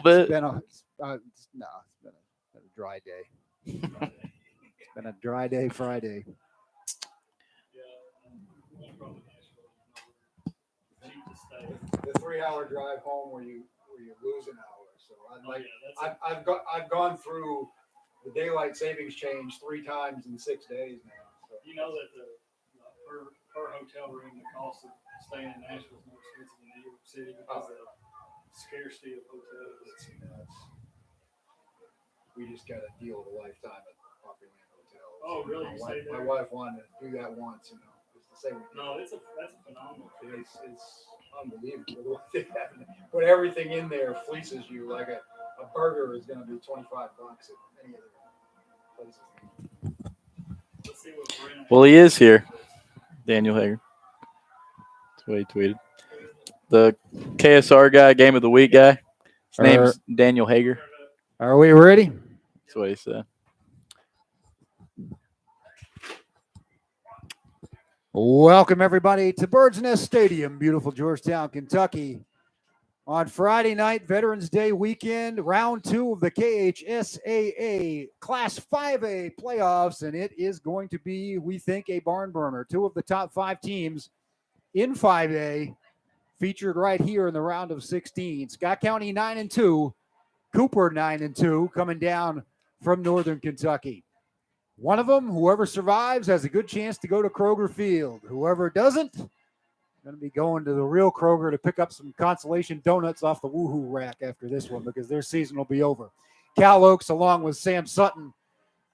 bit? It's been a dry day. It's been a dry day Friday. The 3-hour drive home where you lose an hour. So I've gone through the daylight savings change 3 times in 6 days now. So. You know that the per hotel room, the cost of staying in Nashville is more expensive than New York City because of the scarcity of hotels. It's nuts. We just got a deal of a lifetime at Opryland Hotel. Oh, really? My wife wanted to do that once, just to say we did. No, that's a phenomenal thing. It's unbelievable what they have. Put everything in there, fleeces you like a burger is going to be $25 at any other places. Let's see what Brent. Well, he is here, Daniel Hager. That's what he tweeted. The KSR guy, game of the week guy. His name's Daniel Hager. Are we ready? That's what he said. Welcome, everybody, to Bird's Nest Stadium, beautiful Georgetown, Kentucky. On Friday night, Veterans Day weekend, round 2 of the KHSAA Class 5A playoffs, and it is going to be, we think, a barn burner. 2 of the top 5 teams in 5A featured right here in the round of 16. Scott County 9-2, Cooper 9-2, coming down from Northern Kentucky. One of them, whoever survives, has a good chance to go to Kroger Field. Whoever doesn't, going to be going to the real Kroger to pick up some consolation donuts off the woohoo rack after this one because their season will be over. Cal Oaks along with Sam Sutton.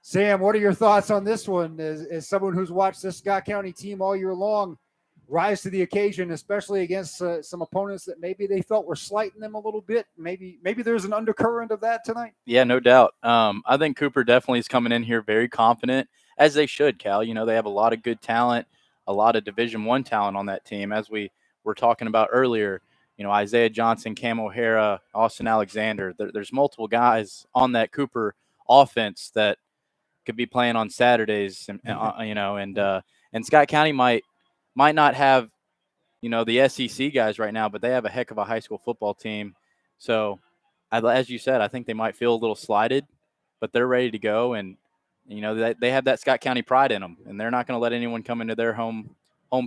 Sam, what are your thoughts on this one as someone who's watched this Scott County team all year long rise to the occasion, especially against some opponents that maybe they felt were slighting them a little bit? Maybe there's an undercurrent of that tonight. Yeah, no doubt. I think Cooper definitely is coming in here very confident, as they should, Cal. You know, they have a lot of good talent, a lot of Division I talent on that team. As we were talking about earlier, you know, Isaiah Johnson, Cam O'Hara, Austin Alexander. There's multiple guys on that Cooper offense that could be playing on Saturdays, and Scott County might not have, you know, the SEC guys right now, but they have a heck of a high school football team. So, as you said, I think they might feel a little slighted, but they're ready to go, and you know they have that Scott County pride in them, and they're not going to let anyone come into their home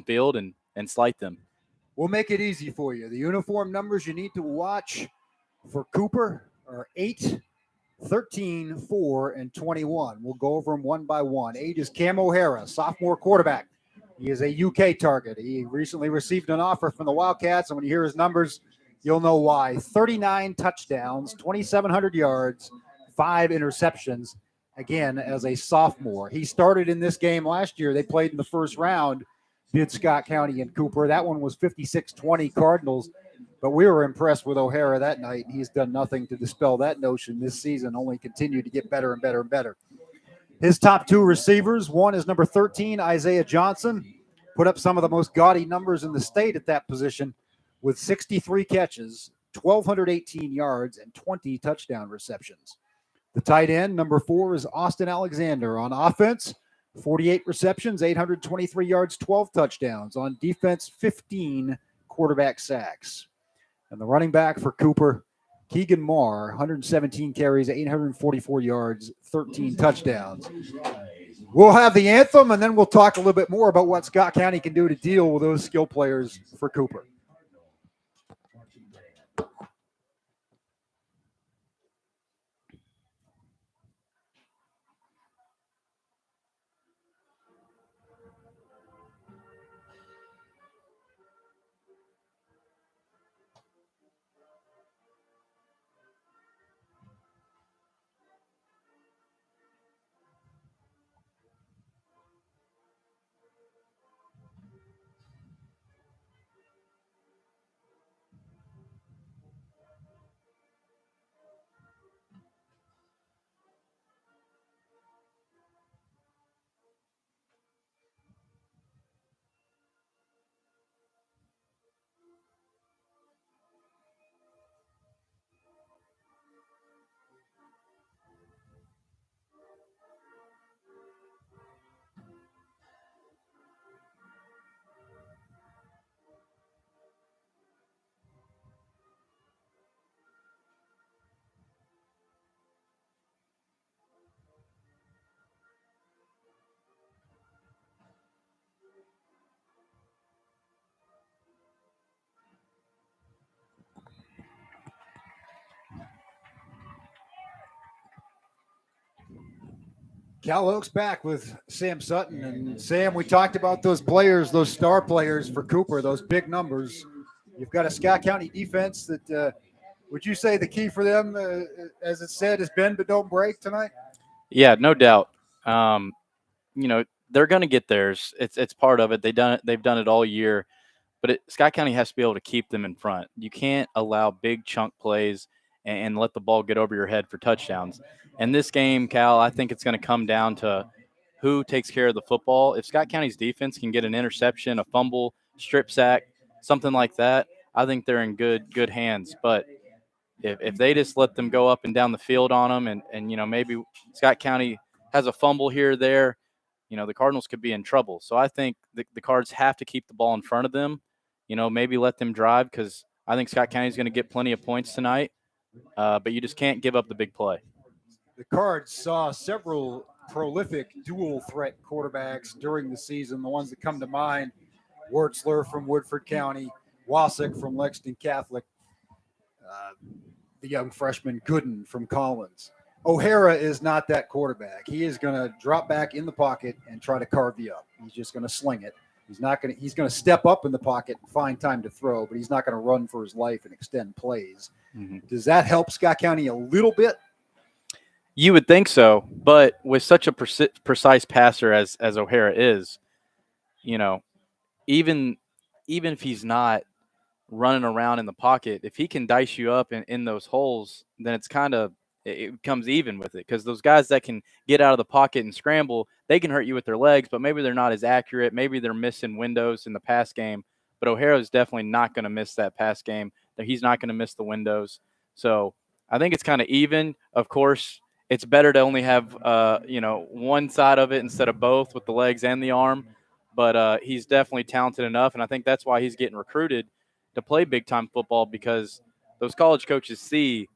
field and slight them. We'll make it easy for you. The uniform numbers you need to watch for Cooper are 8, 13, 4, and 21. We'll go over them one by one. 8 is Cam O'Hara, sophomore quarterback. He is a UK target. He recently received an offer from the Wildcats, and when you hear his numbers, you'll know why. 39 touchdowns, 2,700 yards, 5 interceptions, again, as a sophomore. He started in this game last year. They played in the first round, did Scott County and Cooper. That one was 56-20 Cardinals, but we were impressed with O'Hara that night. He's done nothing to dispel that notion this season, only continued to get better and better and better. His top 2 receivers, one is number 13, Isaiah Johnson, put up some of the most gaudy numbers in the state at that position with 63 catches, 1,218 yards, and 20 touchdown receptions. The tight end, number 4, is Austin Alexander. On offense, 48 receptions, 823 yards, 12 touchdowns. On defense, 15 quarterback sacks. And the running back for Cooper, Keegan Marr, 117 carries, 844 yards, 13 touchdowns. We'll have the anthem, and then we'll talk a little bit more about what Scott County can do to deal with those skill players for Cooper. Cal Oaks back with Sam Sutton. And Sam, we talked about those players, those star players for Cooper, those big numbers. You've got a Scott County defense that would you say the key for them, as it said, is bend but don't break tonight? Yeah, no doubt. They're going to get theirs. It's part of it. They've done it all year. But Scott County has to be able to keep them in front. You can't allow big chunk plays and let the ball get over your head for touchdowns. And this game, Cal, I think it's going to come down to who takes care of the football. If Scott County's defense can get an interception, a fumble, strip sack, something like that, I think they're in good hands. But if they just let them go up and down the field on them and maybe Scott County has a fumble here or there, the Cardinals could be in trouble. So I think the Cards have to keep the ball in front of them, maybe let them drive, because I think Scott County is going to get plenty of points tonight, but you just can't give up the big play. The Cards saw several prolific dual threat quarterbacks during the season. The ones that come to mind, Wertzler from Woodford County, Wasik from Lexington Catholic, the young freshman Gooden from Collins. O'Hara is not that quarterback. He is going to drop back in the pocket and try to carve you up. He's just going to sling it. He's going to step up in the pocket and find time to throw, but he's not going to run for his life and extend plays. Mm-hmm. Does that help Scott County a little bit? You would think so, but with such a precise passer as O'Hara is, even if he's not running around in the pocket, if he can dice you up in those holes, then it becomes even with it, because those guys that can get out of the pocket and scramble, they can hurt you with their legs, but maybe they're not as accurate. Maybe they're missing windows in the pass game, but O'Hara is definitely not going to miss that pass game. He's not going to miss the windows. So I think it's kind of even. Of course, it's better to only have one side of it instead of both, with the legs and the arm, but he's definitely talented enough, and I think that's why he's getting recruited to play big-time football, because those college coaches see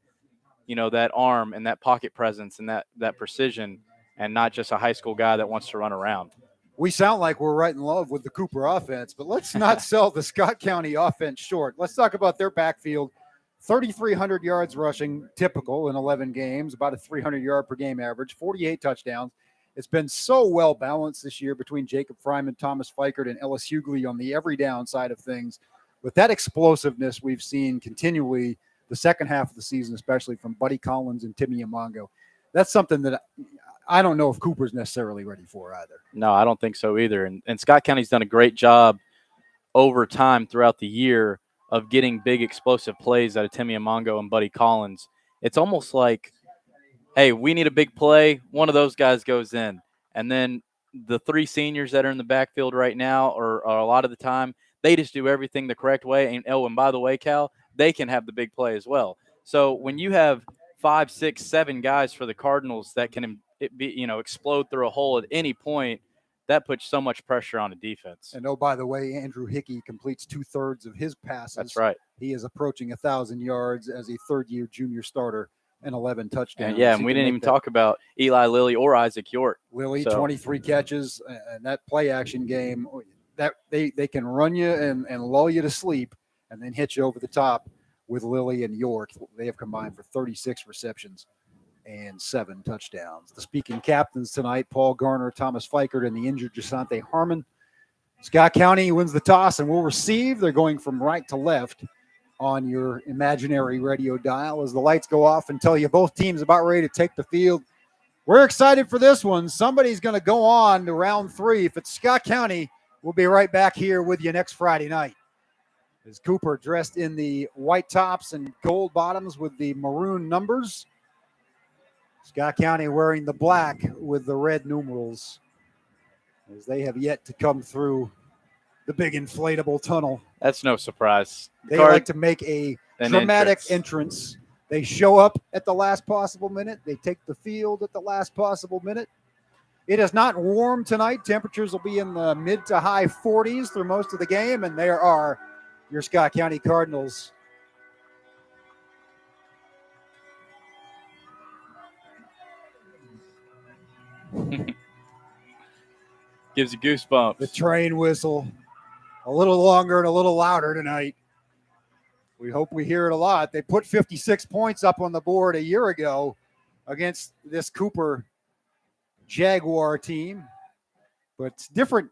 that arm and that pocket presence and that precision, and not just a high school guy that wants to run around. We sound like we're right in love with the Cooper offense, but let's not sell the Scott County offense short. Let's talk about their backfield. 3,300 yards rushing, typical in 11 games, about a 300-yard per game average, 48 touchdowns. It's been so well balanced this year between Jacob Fryman, Thomas Fikert, and Ellis Hughley on the every down side of things. With that explosiveness we've seen continually the second half of the season, especially from Buddy Collins and Timmy Amongo, that's something that I don't know if Cooper's necessarily ready for either. No, I don't think so either. And Scott County's done a great job over time throughout the year of getting big explosive plays out of Timmy Amongo and Buddy Collins. It's almost like, hey, we need a big play, one of those guys goes in. And then the three seniors that are in the backfield right now, or a lot of the time, they just do everything the correct way. And by the way, Cal, they can have the big play as well. So when you have 5, 6, 7 guys for the Cardinals that can explode through a hole at any point, that puts so much pressure on the defense. And by the way, Andrew Hickey completes 2/3 of his passes. That's right. He is approaching 1,000 yards as a third-year junior starter and 11 touchdowns. And we didn't even talk about Eli Lilly or Isaac York. Lilly, 23 catches, and that play action game, that they can run you and lull you to sleep and then hit you over the top with Lilly and York. They have combined for 36 receptions and 7 touchdowns. The speaking captains tonight, Paul Garner, Thomas Fikert, and the injured Jasante Harmon. Scott County wins the toss and will receive. They're going from right to left on your imaginary radio dial as the lights go off and tell you both teams about ready to take the field. We're excited for this one. Somebody's going to go on to round 3. If it's Scott County, we'll be right back here with you next Friday night. As Cooper dressed in the white tops and gold bottoms with the maroon numbers. Scott County wearing the black with the red numerals, as they have yet to come through the big inflatable tunnel. That's no surprise. They like to make a dramatic entrance. They show up at the last possible minute. They take the field at the last possible minute. It is not warm tonight. Temperatures will be in the mid to high 40s through most of the game, and there are your Scott County Cardinals. Gives you goosebumps. The train whistle, a little longer and a little louder tonight. We hope we hear it a lot. They put 56 points up on the board a year ago against this Cooper Jaguar team, but it's different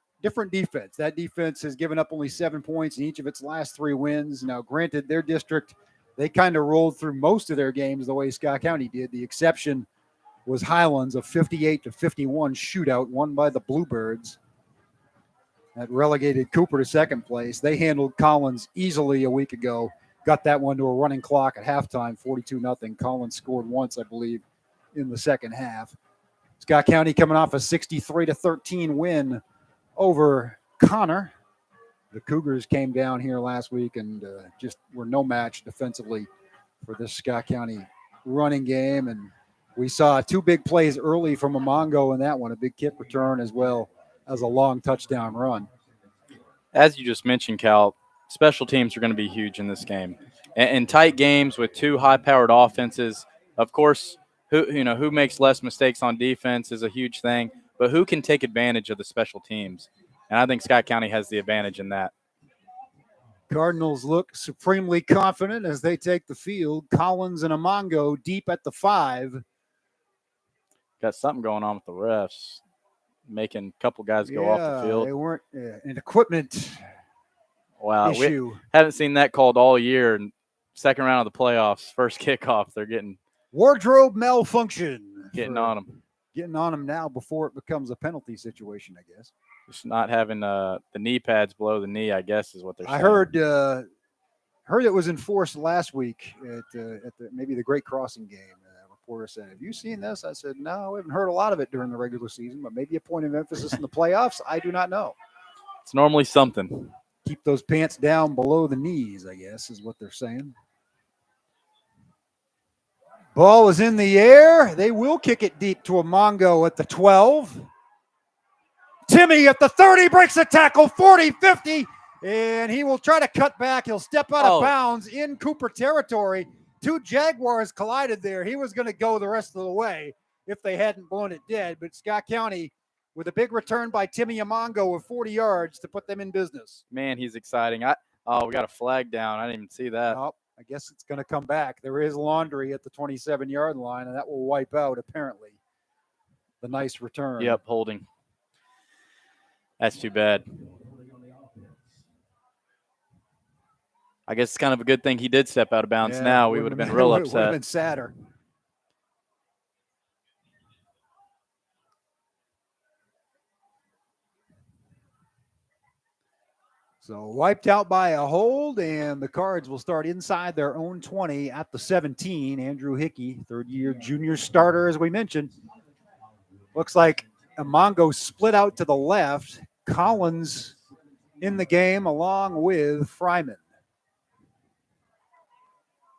defense. That defense has given up only 7 points in each of its last 3 wins. Now, granted, their district, they kind of rolled through most of their games the way Scott County did. The exception was Highlands, a 58-51 shootout won by the Bluebirds. That relegated Cooper to second place. They handled Collins easily a week ago. Got that one to a running clock at halftime, 42-0. Collins scored once, I believe, in the second half. Scott County coming off a 63-13 win over Connor. The Cougars came down here last week and just were no match defensively for this Scott County running game. And we saw 2 big plays early from Amongo in that one, a big kick return as well as a long touchdown run. As you just mentioned, Cal, special teams are going to be huge in this game. In tight games with 2 high-powered offenses, of course, who makes less mistakes on defense is a huge thing, but who can take advantage of the special teams? And I think Scott County has the advantage in that. Cardinals look supremely confident as they take the field. Collins and Amongo deep at the 5. Got something going on with the refs, making a couple guys go off the field. They weren't an equipment issue. We haven't seen that called all year. And second round of the playoffs, first kickoff, they're getting wardrobe malfunction. Getting on them. Getting on them now before it becomes a penalty situation, I guess. Just not having the knee pads below the knee, I guess, is what they're saying. I heard it was enforced last week at maybe the Great Crossing game. A reporter said, "Have you seen this?" I said, "No, we haven't heard a lot of it during the regular season, but maybe a point of emphasis in the playoffs. I do not know." It's normally something. Keep those pants down below the knees, I guess, is what they're saying. Ball is in the air. They will kick it deep to Amongo at the 12. Timmy at the 30 breaks a tackle, 40-50, and he will try to cut back. He'll step out of bounds in Cooper territory. 2 Jaguars collided there. He was going to go the rest of the way if they hadn't blown it dead, but Scott County with a big return by Timmy Amongo of 40 yards to put them in business. Man, he's exciting. We got a flag down. I didn't even see that. Oh, I guess it's going to come back. There is laundry at the 27-yard line, and that will wipe out, apparently, the nice return. Yep, holding. That's too bad. I guess it's kind of a good thing he did step out of bounds. Yeah, now we would have been real upset. Would have been sadder. So wiped out by a hold, and the Cards will start inside their own 20 at the 17. Andrew Hickey, third-year junior starter, as we mentioned. Looks like Amongo split out to the left. Collins in the game along with Fryman.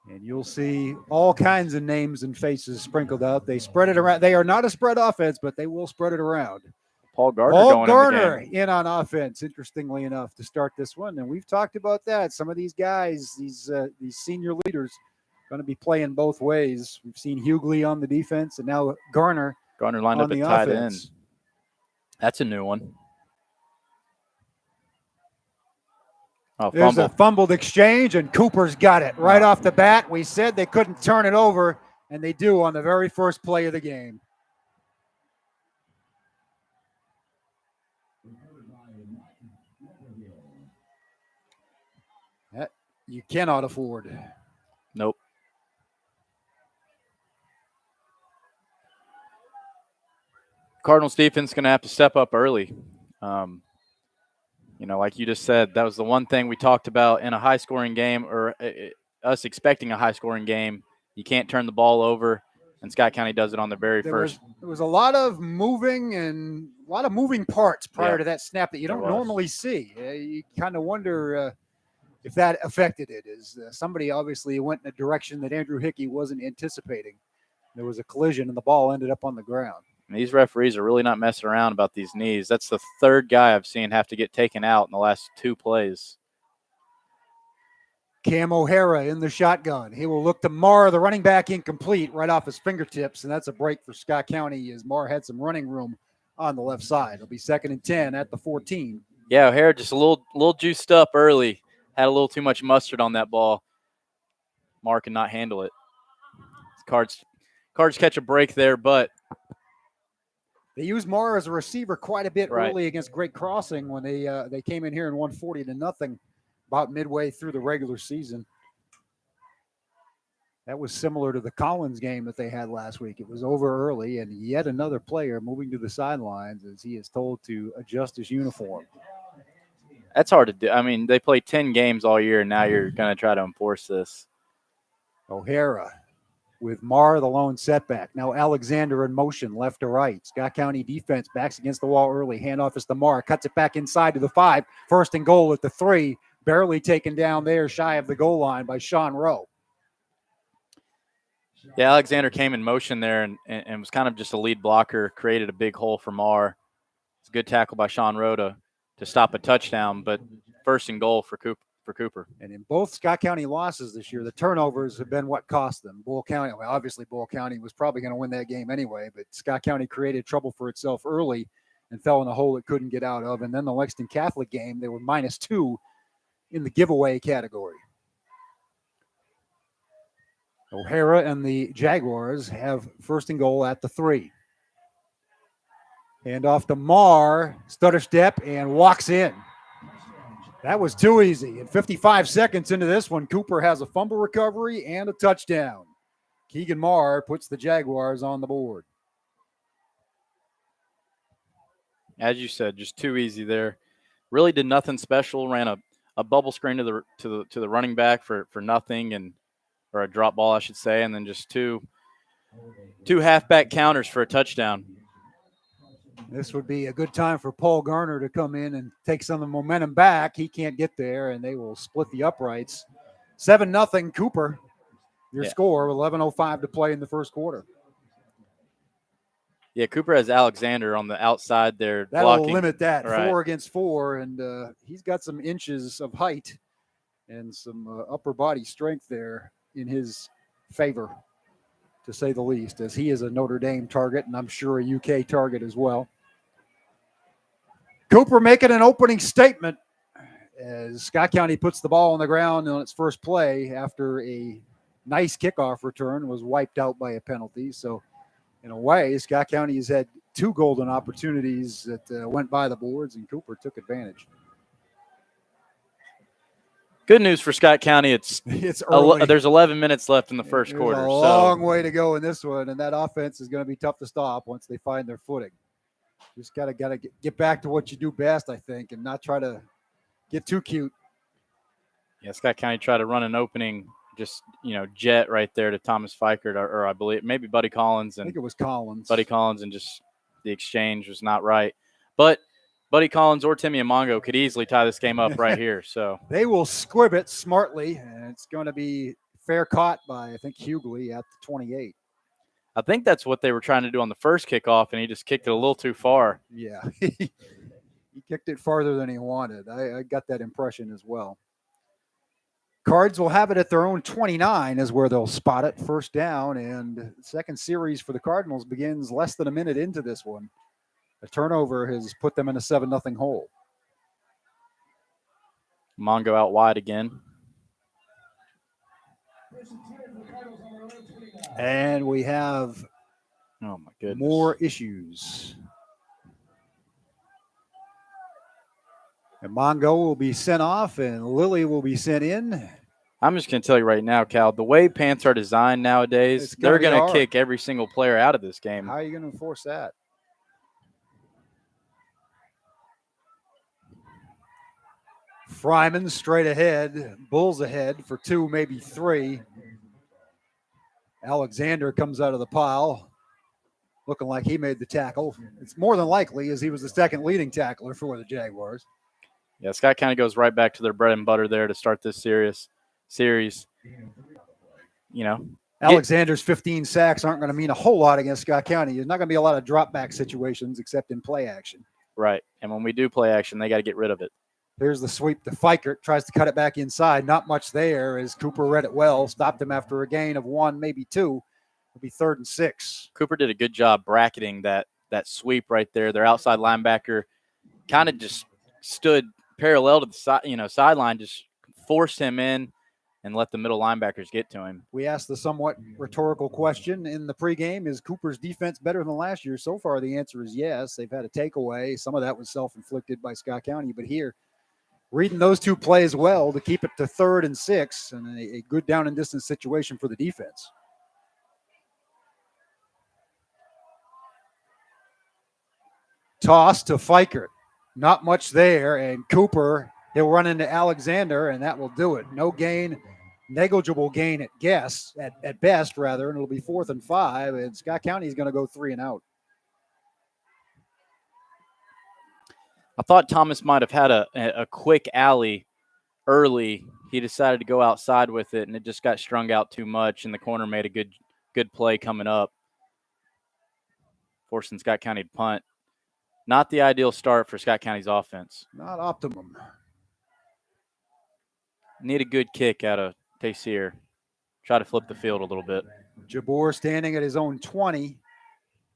And you'll see all kinds of names and faces sprinkled out. They spread it around. They are not a spread offense, but they will spread it around. Paul Gardner in on offense, interestingly enough, to start this one. And we've talked about that. Some of these guys, these senior leaders, going to be playing both ways. We've seen Hughley on the defense, and now Garner lined up at tight end. That's a new one. There's a fumbled exchange, and Cooper's got it right off the bat. We said they couldn't turn it over, and they do on the very first play of the game. That you cannot afford. Nope. Cardinals defense going to have to step up early. Like you just said, that was the one thing we talked about in a high-scoring game, or us expecting a high-scoring game. You can't turn the ball over, and Scott County does it on the very first. There was a lot of moving and a lot of moving parts prior to that snap that you don't normally see. You kind of wonder if that affected it. Somebody obviously went in a direction that Andrew Hickey wasn't anticipating. There was a collision, and the ball ended up on the ground. And these referees are really not messing around about these knees. That's the third guy I've seen have to get taken out in the last 2 plays. Cam O'Hara in the shotgun. He will look to Marr, the running back, incomplete right off his fingertips, and that's a break for Scott County as Marr had some running room on the left side. It'll be 2nd and 10 at the 14. Yeah, O'Hara just a little juiced up early. Had a little too much mustard on that ball. Marr could not handle it. Cards catch a break there, but They used Marr as a receiver quite a bit Right. early against Great Crossing when they came in here and won 40-0 about midway through the regular season. That was similar to the Collins game that they had last week. It was over early, and yet another player moving to the sidelines as he is told to adjust his uniform. That's hard to do. I mean, they played 10 games all year, and now you're going to try to enforce this. O'Hara with Marr, the lone setback. Now Alexander in motion, left to right. Scott County defense backs against the wall early. Handoff is to Marr. Cuts it back inside to the 5. First and goal at the 3. Barely taken down there, shy of the goal line by Sean Rowe. Yeah, Alexander came in motion there and was kind of just a lead blocker, created a big hole for Marr. It's a good tackle by Sean Rowe to stop a touchdown, but first and goal for Cooper. And in both Scott County losses this year, the turnovers have been what cost them. Bull County, well, obviously Bull County was probably going to win that game anyway, but Scott County created trouble for itself early and fell in a hole it couldn't get out of. And then the Lexington Catholic game, they were -2 in the giveaway category. O'Hara and the Jaguars have first and goal at the 3. Hand off to Marr, stutter step, and walks in. That was too easy. And 55 seconds into this one, Cooper has a fumble recovery and a touchdown. Keegan Marr puts the Jaguars on the board. As you said, just too easy there. Really did nothing special. Ran a bubble screen to the running back for nothing, or a drop ball, I should say, and then just two halfback counters for a touchdown. This would be a good time for Paul Garner to come in and take some of the momentum back. He can't get there, and they will split the uprights. 7-0 Cooper, your score, 11:05 to play in the first quarter. Yeah, Cooper has Alexander on the outside there. That'll blocking. limit that, Right. 4 against 4, and he's got some inches of height and some upper body strength there in his favor, to say the least, as he is a Notre Dame target, and I'm sure a UK target as well. Cooper making an opening statement as Scott County puts the ball on the ground on its first play after a nice kickoff return was wiped out by a penalty. So, in a way, Scott County has had 2 golden opportunities that went by the boards, and Cooper took advantage. Good news for Scott County. It's early. There's 11 minutes left in the first quarter. A long way to go in this one, and that offense is going to be tough to stop once they find their footing. Just gotta get back to what you do best, I think, and not try to get too cute. Yeah, Scott County tried to run an opening, just jet right there to Thomas Fikert, or I believe maybe Buddy Collins. And I think it was Collins. Buddy Collins, and just the exchange was not right. But Buddy Collins or Timmy Amongo could easily tie this game up right here. So they will squib it smartly, and it's going to be fair caught by, I think, Hughley at the 28. I think that's what they were trying to do on the first kickoff, and he just kicked it a little too far. Yeah, he kicked it farther than he wanted. I got that impression as well. Cards will have it at their own 29 is where they'll spot it. First down, and the second series for the Cardinals begins less than a minute into this one. A turnover has put them in a 7-0 hole. Mongo out wide again. And we have oh my goodness, more issues. And Mongo will be sent off, and Lilly will be sent in. I'm just going to tell you right now, Cal, the way Pants are designed nowadays, they're going to kick every single player out of this game. How are you going to enforce that? Fryman straight ahead, Bulls ahead for 2, maybe 3. Alexander comes out of the pile, looking like he made the tackle. It's more than likely, as he was the second leading tackler for the Jaguars. Yeah, Scott County goes right back to their bread and butter there to start this series. Alexander's 15 sacks aren't going to mean a whole lot against Scott County. There's not going to be a lot of drop back situations except in play action. Right, and when we do play action, they got to get rid of it. Here's the sweep to Fikert, tries to cut it back inside. Not much there as Cooper read it well. Stopped him after a gain of 1, maybe 2. It'll be 3rd and 6. Cooper did a good job bracketing that sweep right there. Their outside linebacker kind of just stood parallel to the sideline, just forced him in. and let the middle linebackers get to him. We asked the somewhat rhetorical question in the pregame, is Cooper's defense better than last year? So far, the answer is yes. They've had a takeaway. Some of that was self-inflicted by Scott County, but here, reading those two plays well to keep it to 3rd and 6 and a good down and distance situation for the defense. Toss to Fikert. Not much there, and Cooper, he'll run into Alexander, and that will do it. No gain, negligible gain at best, and it'll be 4th and 5, and Scott County is going to go 3 and out. I thought Thomas might have had a quick alley early. He decided to go outside with it, and it just got strung out too much, and the corner made a good play coming up, forcing Scott County to punt. Not the ideal start for Scott County's offense. Not optimum. Need a good kick out of Tayseer. Try to flip the field a little bit. Jabor standing at his own 20.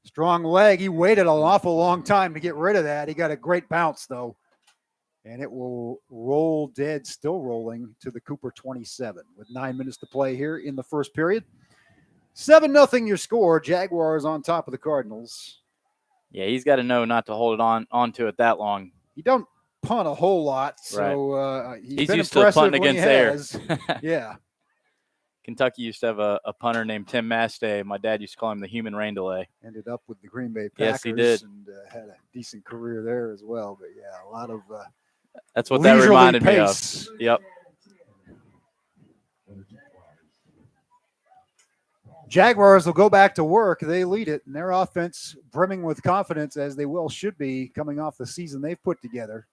Strong leg. He waited an awful long time to get rid of that. He got a great bounce, though. And it will roll dead, still rolling, to the Cooper 27 with 9 minutes to play here in the first period. 7-0 your score. Jaguars on top of the Cardinals. Yeah, he's got to know not to hold it onto it that long. He don't punt a whole lot, so right. He's used to punting against air. Yeah. Kentucky used to have a punter named Tim Mastay. My dad used to call him the human rain delay. Ended up with the Green Bay Packers. Yes, he did. And had a decent career there as well. But, yeah, a lot of that's what that reminded pace. Me of. Yep. Jaguars will go back to work. They lead it, and their offense brimming with confidence, as they should be, coming off the season they've put together.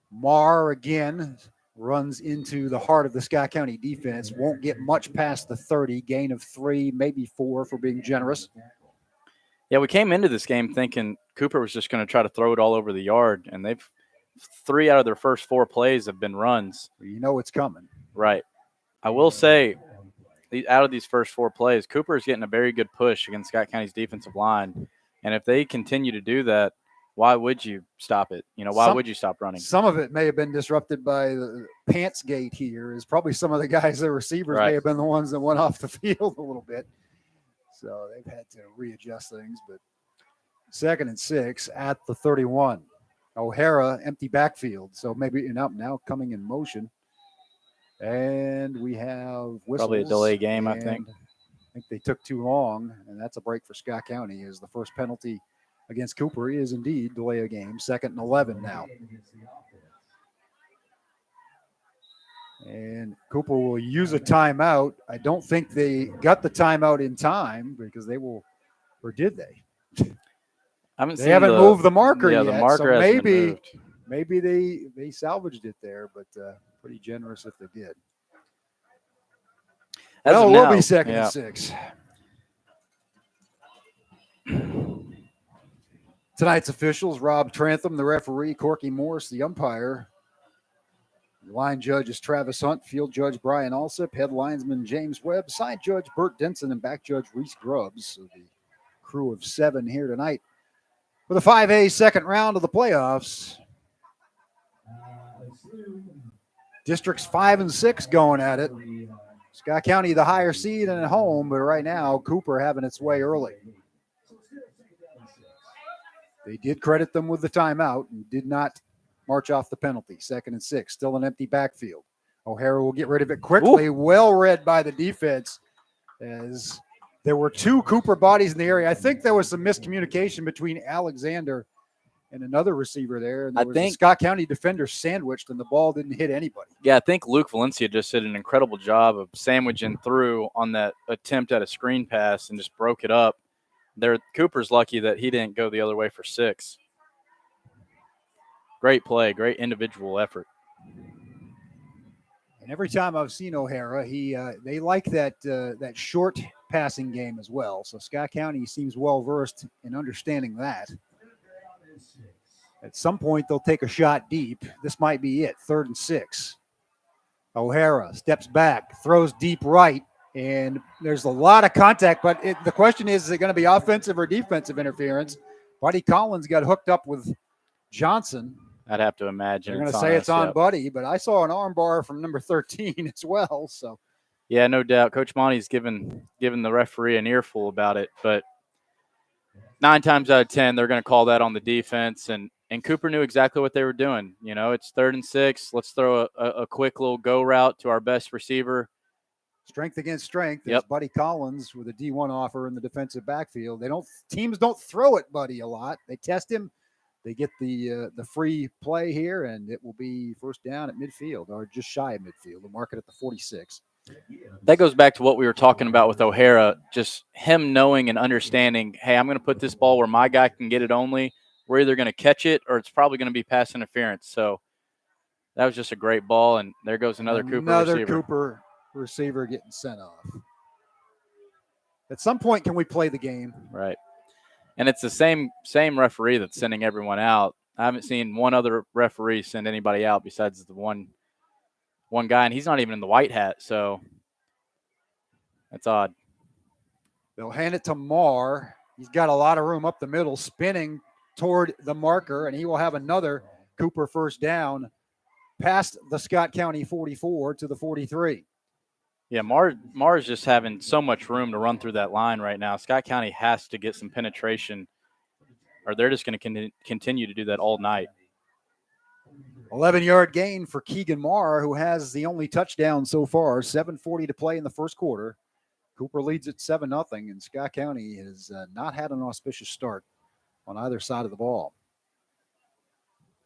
Marr again runs into the heart of the Scott County defense. Won't get much past the 30, gain of 3, maybe 4 for being generous. Yeah, we came into this game thinking Cooper was just going to try to throw it all over the yard, and 3 out of their first 4 plays have been runs. You know it's coming. Right. I will say, out of these first 4 plays, Cooper is getting a very good push against Scott County's defensive line. And if they continue to do that, why would you stop it? Why would you stop running? Some of it may have been disrupted by the pants gate here. Is probably some of the guys, the receivers, may have been the ones that went off the field a little bit. So they've had to readjust things. But 2nd and 6 at the 31. O'Hara, empty backfield. So maybe now coming in motion. And we have whistles. Probably a delay game, I think. I think they took too long, and that's a break for Scott County, as the first penalty against Cooper is indeed delay a game. 2nd and 11 now. And Cooper will use a timeout. I don't think they got the timeout in time, because they will, or did they? They haven't moved the marker yet. Yeah, the marker hasn't been moved. Maybe they salvaged it there, but pretty generous if they did. It will be 2nd and 6. Tonight's officials: Rob Trantham, the referee; Corky Morse, the umpire. The line judge is Travis Hunt, field judge Brian Alsip, head linesman James Webb, side judge Bert Denson, and back judge Reese Grubbs. So the crew of 7 here tonight for the 5A second round of the playoffs. Districts 5 and 6 going at it. Scott County the higher seed and at home, but right now Cooper having its way early. They did credit them with the timeout and did not march off the penalty. 2nd and 6, still an empty backfield. O'Hara will get rid of it quickly. Ooh. Well read by the defense, as there were 2 Cooper bodies in the area. I think there was some miscommunication between Alexander and another receiver there. And there was a Scott County defender sandwiched, and the ball didn't hit anybody. Yeah, I think Luke Valencia just did an incredible job of sandwiching through on that attempt at a screen pass and just broke it up. Cooper's lucky that he didn't go the other way for 6. Great play, great individual effort. And every time I've seen O'Hara, they like that short passing game as well. So Scott County seems well versed in understanding that. At some point, they'll take a shot deep. This might be it. 3rd and 6. O'Hara steps back, throws deep right, and there's a lot of contact. But the question is it going to be offensive or defensive interference? Buddy Collins got hooked up with Johnson. I'd have to imagine. They're going to say it's on Buddy, but I saw an arm bar from number 13 as well. So, yeah, no doubt. Coach Monty's given the referee an earful about it, but 9 times out of 10, they're going to call that on the defense. And Cooper knew exactly what they were doing. You know, it's 3rd and 6. Let's throw a quick little go route to our best receiver. Strength against strength. There's Buddy Collins with a D1 offer in the defensive backfield. Teams don't throw at Buddy a lot. They test him. They get the free play here, and it will be first down at midfield, or just shy of midfield. They'll mark it at the 46. That goes back to what we were talking about with O'Hara, just him knowing and understanding, hey, I'm going to put this ball where my guy can get it only. We're either going to catch it or it's probably going to be pass interference. So that was just a great ball, and there goes another Cooper receiver getting sent off. At some point, can we play the game? Right. And it's the same referee that's sending everyone out. I haven't seen one other referee send anybody out besides the one guy, and he's not even in the white hat, so that's odd. They'll hand it to Marr. He's got a lot of room up the middle, spinning toward the marker, and he will have another Cooper first down past the Scott County 44 to the 43. Yeah, Marr's just having so much room to run through that line right now. Scott County has to get some penetration, or they're just going to continue to do that all night. 11-yard gain for Keegan Marr, who has the only touchdown so far. 7:40 to play in the first quarter. Cooper leads at 7-0, and Scott County has not had an auspicious start on either side of the ball.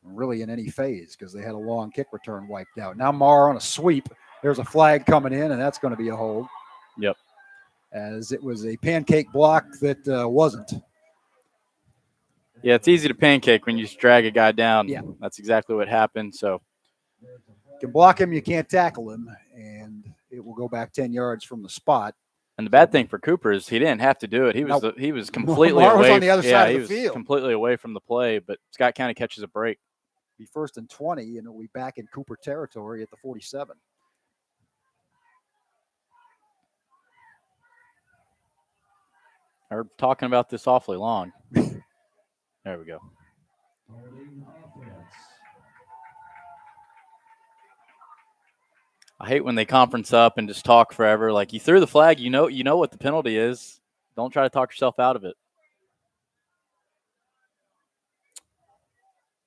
Really in any phase, because they had a long kick return wiped out. Now Marr on a sweep. There's a flag coming in, and that's going to be a hold. Yep. As it was a pancake block that wasn't. Yeah, it's easy to pancake when you just drag a guy down. Yeah. That's exactly what happened. So you can block him, you can't tackle him, and it will go back 10 yards from the spot. And the bad thing for Cooper is he didn't have to do it. He was completely Marr away. Was on the other side of the field. Completely away from the play, but Scott County catches a break. Be 1st and 20, and it'll be back in Cooper territory at the 47. We're talking about this awfully long. There we go. I hate when they conference up and just talk forever. Like, you threw the flag, you know what the penalty is. Don't try to talk yourself out of it.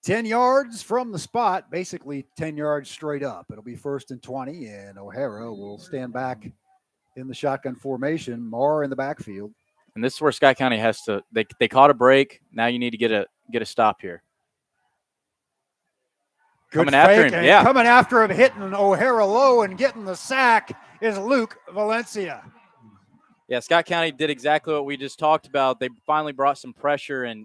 10 yards from the spot, basically 10 yards straight up. It'll be 1st and 20, and O'Hara will stand back in the shotgun formation. Marr in the backfield. And this is where Scott County has to – they caught a break. Now you need to get a stop here. Coming after him, hitting O'Hara low and getting the sack is Luke Valencia. Yeah, Scott County did exactly what we just talked about. They finally brought some pressure, and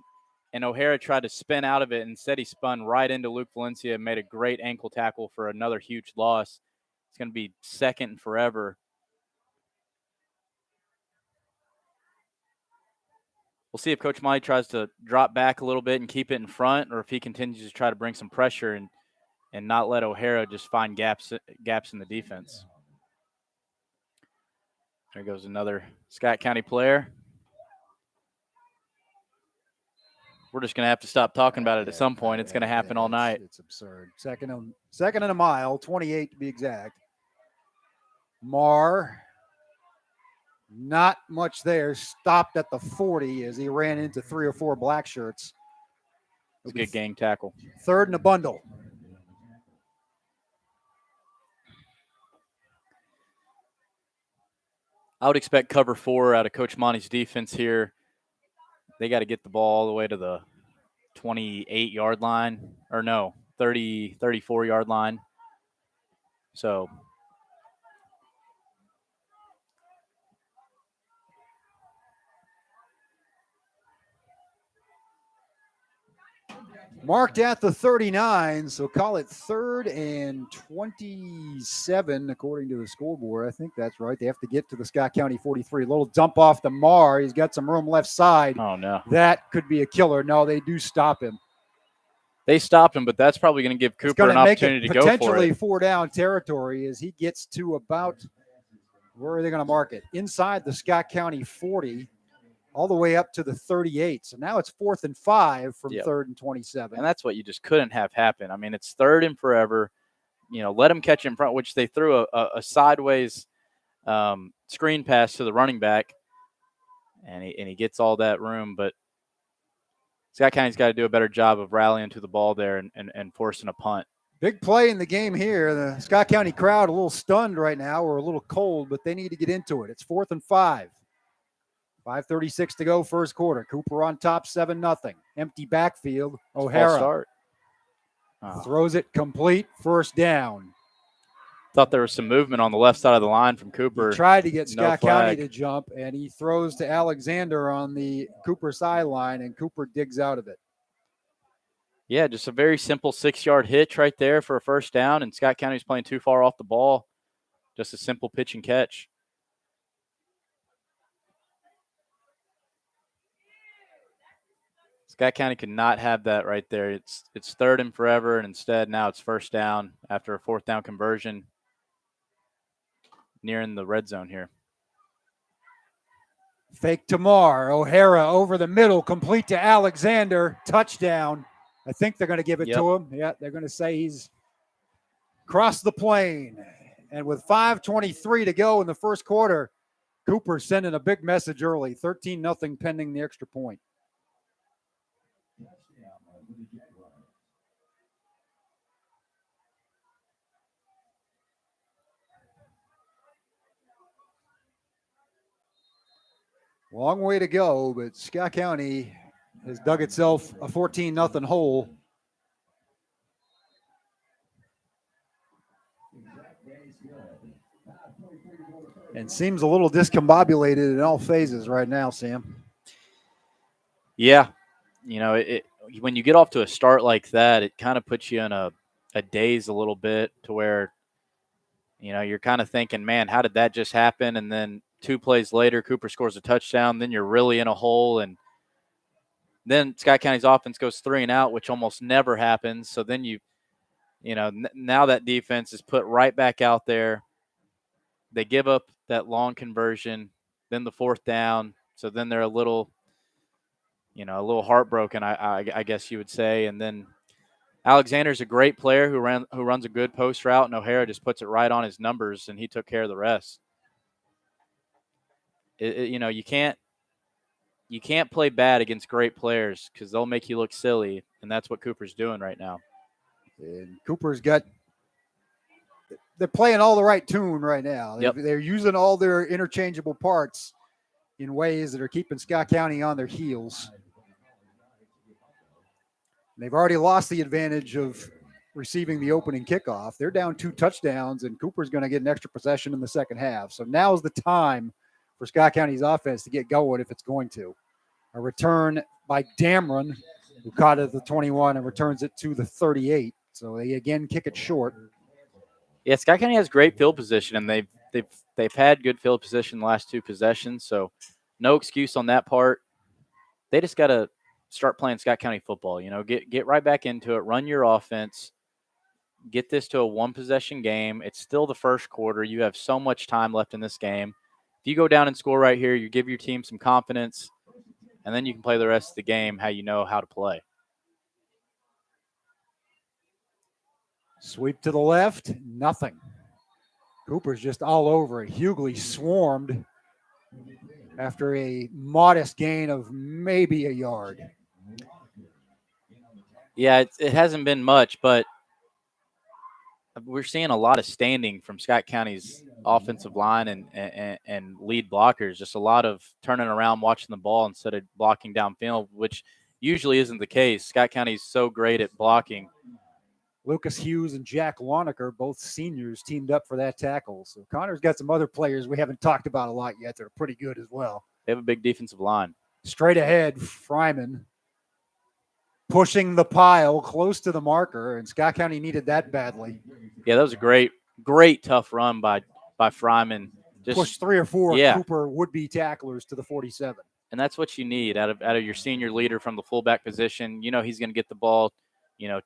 O'Hara tried to spin out of it. Instead, he spun right into Luke Valencia and made a great ankle tackle for another huge loss. It's going to be 2nd and forever. We'll see if Coach Monty tries to drop back a little bit and keep it in front, or if he continues to try to bring some pressure and not let O'Hara just find gaps in the defense. There goes another Scott County player. We're just going to have to stop talking about it at some point. It's going to happen all night. It's absurd. Second and a mile, 28 to be exact. Marr, not much there. Stopped at the 40 as he ran into 3 or 4 black shirts. It's a good gang tackle. 3rd and a bundle. I would expect cover 4 out of Coach Monty's defense here. They got to get the ball all the way to the 28-yard line. Or no, 34-yard line. So marked at the 39, so call it 3rd and 27 according to the scoreboard. I think that's right. They have to get to the Scott County 43. A little dump off to Marr. He's got some room left side. Oh, no. That could be a killer. No, they do stop him. They stopped him, but that's probably going to give Cooper an opportunity to go for it. Potentially 4-down territory as he gets to about, where are they going to mark it? Inside the Scott County 40. all the way up to the 38. So now it's 4th and 5 from 3rd and 27. And that's what you just couldn't have happen. I mean, it's 3rd and forever. Let them catch in front, which they threw a sideways screen pass to the running back, and he gets all that room. But Scott County's got to do a better job of rallying to the ball there and forcing a punt. Big play in the game here. The Scott County crowd a little stunned right now, or a little cold, but they need to get into it. It's 4th and 5. 5:36 to go, first quarter. Cooper on top, 7-0. Empty backfield. O'Hara throws it complete, first down. Thought there was some movement on the left side of the line from Cooper. He tried to get Scott County to jump, and he throws to Alexander on the Cooper sideline, and Cooper digs out of it. Yeah, just a very simple 6-yard hitch right there for a first down, and Scott County's playing too far off the ball. Just a simple pitch and catch. Scott County could not have that right there. It's 3rd and forever, and instead now it's first down after a 4th down conversion nearing the red zone here. Fake to Marr. O'Hara over the middle, complete to Alexander. Touchdown. I think they're going to give it to him. Yeah, they're going to say he's crossed the plane. And with 5:23 to go in the first quarter, Cooper's sending a big message early. 13-0 pending the extra point. Long way to go, but Scott County has dug itself a 14-0 hole. And seems a little discombobulated in all phases right now, Sam. Yeah. When you get off to a start like that, it kind of puts you in a daze a little bit to where, you're kind of thinking, man, how did that just happen? And then 2 plays later, Cooper scores a touchdown. Then you're really in a hole. And then Scott County's offense goes 3 and out, which almost never happens. So then now that defense is put right back out there. They give up that long conversion, then the 4th down. So then they're a little heartbroken, I guess you would say. And then Alexander's a great player who runs a good post route, and O'Hara just puts it right on his numbers, and he took care of the rest. You can't play bad against great players because they'll make you look silly, and that's what Cooper's doing right now. And they're playing all the right tune right now. They're using all their interchangeable parts in ways that are keeping Scott County on their heels. They've already lost the advantage of receiving the opening kickoff. They're down 2 touchdowns, and Cooper's going to get an extra possession in the second half. So now's the time for Scott County's offense to get going if it's going to. A return by Dameron, who caught it at the 21 and returns it to the 38. So they again kick it short. Yeah, Scott County has great field position, and they've had good field position the last 2 possessions. So no excuse on that part. They just got to start playing Scott County football. Get right back into it. Run your offense. Get this to a 1-possession game. It's still the first quarter. You have so much time left in this game. If you go down and score right here, you give your team some confidence, and then you can play the rest of the game how you know how to play. Sweep to the left, nothing. Cooper's just all over it. Hughley swarmed after a modest gain of maybe a yard. Yeah, it hasn't been much, but we're seeing a lot of standing from Scott County's offensive line and lead blockers. Just a lot of turning around, watching the ball instead of blocking downfield, which usually isn't the case. Scott County's so great at blocking. Lucas Hughes and Jack Lonecker, both seniors, teamed up for that tackle. So Connor's got some other players we haven't talked about a lot yet that are pretty good as well. They have a big defensive line. Straight ahead, Fryman pushing the pile close to the marker, and Scott County needed that badly. Yeah, that was a great tough run by Fryman. Just pushed 3 or 4 Cooper would-be tacklers to the 47. And that's what you need out of your senior leader from the fullback position. He's going to get the ball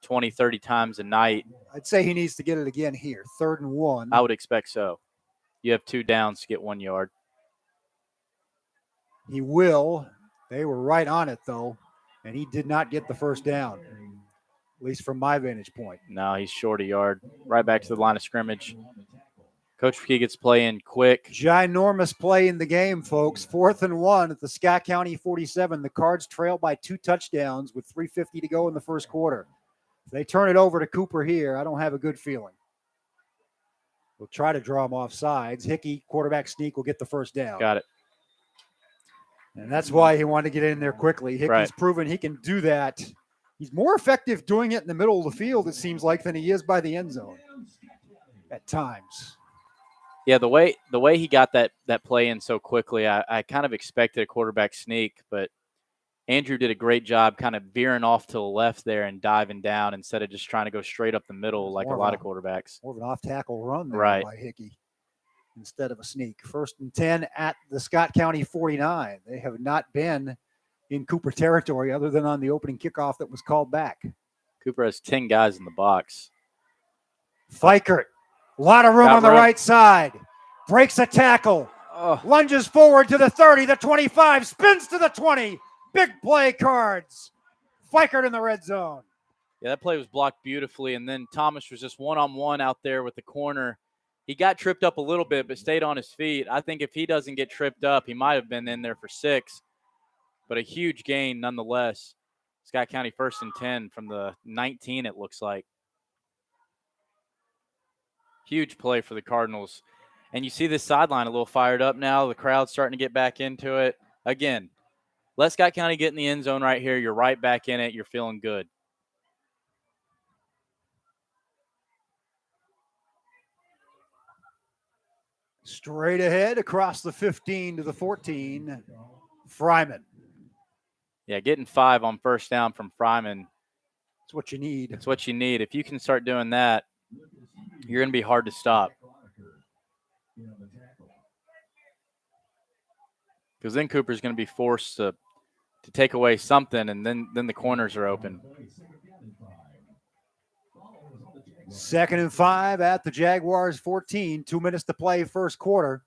20, 30 times a night. I'd say he needs to get it again here. 3rd and 1. I would expect so. You have 2 downs to get 1 yard. He will They were right on it, though, and he did not get the first down, at least from my vantage point. No, he's short a yard. Right back to the line of scrimmage. Coach McKee gets play in quick. Ginormous play in the game, folks. 4th and 1 at the Scott County 47. The Cards trail by 2 touchdowns with 3:50 to go in the first quarter. If they turn it over to Cooper here, I don't have a good feeling. We'll try to draw him off sides. Hickey, quarterback sneak, will get the first down. Got it. And that's why he wanted to get in there quickly. Hickey's proven he can do that. He's more effective doing it in the middle of the field, it seems like, than he is by the end zone at times. Yeah, the way he got that play in so quickly, I kind of expected a quarterback sneak, but Andrew did a great job kind of veering off to the left there and diving down instead of just trying to go straight up the middle like a lot of quarterbacks. More of an off-tackle run there by Hickey instead of a sneak. 1st and 10 at the Scott County 49. They have not been in Cooper territory other than on the opening kickoff that was called back. Cooper has 10 guys in the box. Fikert, a lot of room on the right side. Breaks a tackle. Lunges forward to the 30, the 25, spins to the 20. Big play, Cards. Fikert in the red zone. Yeah, that play was blocked beautifully, and then Thomas was just one-on-one out there with the corner. He got tripped up a little bit, but stayed on his feet. I think if he doesn't get tripped up, he might have been in there for 6, but a huge gain nonetheless. Scott County 1st and 10 from the 19, it looks like. Huge play for the Cardinals. And you see this sideline a little fired up now. The crowd's starting to get back into it. Again, let Scott County get in the end zone right here. You're right back in it. You're feeling good. Straight ahead across the 15 to the 14, Fryman. Yeah, getting 5 on first down from Fryman. That's what you need. It's what you need. If you can start doing that, you're going to be hard to stop. Because then Cooper's going to be forced to take away something, and then the corners are open. 2nd and 5 at the Jaguars 14. 2 minutes to play first quarter.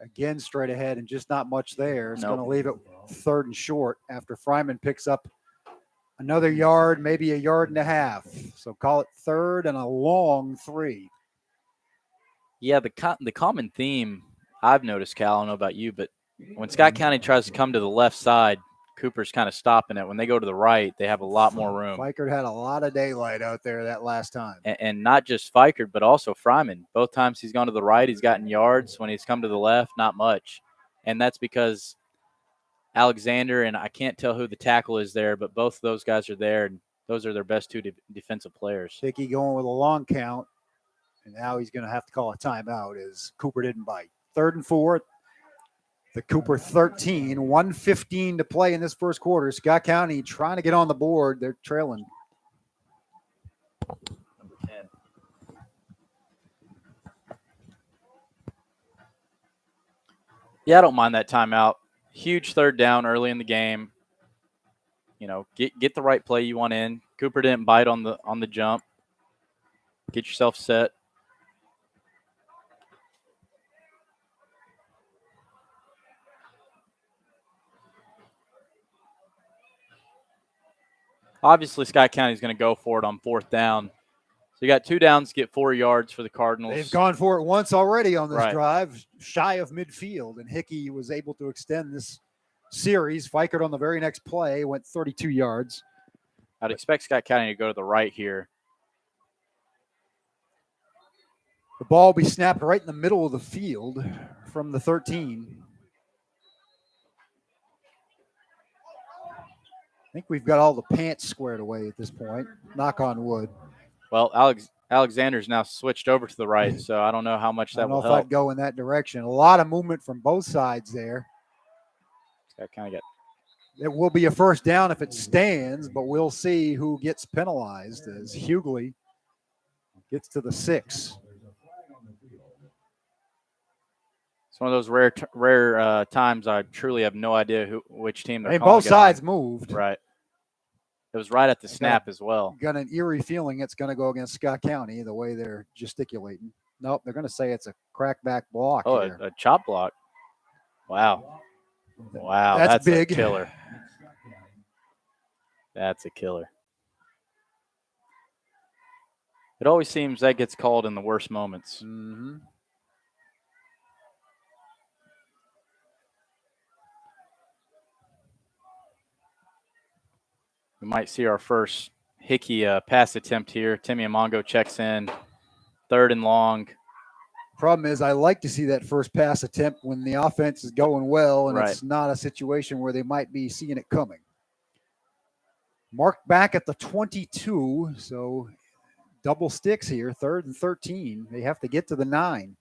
Again, straight ahead and just not much there. It's going to leave it 3rd and short after Fryman picks up another yard, maybe a yard and a half. So call it 3rd and a long 3. Yeah, the common theme I've noticed, Cal, I don't know about you, but when Scott County tries to come to the left side, Cooper's kind of stopping it. When they go to the right, they have a lot more room. Fikert had a lot of daylight out there that last time. And not just Fikert, but also Fryman. Both times he's gone to the right, he's gotten yards. When he's come to the left, not much. And that's because Alexander, and I can't tell who the tackle is there, but both of those guys are there, and those are their best 2 defensive players. Hickey going with a long count, and now he's going to have to call a timeout as Cooper didn't bite. 3rd and 4. The Cooper 13, 1:15 to play in this first quarter. Scott County trying to get on the board. They're trailing. Number 10. Yeah, I don't mind that timeout. Huge 3rd down early in the game. You know, get the right play you want in. Cooper didn't bite on the jump. Get yourself set. Obviously, Scott County is going to go for it on 4th down. So you got 2 downs, get 4 yards for the Cardinals. They've gone for it once already on this drive, shy of midfield, and Hickey was able to extend this series. Fikert on the very next play went 32 yards. I'd expect Scott County to go to the right here. The ball will be snapped right in the middle of the field from the 13. I think we've got all the pants squared away at this point. Knock on wood. Well, Alexander's now switched over to the right, so I don't know how much that will help. I don't know if I'd go in that direction. A lot of movement from both sides there. Scott County got. It will be a first down if it stands, but we'll see who gets penalized as Hughley gets to the 6. It's one of those rare times I truly have no idea which team they're calling. Both sides moved. Right. It was right at the snap as well. Got an eerie feeling it's going to go against Scott County the way they're gesticulating. Nope, they're going to say it's a crackback block. Oh, a chop block. Wow. Wow, That's big. A killer. That's a killer. It always seems that gets called in the worst moments. Mm-hmm. We might see our first Hickey pass attempt here. Timmy Amongo checks in, 3rd and long. Problem is, I like to see that first pass attempt when the offense is going well and Right. it's not a situation where they might be seeing it coming. Marked back at the 22, so double sticks here, 3rd and 13. They have to get to the 9.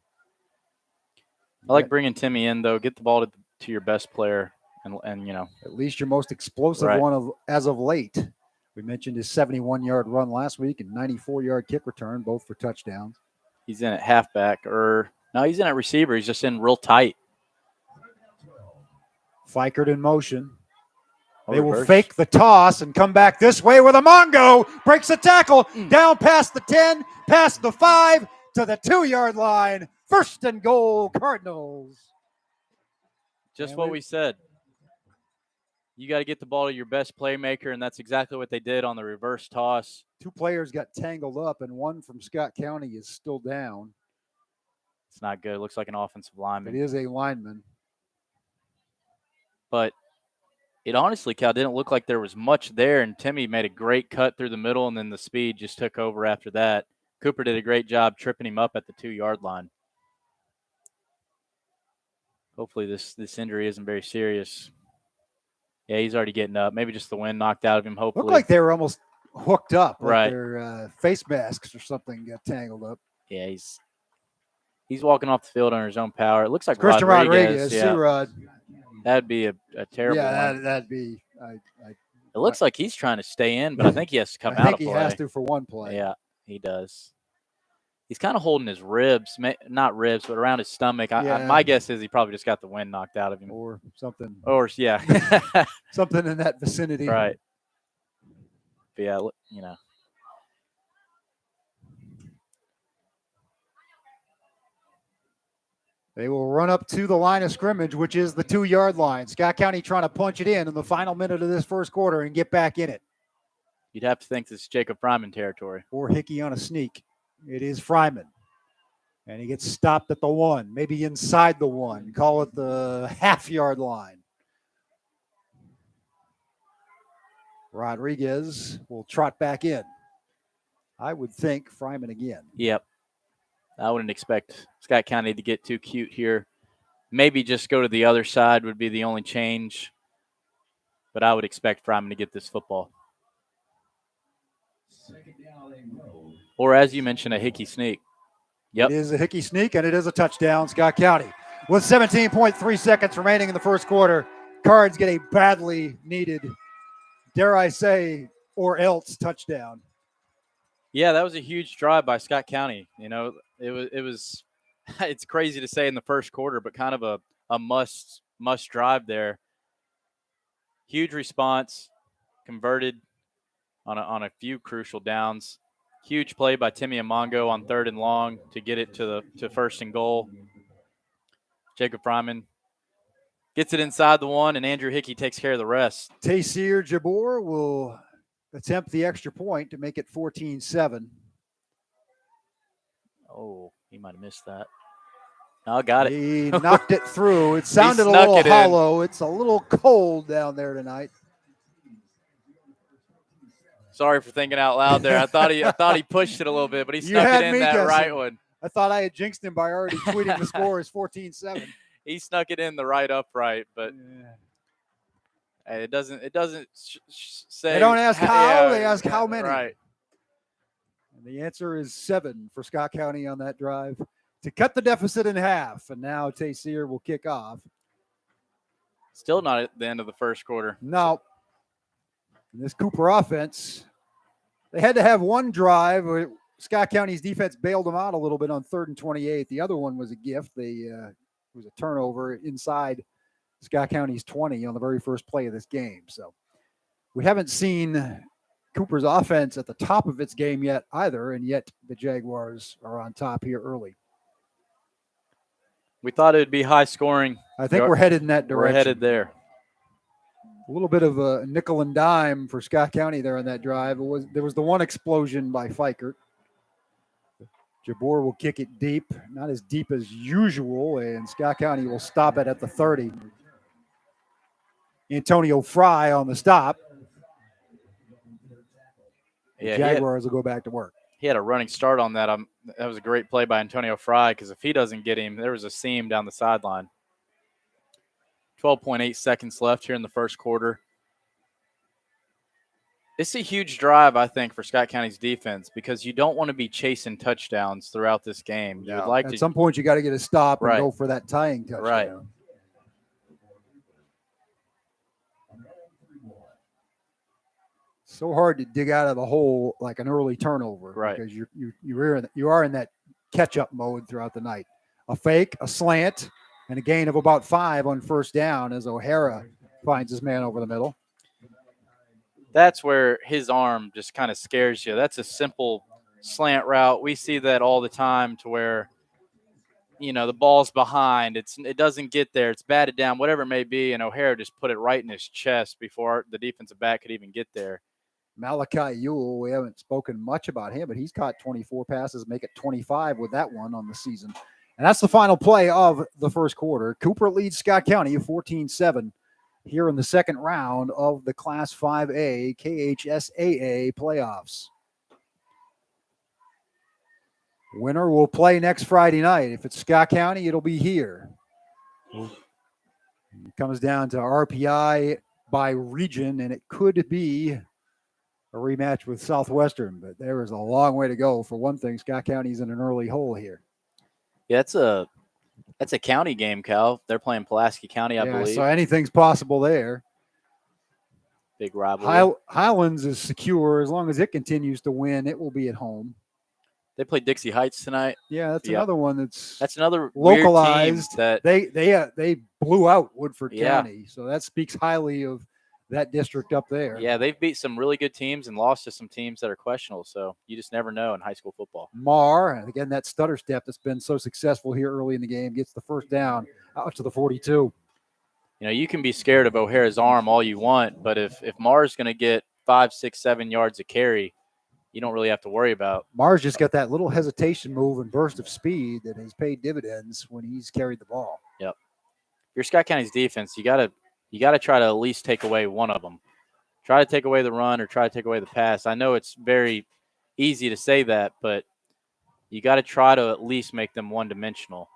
I like bringing Timmy in, though. Get the ball to your best player and at least your most explosive one as of late. We mentioned his 71-yard run last week and 94-yard kick return, both for touchdowns. He's in at halfback, no, he's in at receiver. He's just in real tight. Fikert in motion. They Reverse. will fake the toss and come back this way with Amongo. Breaks the tackle, down past the 10, past the 5, to the 2-yard line. 1st and goal, Cardinals. Just what we said. You got to get the ball to your best playmaker, and that's exactly what they did on the reverse toss. 2 players got tangled up, and one from Scott County is still down. It's not good. It looks like an offensive lineman. It is a lineman. But it honestly, Cal, didn't look like there was much there, and Timmy made a great cut through the middle, and then the speed just took over after that. Cooper did a great job tripping him up at the 2-yard line. Hopefully this injury isn't very serious. Yeah, he's already getting up. Maybe just the wind knocked out of him, hopefully. Looked like they were almost hooked up. Like right. Their face masks or something got tangled up. Yeah, he's walking off the field under his own power. It looks like Christian Rodriguez. Yeah. C-Rod. That'd be a terrible one. That'd be. It looks like he's trying to stay in, but I think he has to come out of play. I think he has to for one play. Yeah, he does. He's kind of holding his ribs, not ribs, but around his stomach. My guess is he probably just got the wind knocked out of him. Or something. Or, yeah. Something in that vicinity. Right. But yeah, They will run up to the line of scrimmage, which is the 2-yard line. Scott County trying to punch it in the final minute of this first quarter and get back in it. You'd have to think this is Jacob Fryman territory. Or Hickey on a sneak. It is Fryman. And he gets stopped at the 1, maybe inside the 1. Call it the half-yard line. Rodriguez will trot back in. I would think Fryman again. Yep. I wouldn't expect Scott County to get too cute here. Maybe just go to the other side would be the only change. But I would expect Fryman to get this football. Or, as you mentioned, a Hickey sneak. Yep. It is a Hickey sneak, and it is a touchdown, Scott County. With 17.3 seconds remaining in the first quarter, Cards get a badly needed, dare I say, or else touchdown. Yeah, that was a huge drive by Scott County. You know, it was it's crazy to say in the first quarter, but kind of a must drive there. Huge response, converted on a few crucial downs. Huge play by Timmy Amongo on 3rd and long to get it to 1st and goal. Jacob Fryman gets it inside the 1, and Andrew Hickey takes care of the rest. Taysir Jabor will attempt the extra point to make it 14-7. Oh, he might have missed that. No, got it. He knocked it through. It sounded a little hollow. It's a little cold down there tonight. Sorry for thinking out loud there. I thought he pushed it a little bit, but he snuck it in that guessing. Right one. I thought I had jinxed him by already tweeting the score as 14-7. He snuck it in the right upright, but it doesn't say. They don't ask how, they ask how many. Right. And the answer is 7 for Scott County on that drive to cut the deficit in half. And now Taysir will kick off. Still not at the end of the first quarter. No. And this Cooper offense, they had to have one drive where Scott County's defense bailed them out a little bit on 3rd and 28. The other one was a gift. It was a turnover inside Scott County's 20 on the very first play of this game. So we haven't seen Cooper's offense at the top of its game yet either, and yet the Jaguars are on top here early. We thought it would be high scoring. I think we're headed in that direction. We're headed there. A little bit of a nickel and dime for Scott County there on that drive. There was the one explosion by Fikert. Jabor will kick it deep, not as deep as usual, and Scott County will stop it at the 30. Antonio Fry on the stop. Yeah, Jaguars will go back to work. He had a running start on that. That was a great play by Antonio Fry, because if he doesn't get him, there was a seam down the sideline. 12.8 seconds left here in the first quarter. It's a huge drive, I think, for Scott County's defense, because you don't want to be chasing touchdowns throughout this game. You would like At some point, you got to get a stop and go for that tying touchdown. Right. So hard to dig out of the hole like an early turnover, right? Because you are in that catch-up mode throughout the night. A fake, a slant, and a gain of about 5 on first down as O'Hara finds his man over the middle. That's where his arm just kind of scares you. That's a simple slant route. We see that all the time, to where, you know, the ball's behind. It doesn't get there. It's batted down, whatever it may be, and O'Hara just put it right in his chest before the defensive back could even get there. Malachi Ewell, we haven't spoken much about him, but he's caught 24 passes, make it 25 with that one on the season. And that's the final play of the first quarter. Cooper leads Scott County 14-7 here in the second round of the Class 5A KHSAA playoffs. Winner will play next Friday night. If it's Scott County, it'll be here. It comes down to RPI by region, and it could be a rematch with Southwestern, but there is a long way to go. For one thing, Scott County's in an early hole here. Yeah, that's a county game, Cal. They're playing Pulaski County, I believe. So anything's possible there. Big rivalry. Highlands is secure. As long as it continues to win, it will be at home. They play Dixie Heights tonight. Yeah, that's another one that's another localized. That they blew out Woodford County, so that speaks highly of that district up there. Yeah, they've beat some really good teams and lost to some teams that are questionable. So you just never know in high school football. Mar, again, that stutter step that's been so successful here early in the game, gets the first down out to the 42. You know, you can be scared of O'Hara's arm all you want, but if Mar's going to get 5, 6, 7 yards of carry, you don't really have to worry about. Mar's just got that little hesitation move and burst of speed that has paid dividends when he's carried the ball. Yep. If you're Scott County's defense, you got to try to at least take away one of them. Try to take away the run or try to take away the pass. I know it's very easy to say that, but you got to try to at least make them one-dimensional.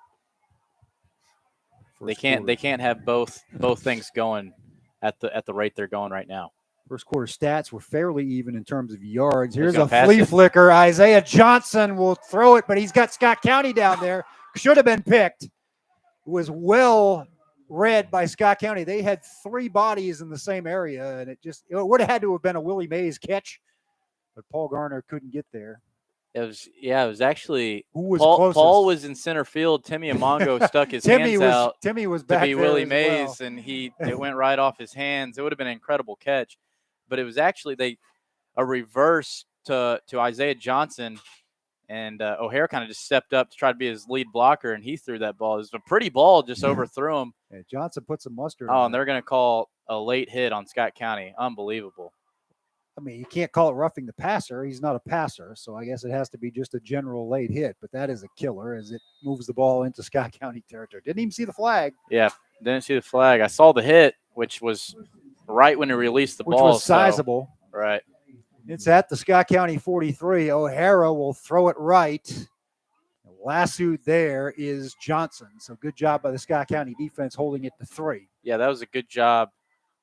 They can't have both things going at the rate they're going right now. First quarter stats were fairly even in terms of yards. Here's a flea flicker. Isaiah Johnson will throw it, but he's got Scott County down there. Should have been picked. It was well read by Scott County. They had 3 bodies in the same area, and it would have had to have been a Willie Mays catch, but Paul Garner couldn't get there. It was actually who was Paul. Paul was in center field. Timmy Amongo stuck his hands out. Timmy was back to be there Willie as Mays, well. and it went right off his hands. It would have been an incredible catch, but it was actually a reverse to Isaiah Johnson, and O'Hara kind of just stepped up to try to be his lead blocker, and he threw that ball. It was a pretty ball, just overthrew him. Yeah, Johnson put some mustard. Oh, and they're going to call a late hit on Scott County. Unbelievable. I mean, you can't call it roughing the passer. He's not a passer, so I guess it has to be just a general late hit. But that is a killer as it moves the ball into Scott County territory. Didn't even see the flag. Yeah, didn't see the flag. I saw the hit, which was right when he released the ball. Which was sizable. So, right. It's at the Scott County 43. O'Hara will throw it right. Lassoed there is Johnson. So good job by the Scott County defense holding it to 3. Yeah, that was a good job.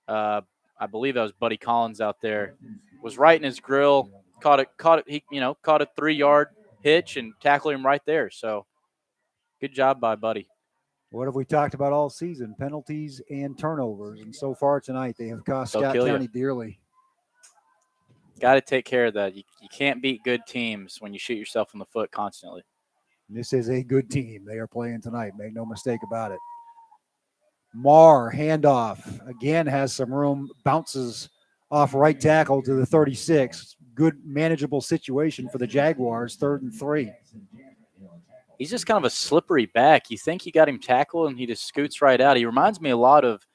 I believe that was Buddy Collins out there. Was right in his grill. Caught it. He caught a 3-yard hitch and tackled him right there. So good job by Buddy. What have we talked about all season? Penalties and turnovers. And so far tonight, they have cost Scott County dearly. Got to take care of that. You can't beat good teams when you shoot yourself in the foot constantly. This is a good team they are playing tonight. Make no mistake about it. Marr, handoff. Again, has some room. Bounces off right tackle to the 36. Good manageable situation for the Jaguars. 3rd and 3. he's just kind of a slippery back. You think you got him tackled, and he just scoots right out. He reminds me a lot of,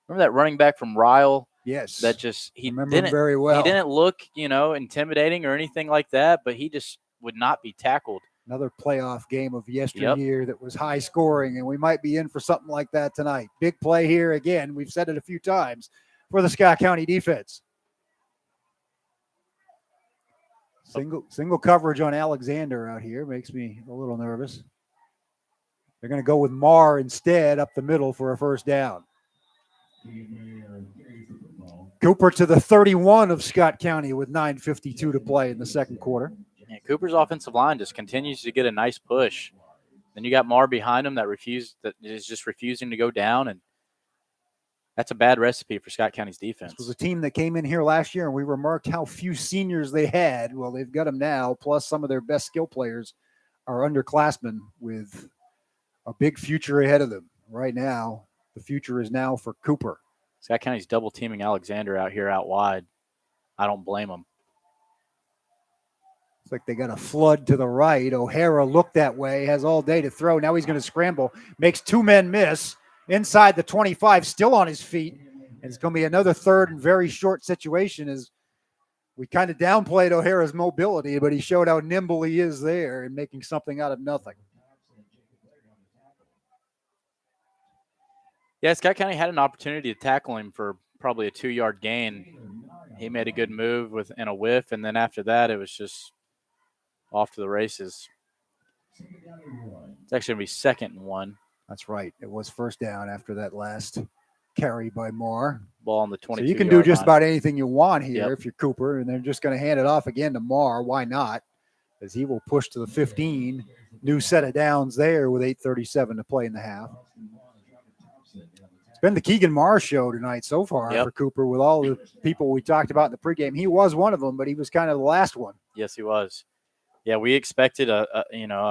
remember that running back from Ryle? Yes. That just he remember him very well. He didn't look, intimidating or anything like that, but he just would not be tackled. Another playoff game of yesteryear that was high scoring, and we might be in for something like that tonight. Big play here again. We've said it a few times for the Scott County defense. Single coverage on Alexander out here makes me a little nervous. They're going to go with Marr instead up the middle for a first down. Cooper to the 31 of Scott County with 9:52 to play in the second quarter. Yeah, Cooper's offensive line just continues to get a nice push. Then you got Marr behind him that is just refusing to go down, and that's a bad recipe for Scott County's defense. This was a team that came in here last year, and we remarked how few seniors they had. Well, they've got them now, plus some of their best skill players are underclassmen with a big future ahead of them. Right now, the future is now for Cooper. Scott County's double teaming Alexander out here out wide. I don't blame them. It's like they got a flood to the right. O'Hara looked that way, has all day to throw. Now he's going to scramble, makes two men miss inside the 25, still on his feet. And it's going to be another third and very short situation as we kind of downplayed O'Hara's mobility, but he showed how nimble he is there and making something out of nothing. Yeah, Scott County had an opportunity to tackle him for probably a 2-yard gain. He made a good move and a whiff, and then after that, it was just off to the races. It's actually going to be 2nd and 1. That's right. It was first down after that last carry by Marr. Ball on the 22. So you can do just about anything you want here if you're Cooper, and they're just going to hand it off again to Marr. Why not? As he will push to the 15. New set of downs there with 8:37 to play in the half. It's been the Keegan Marr show tonight so far for Cooper with all the people we talked about in the pregame. He was one of them, but he was kind of the last one. Yes, he was. Yeah, we expected a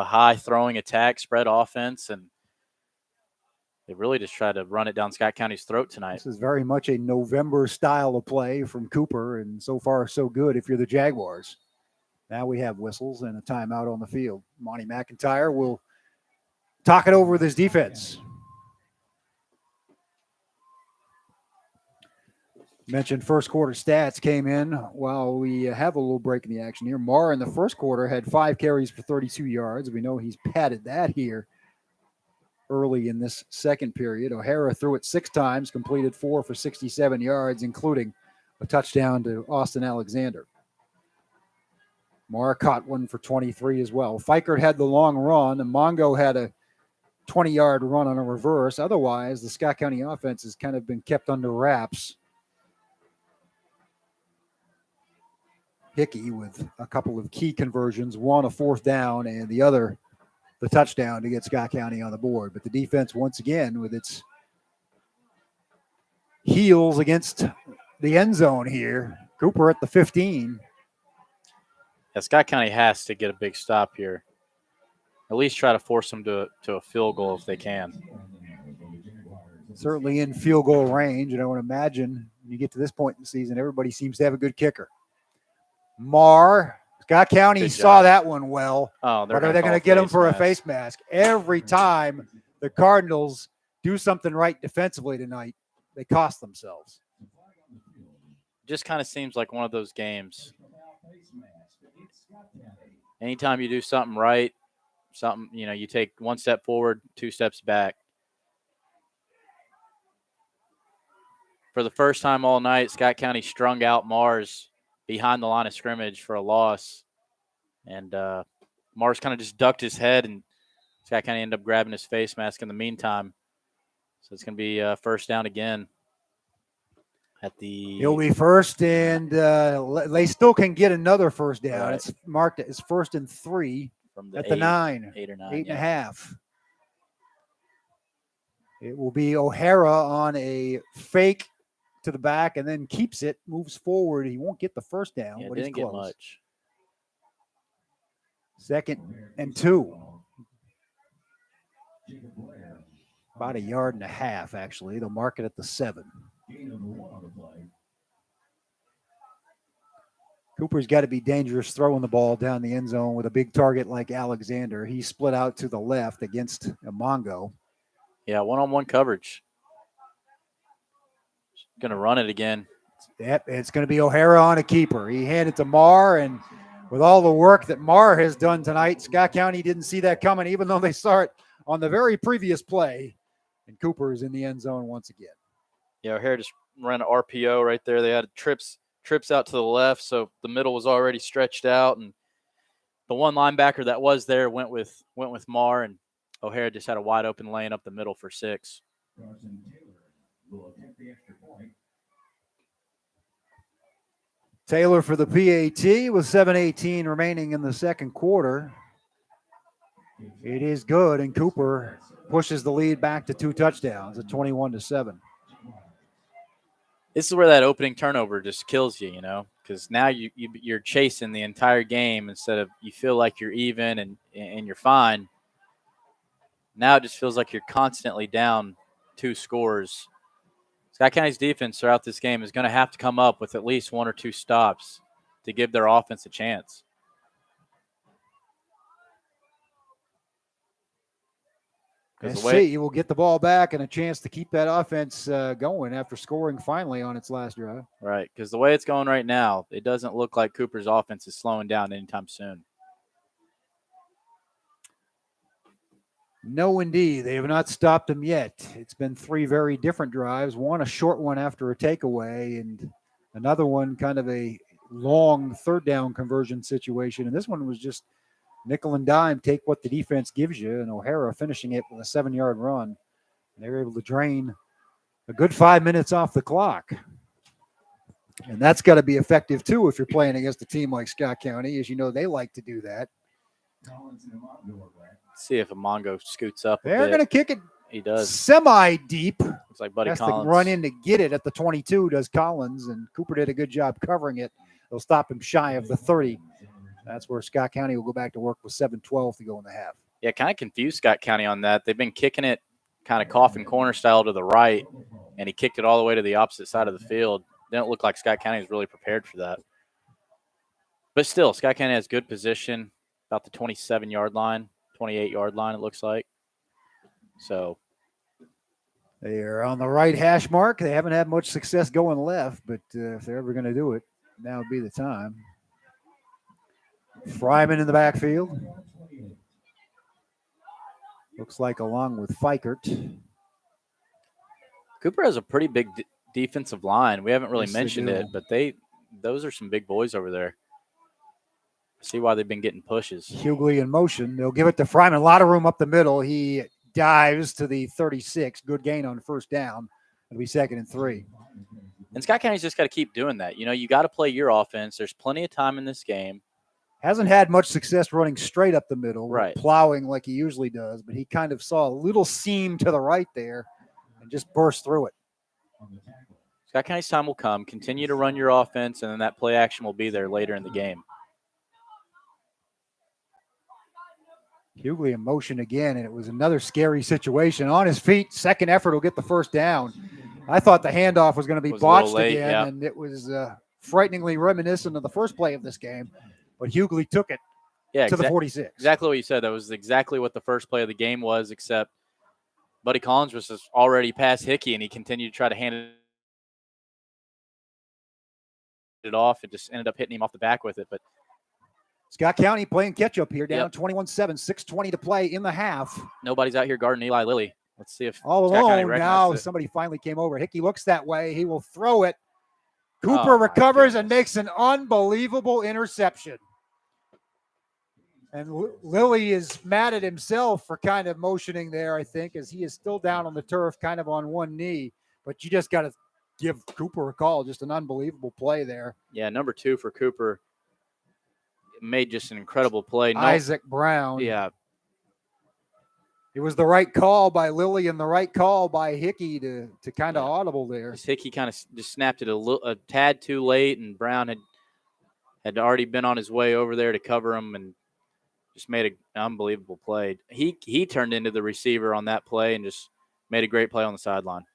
high throwing attack, spread offense, and they really just tried to run it down Scott County's throat tonight. This is very much a November style of play from Cooper, and so far so good if you're the Jaguars. Now we have whistles and a timeout on the field. Monty McIntyre will talk it over with his defense. Mentioned first quarter stats came in while we have a little break in the action here. Marr in the first quarter had 5 carries for 32 yards. We know he's padded that here early in this second period. O'Hara threw it 6 times, completed 4 for 67 yards, including a touchdown to Austin Alexander. Marr caught one for 23 as well. Fikert had the long run, and Mongo had a 20-yard run on a reverse. Otherwise, the Scott County offense has kind of been kept under wraps. Hickey with a couple of key conversions, one a 4th down and the other the touchdown to get Scott County on the board. But the defense, once again, with its heels against the end zone here. Cooper at the 15. Yeah, Scott County has to get a big stop here. At least try to force them to a field goal if they can. Certainly in field goal range, and I would imagine when you get to this point in the season, everybody seems to have a good kicker. Marr, Scott County saw that one well. Oh, but are they going to get him for a face mask? Every time the Cardinals do something right defensively tonight, they cost themselves. Just kind of seems like one of those games. Anytime you do something right, you take 1 step forward, 2 steps back. For the first time all night, Scott County strung out Marr's behind the line of scrimmage for a loss. And Marr's kind of just ducked his head, and Scott County ended up grabbing his face mask in the meantime. So it's going to be first down again. He'll be first, and they still can get another first down. Right. It's marked as 1st and 3 from the at the 9. 8 or 9. 8.5. It will be O'Hara on a fake to the back and then keeps it, moves forward. He won't get the first down, but he's close. Get much. 2nd and 2. About 1.5 yards, actually. They'll mark it at the 7. Cooper's got to be dangerous throwing the ball down the end zone with a big target like Alexander. He split out to the left against Mongo. Yeah, one-on-one coverage. Going to run it again. Yep, it's going to be O'Hara on a keeper. He handed to Marr, and with all the work that Marr has done tonight, Scott County didn't see that coming, even though they saw it on the very previous play. And Cooper is in the end zone once again. Yeah, O'Hara just ran an RPO right there. They had trips out to the left, so the middle was already stretched out, and the one linebacker that was there went with Marr, and O'Hara just had a wide open lane up the middle for 6. Taylor for the PAT with 7:18 remaining in the second quarter. It is good, and Cooper pushes the lead back to 2 touchdowns at 21-7. This is where that opening turnover just kills you, because now you're chasing the entire game instead of you feel like you're even and you're fine. Now it just feels like you're constantly down 2 scores. Scott County's defense throughout this game is going to have to come up with at least 1 or 2 stops to give their offense a chance. SC will get the ball back and a chance to keep that offense going after scoring finally on its last drive. Right, because the way it's going right now, it doesn't look like Cooper's offense is slowing down anytime soon. No, indeed. They have not stopped him yet. It's been 3 very different drives. One a short one after a takeaway, and another one kind of a long third down conversion situation. And this one was just nickel and dime, take what the defense gives you, and O'Hara finishing it with a 7-yard run. They were able to drain a good 5 minutes off the clock. And that's got to be effective, too, if you're playing against a team like Scott County. As you know, they like to do that. See if Mongo scoots up. They're going to kick it. He does. Semi-deep. Looks like Buddy Has Collins. to run in to get it at the 22, does Collins, and Cooper did a good job covering it. They'll stop him shy of the 30. That's where Scott County will go back to work with 7:12 to go in the half. Yeah, kind of confused Scott County on that. They've been kicking it kind of coffin corner style to the right, and he kicked it all the way to the opposite side of the field. Didn't look like Scott County was really prepared for that. But still, Scott County has good position, about the 27-yard line, 28-yard line, it looks like. So they're on the right hash mark. They haven't had much success going left, but if they're ever going to do it, now would be the time. Fryman in the backfield. Looks like along with Fikert. Cooper has a pretty big defensive line. We haven't really Yes, mentioned it, but those are some big boys over there. See why they've been getting pushes. Hughley in motion. They'll give it to Fryman. A lot of room up the middle. He dives to the 36. Good gain on first down. It'll be 2nd and 3. And Scott County's just got to keep doing that. You got to play your offense. There's plenty of time in this game. Hasn't had much success running straight up the middle, right, plowing like he usually does, but he kind of saw a little seam to the right there and just burst through it. Scott County's time will come. Continue to run your offense, and then that play action will be there later in the game. Hughley in motion again, and it was another scary situation. On his feet, second effort will get the first down. I thought the handoff was going to be botched late, again, and it was frighteningly reminiscent of the first play of this game. But Hughley took it to the 46. Exactly what you said. That was exactly what the first play of the game was, except Buddy Collins was just already past Hickey, and he continued to try to hand it off and just ended up hitting him off the back with it. But Scott County playing catch-up here, down 21-7, 6:20 to play in the half. Nobody's out here guarding Eli Lilly. Let's see if all alone now. Somebody finally came over. Hickey looks that way. He will throw it. Cooper recovers and makes an unbelievable interception. And Lilly is mad at himself for kind of motioning there, I think, as he is still down on the turf, kind of on one knee. But you just got to give Cooper a call. Just an unbelievable play there. Yeah, number 2 for Cooper made just an incredible play. Isaac Brown. Yeah. It was the right call by Lilly and the right call by Hickey to kind of audible there. Hickey kind of just snapped it a tad too late, and Brown had already been on his way over there to cover him and just made an unbelievable play. He turned into the receiver on that play and just made a great play on the sideline.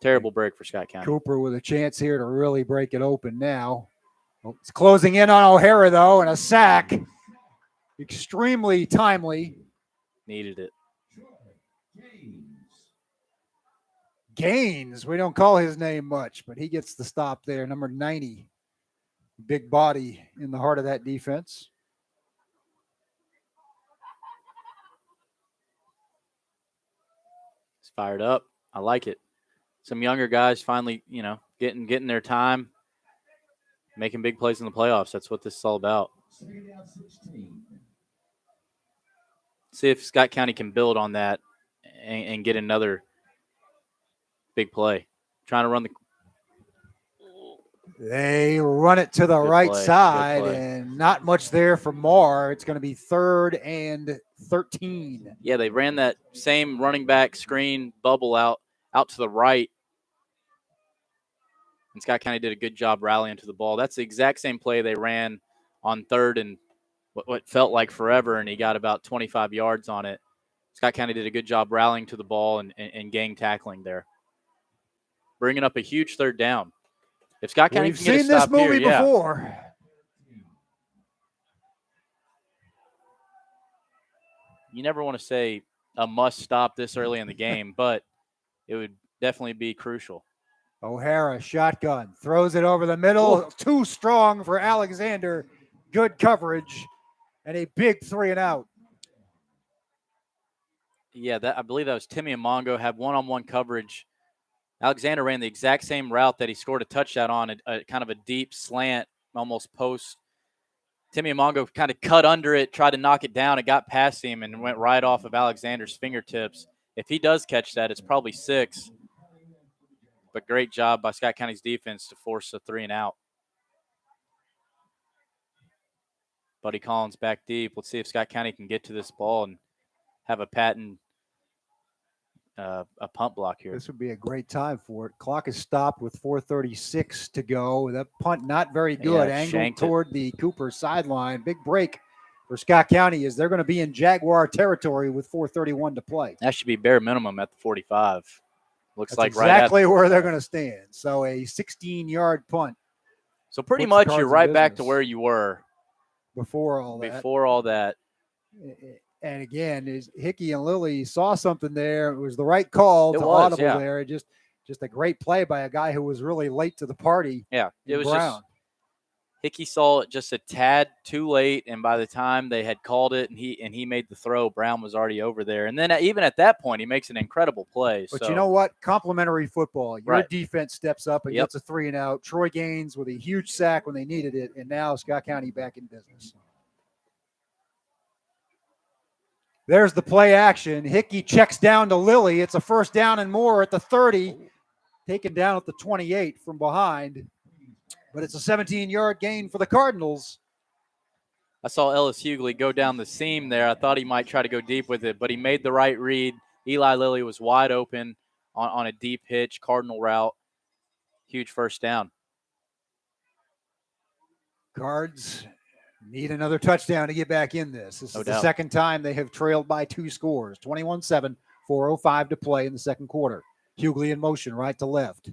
Terrible break for Scott County. Cooper with a chance here to really break it open now. Well, it's closing in on O'Hara, though, and a sack. Extremely timely. Needed it. Gaines, we don't call his name much, but he gets the stop there. Number 90. Big body in the heart of that defense. It's fired up. I like it. Some younger guys finally, getting their time, making big plays in the playoffs. That's what this is all about. See if Scott County can build on that and get another big play. Trying to run the. They run it to the right side, and not much there for Marr. It's going to be 3rd and 13. Yeah, they ran that same running back screen bubble out to the right. And Scott County did a good job rallying to the ball. That's the exact same play they ran on 3rd and what felt like forever, and he got about 25 yards on it. Scott County did a good job rallying to the ball and gang tackling there. Bringing up a huge 3rd down. If Scott County can get a stop here, we've seen this movie before. You never want to say a must stop this early in the game, but it would definitely be crucial. O'Hara, shotgun, throws it over the middle. Ooh. Too strong for Alexander. Good coverage, and a big 3 and out. Yeah, I believe that was Timmy and Mongo had one-on-one coverage. Alexander ran the exact same route that he scored a touchdown on, a kind of a deep slant, almost post. Timmy and Mongo kind of cut under it, tried to knock it down. It got past him and went right off of Alexander's fingertips. If he does catch that, it's probably 6. But great job by Scott County's defense to force a 3 and out. Buddy Collins back deep. Let's see if Scott County can get to this ball and have a patent a punt block here. This would be a great time for it. Clock is stopped with 4:36 to go. That punt not very good. Angled toward the Cooper sideline. Big break for Scott County as they're going to be in Jaguar territory with 4:31 to play. That should be bare minimum at the 45. Looks That's like exactly where they're going to stand. So a 16-yard punt. So pretty much you're right back to where you were before all that. And again, Hickey and Lilly saw something there. It was the right call to audible there. Just a great play by a guy who was really late to the party. Yeah, it was just Hickey saw it just a tad too late, and by the time they had called it and he made the throw, Brown was already over there. And then even at that point, he makes an incredible play. But you know what? Complimentary football. Your defense steps up and gets a 3 and out. Troy Gaines with a huge sack when they needed it, and now Scott County back in business. There's the play action. Hickey checks down to Lilly. It's a 1st down and more at the 30. Taken down at the 28 from behind. But it's a 17-yard gain for the Cardinals. I saw Ellis Hughley go down the seam there. I thought he might try to go deep with it, but he made the right read. Eli Lilly was wide open on a deep hitch, Cardinal route. Huge 1st down. Cards need another touchdown to get back in this. This is the second time they have trailed by 2 scores. 21-7, 4:05 to play in the second quarter. Hughley in motion, right to left.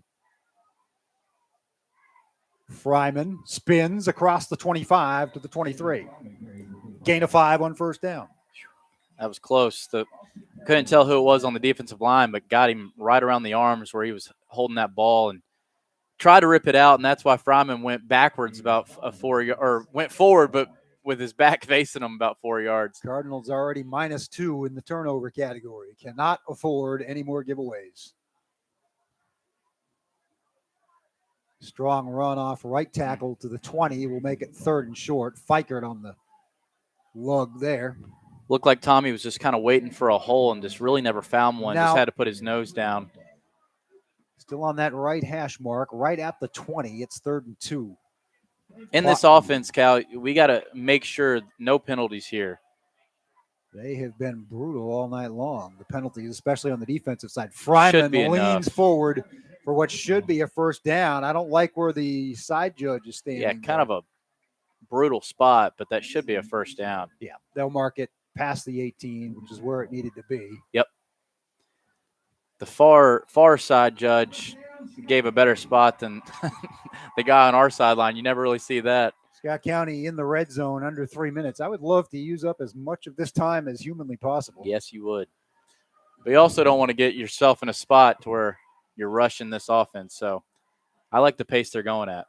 Fryman spins across the 25 to the 23. Gain of 5 on 1st down. That was close. Couldn't tell who it was on the defensive line, but got him right around the arms where he was holding that ball and tried to rip it out, and that's why Fryman went backwards about went forward, but with his back facing him about 4 yards. Cardinals already -2 in the turnover category. Cannot afford any more giveaways. Strong run off right tackle to the 20 will make it 3rd and short. Fikert on the lug there. Looked like Tommy was just kind of waiting for a hole and just really never found one. Just had to put his nose down. Still on that right hash mark, right at the 20. It's 3rd and 2. In this offense, Cal, we got to make sure no penalties here. They have been brutal all night long. The penalties, especially on the defensive side. Fryman leans forward for what should be a 1st down. I don't like where the side judge is standing. Yeah, kind of a brutal spot, but that should be a 1st down. Yeah, they'll mark it past the 18, which is where it needed to be. Yep. The far side judge gave a better spot than the guy on our sideline. You never really see that. Scott County in the red zone under 3 minutes. I would love to use up as much of this time as humanly possible. Yes, you would. But you also don't want to get yourself in a spot to where you're rushing this offense. So I like the pace they're going at.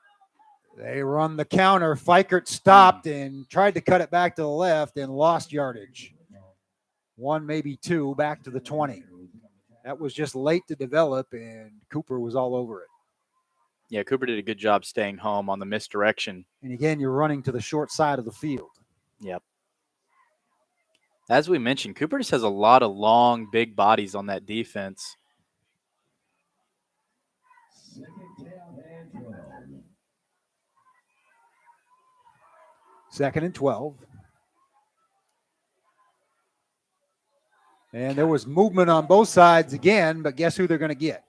They run the counter. Fikert stopped and tried to cut it back to the left and lost yardage. 1, maybe 2, back to the 20. That was just late to develop, and Cooper was all over it. Yeah, Cooper did a good job staying home on the misdirection. And again, you're running to the short side of the field. Yep. As we mentioned, Cooper just has a lot of long, big bodies on that defense. Second and 12. And there was movement on both sides again, but guess who they're going to get?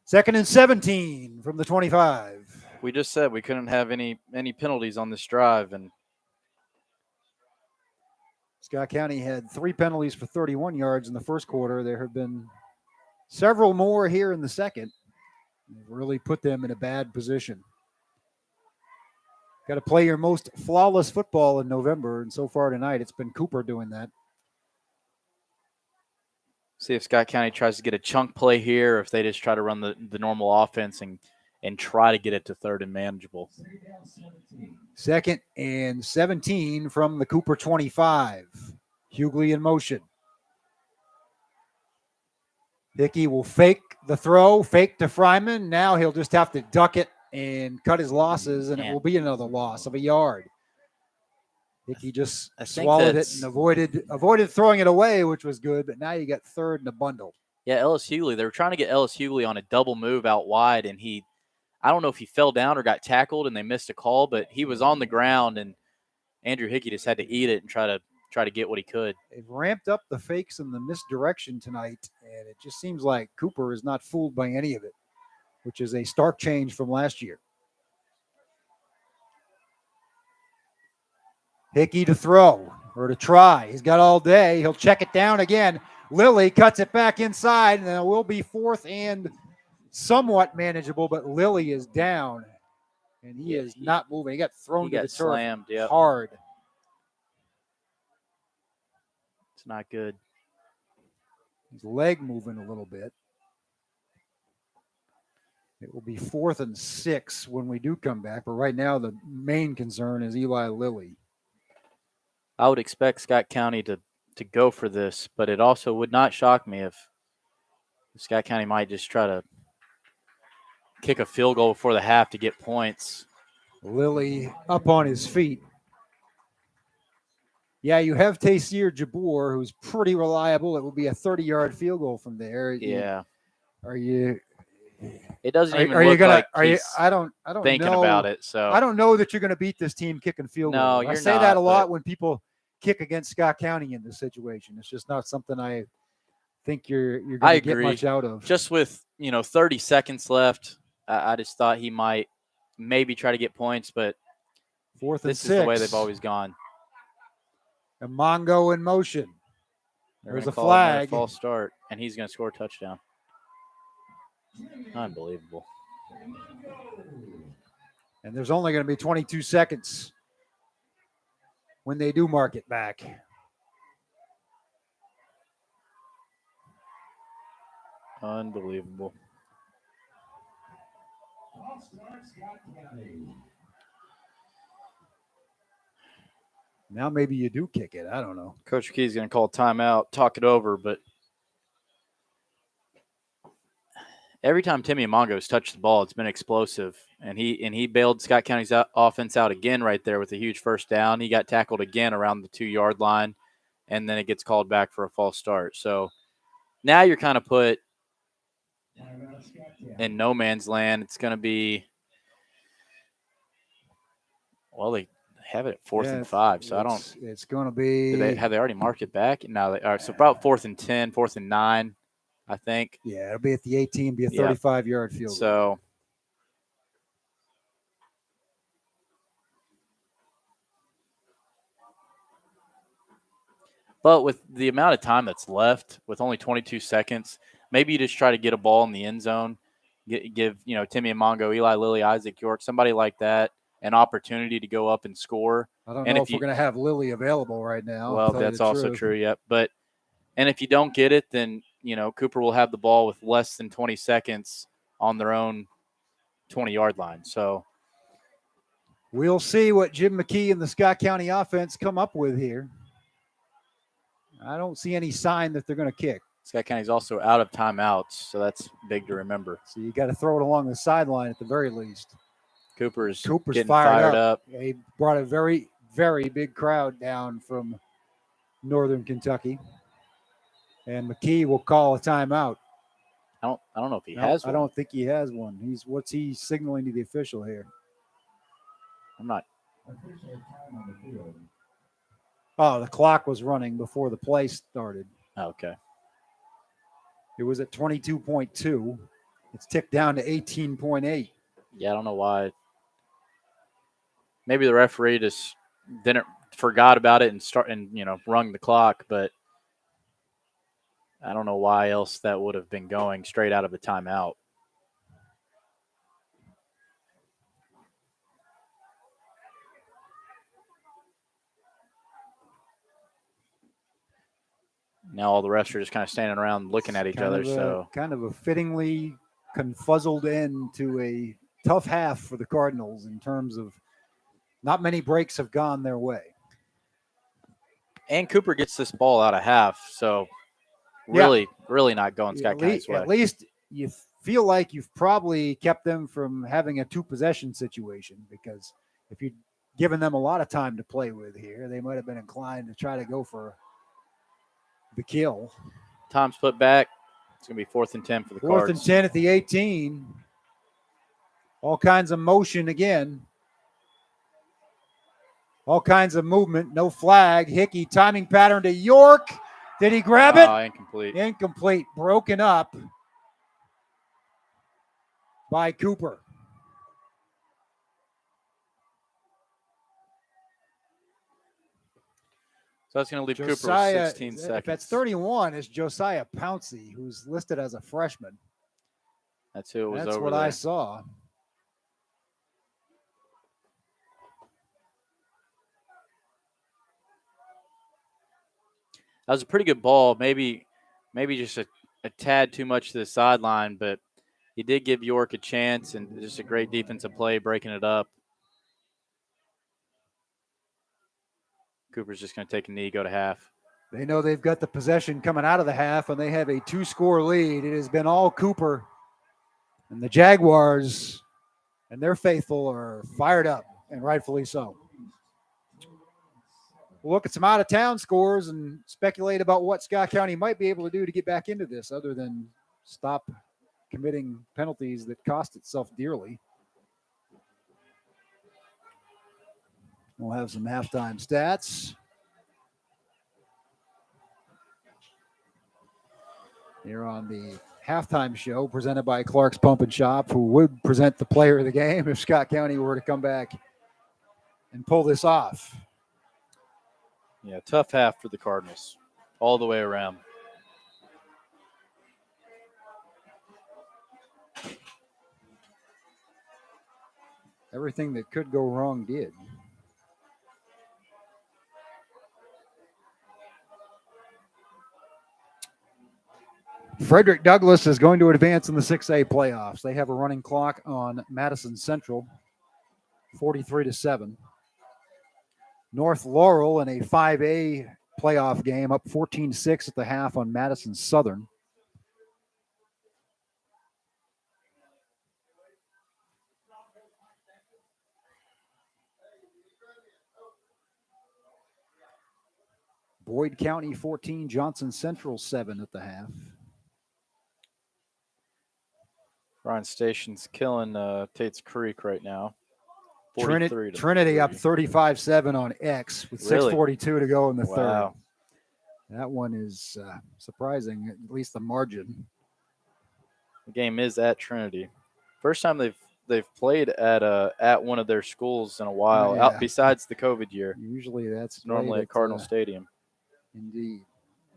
Second and 17 from the 25. We just said we couldn't have any penalties on this drive, and Scott County had 3 penalties for 31 yards in the first quarter. There have been several more here in the second. They've really put them in a bad position. Got to play your most flawless football in November, and so far tonight it's been Cooper doing that. see if Scott County tries to get a chunk play here, or if they just try to run the normal offense and try to get it to third and manageable. Second and 17 from the Cooper 25. Hughley in motion. Hickey will fake the throw, fake to Fryman. Now he'll just have to duck it and cut his losses, and it will be another loss of a yard. Hickey just swallowed it and avoided throwing it away, which was good, but now you got third and a bundle. Yeah, Ellis Hughley, they were trying to get Ellis Hughley on a double move out wide, and I don't know if he fell down or got tackled and they missed a call, but he was on the ground, and Andrew Hickey just had to eat it and try to get what he could. They've ramped up the fakes and the misdirection tonight, and it just seems like Cooper is not fooled by any of it, which is a stark change from last year. Hickey to throw or to try. He's got all day. He'll check it down again. Lilly cuts it back inside, and it will be fourth and somewhat manageable, but Lilly is down, and he is not moving. He got thrown to the turf hard. It's not good. His leg moving a little bit. It will be 4th and 6 when we do come back, but right now the main concern is Eli Lilly. I would expect Scott County to go for this, but it also would not shock me if Scott County might just try to kick a field goal before the half to get points. Lilly up on his feet. Yeah, you have Taysir Jabbour, who's pretty reliable. It will be a 30-yard field goal from there. Yeah. Are you? It doesn't even are look you gonna, like are you? he's I don't thinking know, about it. So I don't know that you're going to beat this team kicking field goals. No, I you're say not, that a lot but when people kick against Scott County in this situation. It's just not something I think you're going to get much out of. Just with 30 seconds left, I just thought he might maybe try to get points, but 4th and 6. This is the way they've always gone. And Mongo in motion. There's a call him flag. A false start, and he's going to score a touchdown. Unbelievable. And there's only going to be 22 seconds when they do mark it back. Unbelievable. Now maybe you do kick it. I don't know. Coach Key's going to call timeout, talk it over, but every time Timmy Mongo's touched the ball, it's been explosive, and he bailed Scott County's offense out again right there with a huge first down. He got tackled again around the 2-yard line, and then it gets called back for a false start. So now you're kind of put in no man's land. It's going to be they have it at 4th and 5, so I don't. It's going to be. Have they already marked it back? No, they are. So about 4th and 10, 4th and 9. I think. Yeah, it'll be at the 18, be a 35-yard field goal. So, but with the amount of time that's left, with only 22 seconds, maybe you just try to get a ball in the end zone, give Timmy Amongo, Eli Lilly, Isaac York, somebody like that, an opportunity to go up and score. I don't And know if we're going to have Lilly available right now. Well, that's also true. Yep. And if you don't get it, then Cooper will have the ball with less than 20 seconds on their own 20-yard line. So we'll see what Jim McKee and the Scott County offense come up with here. I don't see any sign that they're going to kick. Scott County's also out of timeouts, so that's big to remember. So you got to throw it along the sideline at the very least. Cooper's getting fired up. He brought a very, very big crowd down from Northern Kentucky. And McKee will call a timeout. I don't know if he has one. I don't think he has one. What's he signaling to the official here? I'm not. Oh, the clock was running before the play started. Okay. It was at 22.2. It's ticked down to 18.8. Yeah, I don't know why. Maybe the referee just forgot about it and rung the clock, but I don't know why else that would have been going straight out of the timeout. Now all the refs are just kind of standing around looking at each other. So kind of a fittingly confuzzled end to a tough half for the Cardinals in terms of not many breaks have gone their way. And Cooper gets this ball out of half, so really not going Scott County's way. At least you feel like you've probably kept them from having a two-possession situation, because if you'd given them a lot of time to play with here, they might have been inclined to try to go for the kill. Time's put back. It's going to be 4th and 10 for the Cards. 4th and 10 at the 18. All kinds of motion again. All kinds of movement. No flag. Hickey timing pattern to York. Did he grab it? Incomplete. Incomplete. Broken up by Cooper. So that's going to leave Cooper with 16 seconds. If that's 31, it's Josiah Pouncey, who's listed as a freshman. That's who it was. That's over what there. I saw. That was a pretty good ball. Maybe just a tad too much to the sideline, but he did give York a chance, and just a great defensive play breaking it up. Cooper's just going to take a knee, go to half. They know they've got the possession coming out of the half, and they have a 2-score lead. It has been all Cooper. And the Jaguars and their faithful are fired up, and rightfully so. We'll look at some out-of-town scores and speculate about what Scott County might be able to do to get back into this, other than stop committing penalties that cost itself dearly. We'll have some halftime stats. Here on the halftime show presented by Clark's Pump and Shop, who would present the player of the game if Scott County were to come back and pull this off. Yeah, tough half for the Cardinals all the way around. Everything that could go wrong did. Frederick Douglass is going to advance in the 6A playoffs. They have a running clock on Madison Central, 43-7. North Laurel in a 5A playoff game, up 14-6 at the half on Madison Southern. Boyd County 14, Johnson Central 7 at the half. Ryan Station's killing Tate's Creek right now. Trinity up 35-7 on X with 6:42 to go in the third. That one is surprising, at least the margin. The game is at Trinity. First time they've played at one of their schools in a while, out besides the COVID year. Usually that's normally at Cardinal Stadium. Indeed.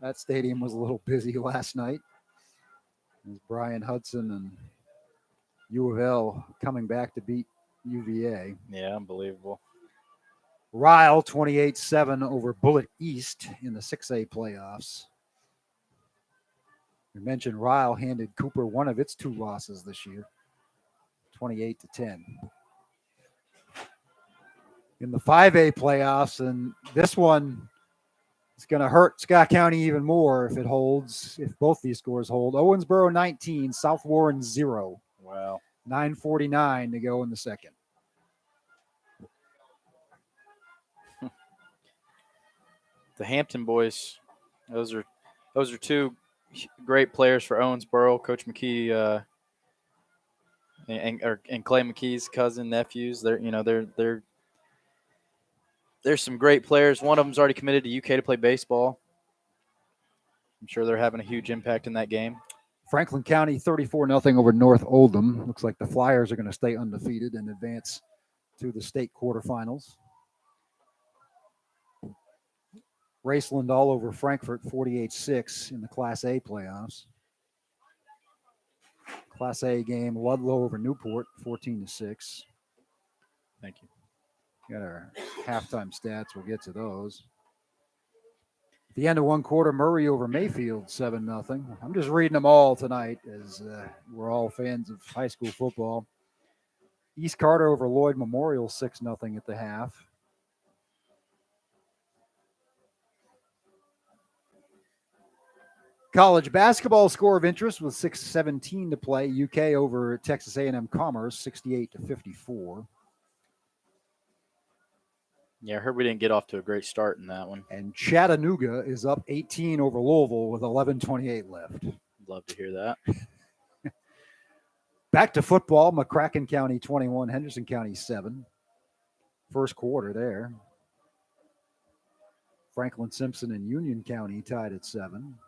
That stadium was a little busy last night. There's Brian Hudson and U of L coming back to beat UVA. Yeah, unbelievable. Ryle 28-7 over Bullitt East in the 6A playoffs. We mentioned Ryle handed Cooper one of its 2 losses this year, 28-10. In the 5A playoffs, and this one is going to hurt Scott County even more if it holds, if both these scores hold. Owensboro 19, South Warren 0. Wow. 9:49 to go in the second. The Hampton boys, those are 2 great players for Owensboro. Coach McKee and Clay McKee's cousin, nephews. There's some great players. One of them's already committed to UK to play baseball. I'm sure they're having a huge impact in that game. Franklin County 34-0 over North Oldham. Looks like the Flyers are going to stay undefeated and advance to the state quarterfinals. Raceland all over Frankfurt 48-6 in the Class A playoffs. Class A game, Ludlow over Newport 14-6. Thank you. Got our halftime stats. We'll get to those. At the end of one quarter, Murray over Mayfield 7-0. I'm just reading them all tonight as we're all fans of high school football. East Carter over Lloyd Memorial 6-0 at the half. College basketball score of interest with 6:17 to play. UK over Texas A&M Commerce 68-54. Yeah, I heard we didn't get off to a great start in that one. And Chattanooga is up 18 over Louisville with 11:28 left. Love to hear that. Back to football, McCracken County 21, Henderson County 7. First quarter there. Franklin Simpson and Union County tied at 7.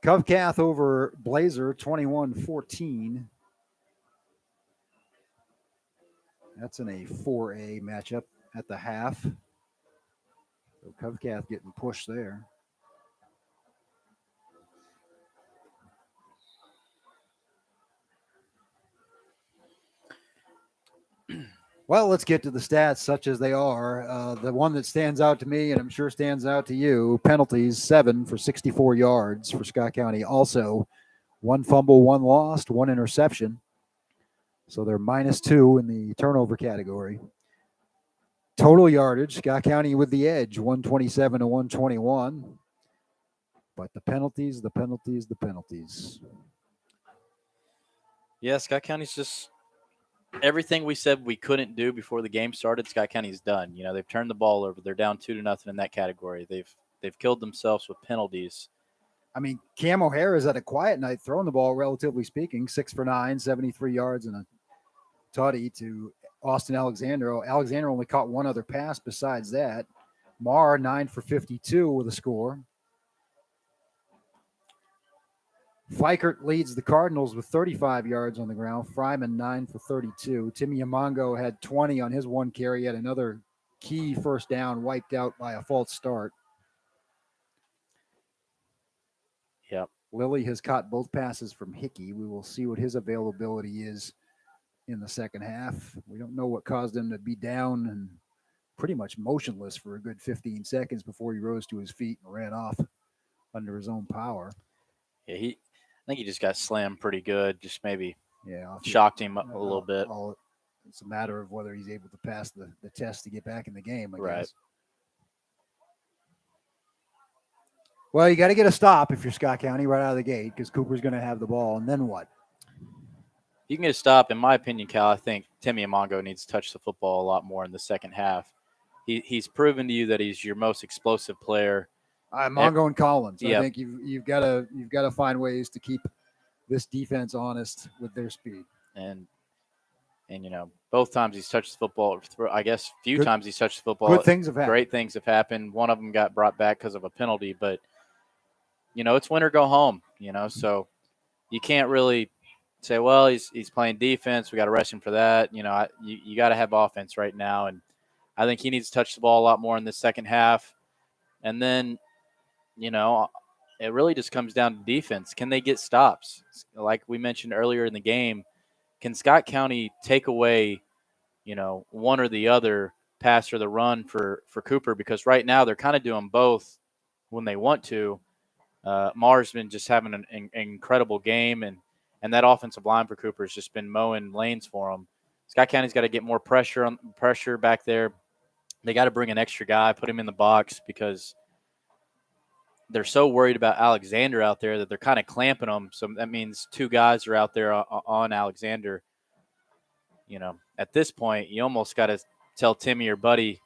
Covcath over Blazer 21-14. That's in a 4A matchup at the half. So Covcath getting pushed there. Well, let's get to the stats such as they are. The one that stands out to me, and I'm sure stands out to you, penalties, 7 for 64 yards for Scott County. Also, 1 fumble, 1 lost, 1 interception. So they're -2 in the turnover category. Total yardage, Scott County with the edge, 127 to 121. But the penalties. Yeah, Scott County's just everything we said we couldn't do before the game started. Scott County's done. You know, they've turned the ball over. They're down 2-0 in that category. They've killed themselves with penalties. I mean, Cam O'Hara had a quiet night throwing the ball, relatively speaking, 6 for 9, 73 yards and a tutty to Austin Alexander. Alexander only caught 1 other pass besides that. Marr, 9 for 52 with a score. Fikert leads the Cardinals with 35 yards on the ground. Fryman, 9 for 32. Timmy Amongo had 20 on his 1 carry. Had another key first down wiped out by a false start. Yep. Lilly has caught both passes from Hickey. We will see what his availability is in the second half. We don't know what caused him to be down and pretty much motionless for a good 15 seconds before he rose to his feet and ran off under his own power. Yeah, I think he just got slammed pretty good. Just maybe Yeah, shocked him a little bit. It's a matter of whether he's able to pass the test to get back in the game, I Right. guess. Well, you got to get a stop if you're Scott County right out of the gate because Cooper's going to have the ball. And then what? You can get a stop. In my opinion, Cal, I think Timmy Amongo needs to touch the football a lot more in the second half. He's proven to you that he's your most explosive player. Mongo and Collins. Yep. I think you've got to find ways to keep this defense honest with their speed. And you know, both times he's touched the football, I guess times he's touched the football. Good things have happened. Great things have happened. One of them got brought back because of a penalty, but you know, it's win or go home. You know, so you can't really say, well, he's playing defense. We got to rest him for that. You know, you got to have offense right now, and I think he needs to touch the ball a lot more in the second half. And then, you know, it really just comes down to defense. Can they get stops? Like we mentioned earlier in the game, can Scott County take away, one or the other, pass or the run for Cooper? Because right now they're kind of doing both when they want to. Mar's been just having an incredible game, and that offensive line for Cooper has just been mowing lanes for him. Scott County's got to get more pressure back there. They got to bring an extra guy, put him in the box, because they're so worried about Alexander out there that they're kind of clamping him. So that means two guys are out there on Alexander. At this point, you almost got to tell Timmy or Buddy,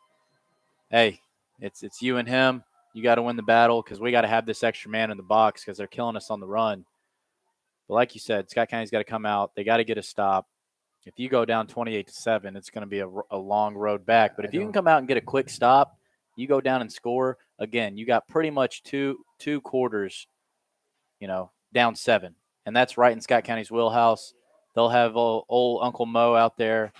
hey, it's you and him. You got to win the battle because we got to have this extra man in the box because they're killing us on the run. But like you said, Scott County's got to come out. They got to get a stop. If you go down 28-7, it's going to be a long road back. But if you can come out and get a quick stop, you go down and score. Again, you got pretty much two quarters, down 7. And that's right in Scott County's wheelhouse. They'll have old Uncle Mo out there.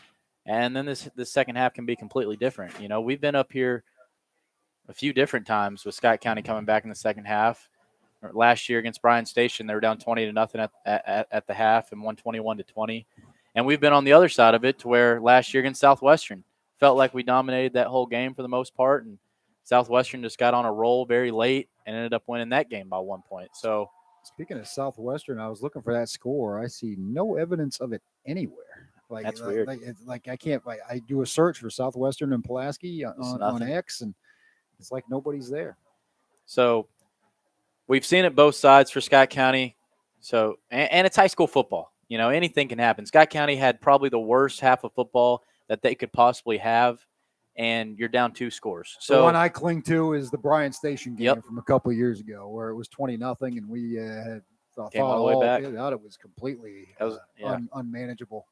And then this second half can be completely different. We've been up here a few different times with Scott County coming back in the second half. Last year against Bryan Station, they were down 20-0 at the half and won 21-20. And we've been on the other side of it to where last year against Southwestern, felt like we dominated that whole game for the most part, and Southwestern just got on a roll very late and ended up winning that game by 1 point. So, speaking of Southwestern, I was looking for that score. I see no evidence of it anywhere. That's weird. I can't. I do a search for Southwestern and Pulaski on X, and it's like nobody's there. So we've seen it both sides for Scott County. So and it's high school football. Anything can happen. Scott County had probably the worst half of football that they could possibly have, and you're down 2 scores. So the one I cling to is the Bryan Station game from a couple of years ago, where it was 20-0, and we had came all the way back. It was completely unmanageable.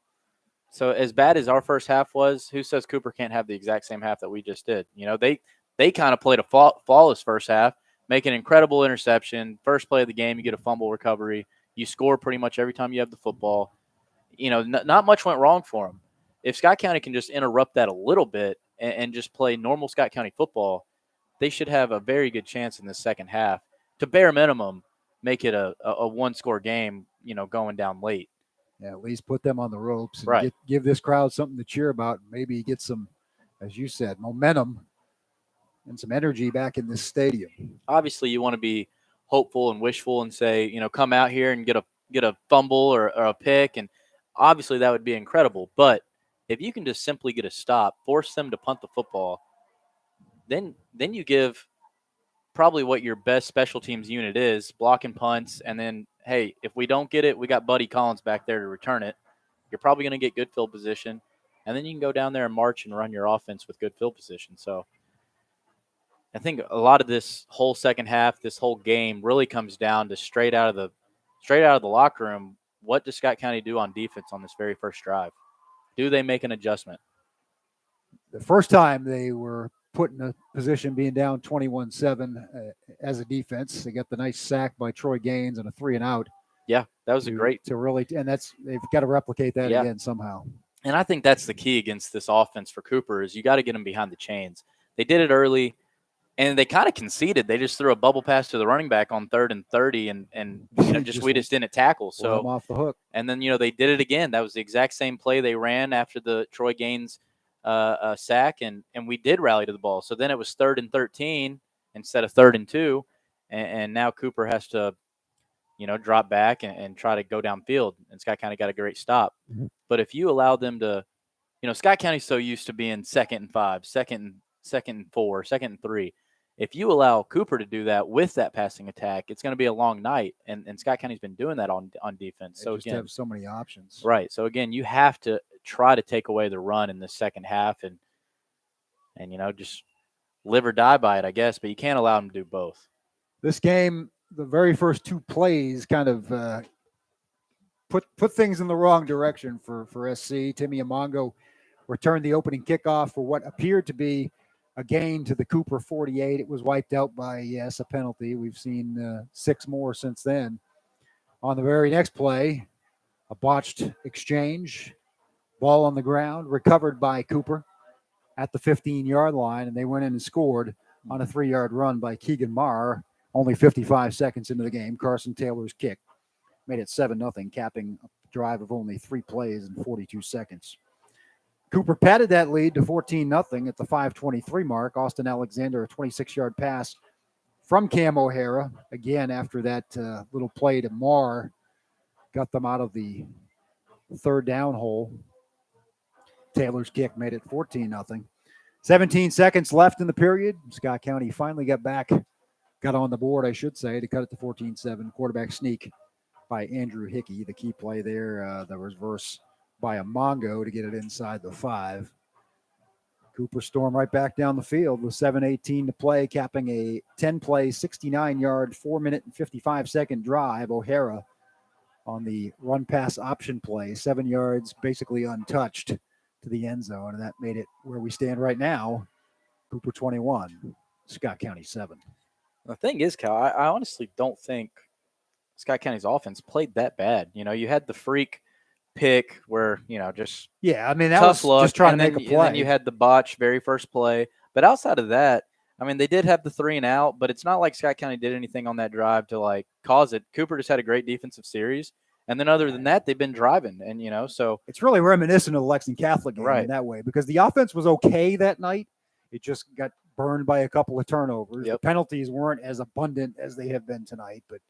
So as bad as our first half was, who says Cooper can't have the exact same half that we just did? They kind of played a flawless first half, make an incredible interception. First play of the game, you get a fumble recovery. You score pretty much every time you have the football. Not much went wrong for them. If Scott County can just interrupt that a little bit and just play normal Scott County football, they should have a very good chance in the second half to bare minimum make it a 1-score game, going down late. Yeah, at least put them on the ropes and right. give this crowd something to cheer about. Maybe get some, as you said, momentum and some energy back in this stadium. Obviously, you want to be hopeful and wishful and say, come out here and get a fumble or a pick, and obviously that would be incredible. But if you can just simply get a stop, force them to punt the football, then you give probably what your best special teams unit is, blocking punts, and then, hey, if we don't get it, we got Buddy Collins back there to return it. You're probably going to get good field position, and then you can go down there and march and run your offense with good field position. So I think a lot of this whole second half, this whole game really comes down to straight out of the locker room. What does Scott County do on defense on this very first drive? Do they make an adjustment? The first time they were put in a position being down 21-7 as a defense, they got the nice sack by Troy Gaines and a 3-and-out. Yeah, that was they've got to replicate that again somehow. And I think that's the key against this offense for Cooper is you got to get them behind the chains. They did it early. And they kind of conceded. They just threw a bubble pass to the running back on 3rd and 30, and we just didn't tackle. So I'm off the hook. And then they did it again. That was the exact same play they ran after the Troy Gaines sack, and we did rally to the ball. So then it was 3rd and 13 instead of 3rd and 2, and now Cooper has to drop back and try to go downfield. And Scott County got a great stop. Mm-hmm. But if you allow them to, Scott County's so used to being 2nd and 5, 2nd and 4, 2nd and 3. If you allow Cooper to do that with that passing attack, it's going to be a long night. And Scott County's been doing that on defense. They just have so many options. Right. So, again, you have to try to take away the run in the second half and just live or die by it, I guess. But you can't allow them to do both. This game, the very first 2 plays kind of put things in the wrong direction for SC. Timmy Amongo returned the opening kickoff for what appeared to be a gain to the Cooper 48. It was wiped out by, a penalty. We've seen 6 more since then. On the very next play, a botched exchange, ball on the ground, recovered by Cooper at the 15-yard line, and they went in and scored on a 3-yard run by Keegan Marr Only 55 seconds into the game, Carson Taylor's kick made it 7-0, capping a drive of only 3 plays in 42 seconds. Cooper padded that lead to 14-0 at the 5:23 mark. Austin Alexander, a 26-yard pass from Cam O'Hara. Again, after that little play to Marr, got them out of the third down hole. Taylor's kick made it 14-0. 17 seconds left in the period. Scott County finally got on the board, I should say, to cut it to 14-7. Quarterback sneak by Andrew Hickey. The key play there, the reverse by a Mongo to get it inside the 5. Cooper stormed right back down the field with 7:18 to play, capping a 10-play, 69-yard, 4-minute and 55-second drive. O'Hara on the run-pass option play, 7 yards, basically untouched to the end zone, and that made it where we stand right now. Cooper 21, Scott County 7. The thing is, Cal, I honestly don't think Scott County's offense played that bad. You had the freak pick where, just I mean, that tough was luck, just trying to make a and play. then you had the botch very first play. But outside of that, I mean, they did have the 3 and out, but it's not like Scott County did anything on that drive to cause it. Cooper just had a great defensive series. And then other than that, they've been driving. And, so it's really reminiscent of the Lexington Catholic game in that way, because the offense was okay that night. It just got burned by a couple of turnovers. Yep. The penalties weren't as abundant as they have been tonight, but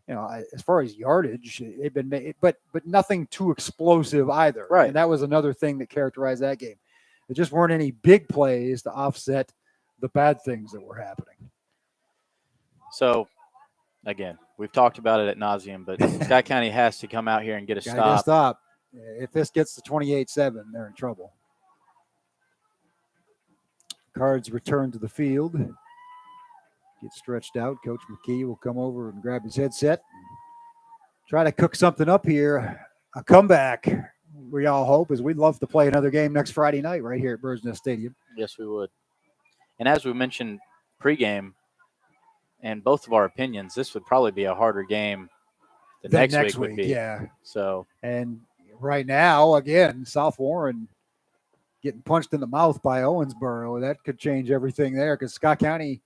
as far as yardage, they've been made, but nothing too explosive either. Right. And that was another thing that characterized that game. There just weren't any big plays to offset the bad things that were happening. So, again, we've talked about it ad nauseum, but Scott County has to come out here and get a Gotta get a stop. stop. If this gets to 28-7, they're in trouble. Cards return to the field. Get stretched out. Coach McKee will come over and grab his headset and try to cook something up here. A comeback, we all hope, as we'd love to play another game next Friday night right here at Birds Nest Stadium. Yes, we would. And as we mentioned pregame, and both of our opinions, this would probably be a harder game than next week would be. Yeah. So, and right now, again, South Warren getting punched in the mouth by Owensboro. That could change everything there, because Scott County,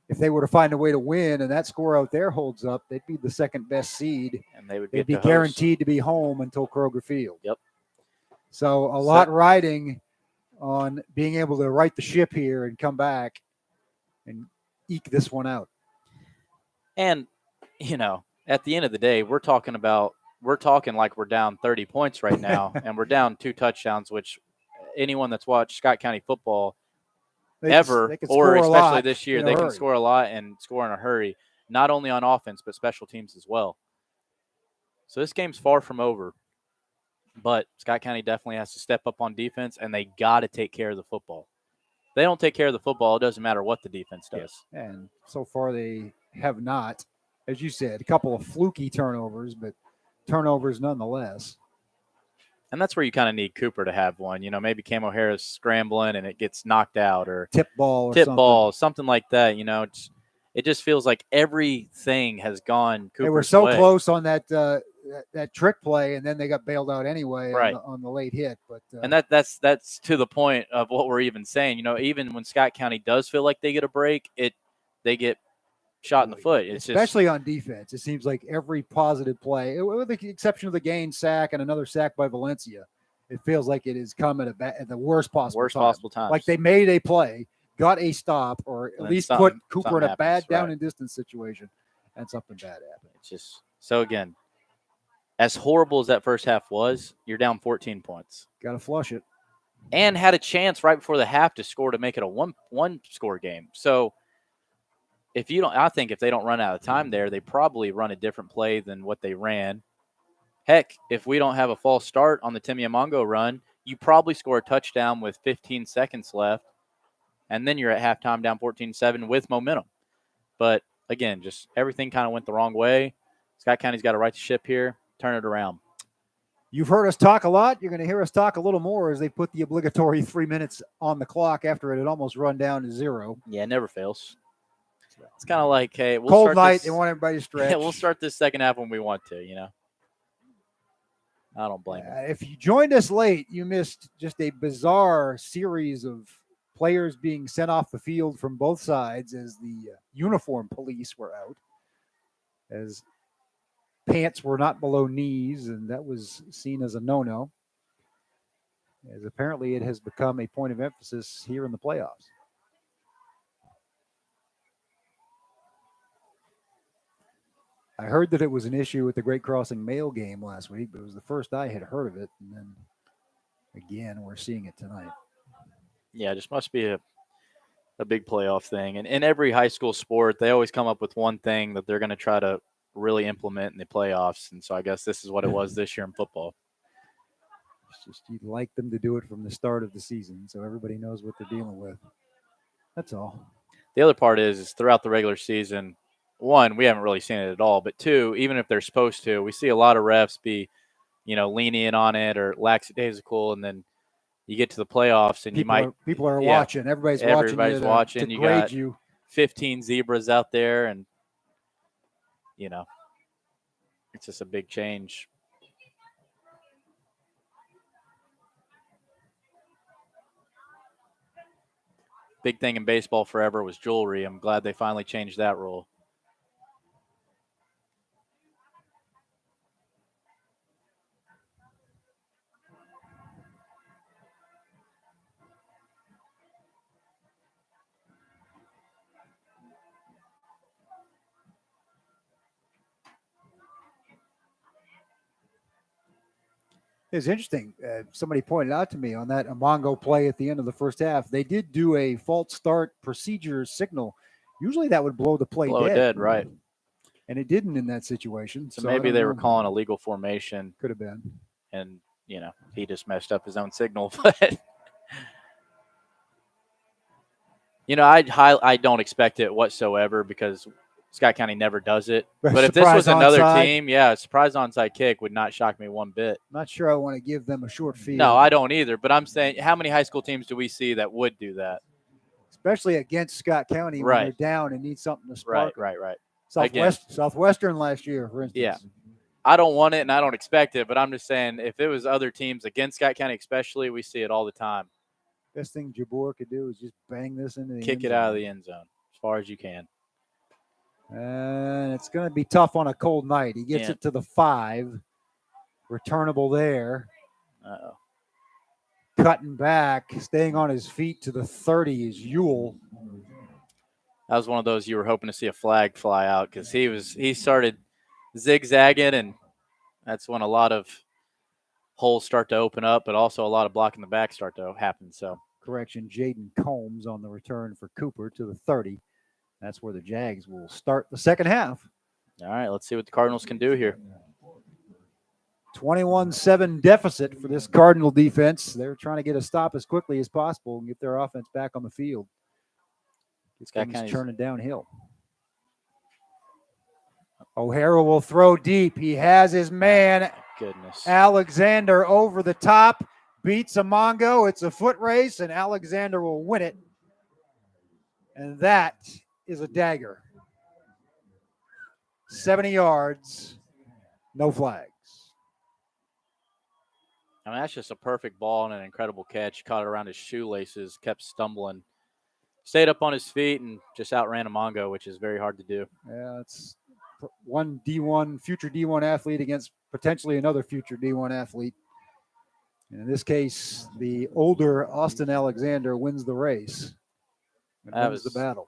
if they were to find a way to win and that score out there holds up, they'd be the second best seed. And they'd be guaranteed to be home until Kroger Field. Yep. So a lot riding on being able to right the ship here and come back and eke this one out. And, at the end of the day, we're talking like we're down 30 points right now, and we're down 2 touchdowns, which anyone that's watched Scott County football or especially this year, they can score a lot and score in a hurry, not only on offense, but special teams as well. So this game's far from over, but Scott County definitely has to step up on defense, and they got to take care of the football. If they don't take care of the football, it doesn't matter what the defense does. And so far they have not. As you said, a couple of fluky turnovers, but turnovers nonetheless. And that's where you kind of need Cooper to have one. Maybe Cam O'Hara's scrambling and it gets knocked out, or tip ball, something like that. It just feels like everything has gone Cooper's They were so way. close on that trick play, and then they got bailed out anyway right. on the late hit. But and that's to the point of what we're even saying. Even when Scott County does feel like they get a break, they get shot in the foot. Especially on defense. It seems like every positive play, with the exception of the Gain sack and another sack by Valencia, it feels like it has come at the worst possible time. Like they made a play, got a stop, or at least put Cooper in a bad down and distance situation, and something bad happened. It's just so, again, as horrible as that first half was, you're down 14 points. Got to flush it. And had a chance right before the half to score to make it a one score game. So I think if they don't run out of time there, they probably run a different play than what they ran. Heck, if we don't have a false start on the Timmy Amongo run, you probably score a touchdown with 15 seconds left, and then you're at halftime down 14-7 with momentum. But, again, just everything kind of went the wrong way. Scott County's got to right the ship here, turn it around. You've heard us talk a lot. You're going to hear us talk a little more as they put the obligatory 3 minutes on the clock after it had almost run down to 0. Yeah, it never fails. It's kind of like, hey, we'll cold start night. This, they want everybody to stretch. Yeah, we'll start this second half when we want to. I don't blame you. If you joined us late, you missed just a bizarre series of players being sent off the field from both sides as the uniform police were out, as pants were not below knees, and that was seen as a no-no, as apparently it has become a point of emphasis here in the playoffs. I heard that it was an issue with the Great Crossing Mail game last week, but it was the first I had heard of it, and then again, we're seeing it tonight. Yeah, just must be a big playoff thing. And in every high school sport, they always come up with one thing that they're going to try to really implement in the playoffs. And so I guess this is what it was this year in football. It's just you'd like them to do it from the start of the season so everybody knows what they're dealing with. That's all. The other part is throughout the regular season, one, we haven't really seen it at all. But two, even if they're supposed to, we see a lot of refs be, lenient on it or lackadaisical, and then you get to the playoffs and people are watching. Everybody's watching. To you grade got you. 15 zebras out there, and it's just a big change. Big thing in baseball forever was jewelry. I'm glad they finally changed that rule. It's interesting. Somebody pointed out to me on that Amongo play at the end of the first half, they did do a false start procedure signal. Usually that would blow the play dead, right. And it didn't in that situation. So maybe they were calling a legal formation. Could have been. And, he just messed up his own signal. But, I don't expect it whatsoever because Scott County never does it. But if this was another team, surprise onside kick would not shock me one bit. Not sure I want to give them a short field. No, I don't either. But I'm saying, how many high school teams do we see that would do that? Especially against Scott County when they're down and need something to spark. Right. Southwestern last year, for instance. Yeah. I don't want it and I don't expect it, but I'm just saying if it was other teams against Scott County especially, we see it all the time. Best thing Jabor could do is just bang this into the kick it out of the end zone as far as you can. And it's going to be tough on a cold night. He gets it to the 5. Returnable there. Uh-oh. Cutting back, staying on his feet to the 30 is Ewell. That was one of those you were hoping to see a flag fly out because he started zigzagging, and that's when a lot of holes start to open up, but also a lot of blocking the back start to happen. So correction, Jaden Combs on the return for Cooper to the 30. That's where the Jags will start the second half. All right, let's see what the Cardinals can do here. 21-7 deficit for this Cardinal defense. They're trying to get a stop as quickly as possible and get their offense back on the field. It's turning downhill. O'Hara will throw deep. He has his man, goodness, Alexander, over the top. Beats Amongo. It's a foot race, and Alexander will win it. And that is a dagger. 70 yards, no flags. I mean, that's just a perfect ball and an incredible catch. Caught it around his shoelaces, kept stumbling. Stayed up on his feet and just outran Amongo, which is very hard to do. Yeah, it's one future D1 athlete against potentially another future D1 athlete. And in this case, the older Austin Alexander wins the race. That was the battle.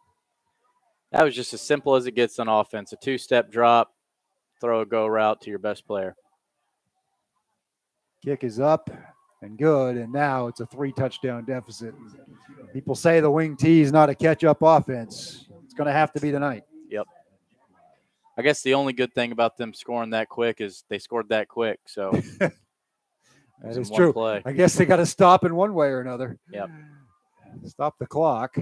That was just as simple as it gets on offense. A 2-step drop, throw a go route to your best player. Kick is up and good, and now it's a 3-touchdown deficit. People say the wing T is not a catch-up offense. It's going to have to be tonight. Yep. I guess the only good thing about them scoring that quick is they scored that quick. So that is true. Play. I guess they got to stop in one way or another. Yep. Stop the clock.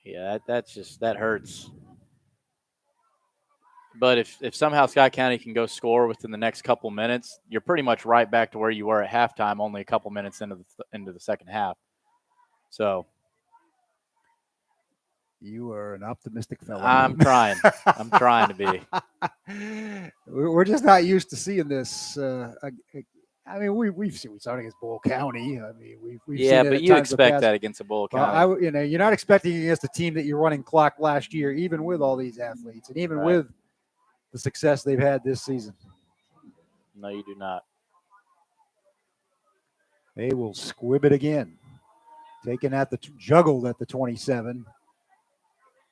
Yeah, that hurts. But if somehow Scott County can go score within the next couple minutes, you're pretty much right back to where you were at halftime, only a couple minutes into the second half. So You are an optimistic fellow. I'm trying. I'm trying to be. We're just not used to seeing this. I mean, we've seen it against Bull County. I mean, we've Yeah, seen it but at you times in the expect past. that against a Bull Well, County. you're not expecting against a team that you're running clock last year, even with all these athletes, and even Right. with the success they've had this season. No, you do not. They will squib it again. Taken at juggled at the 27.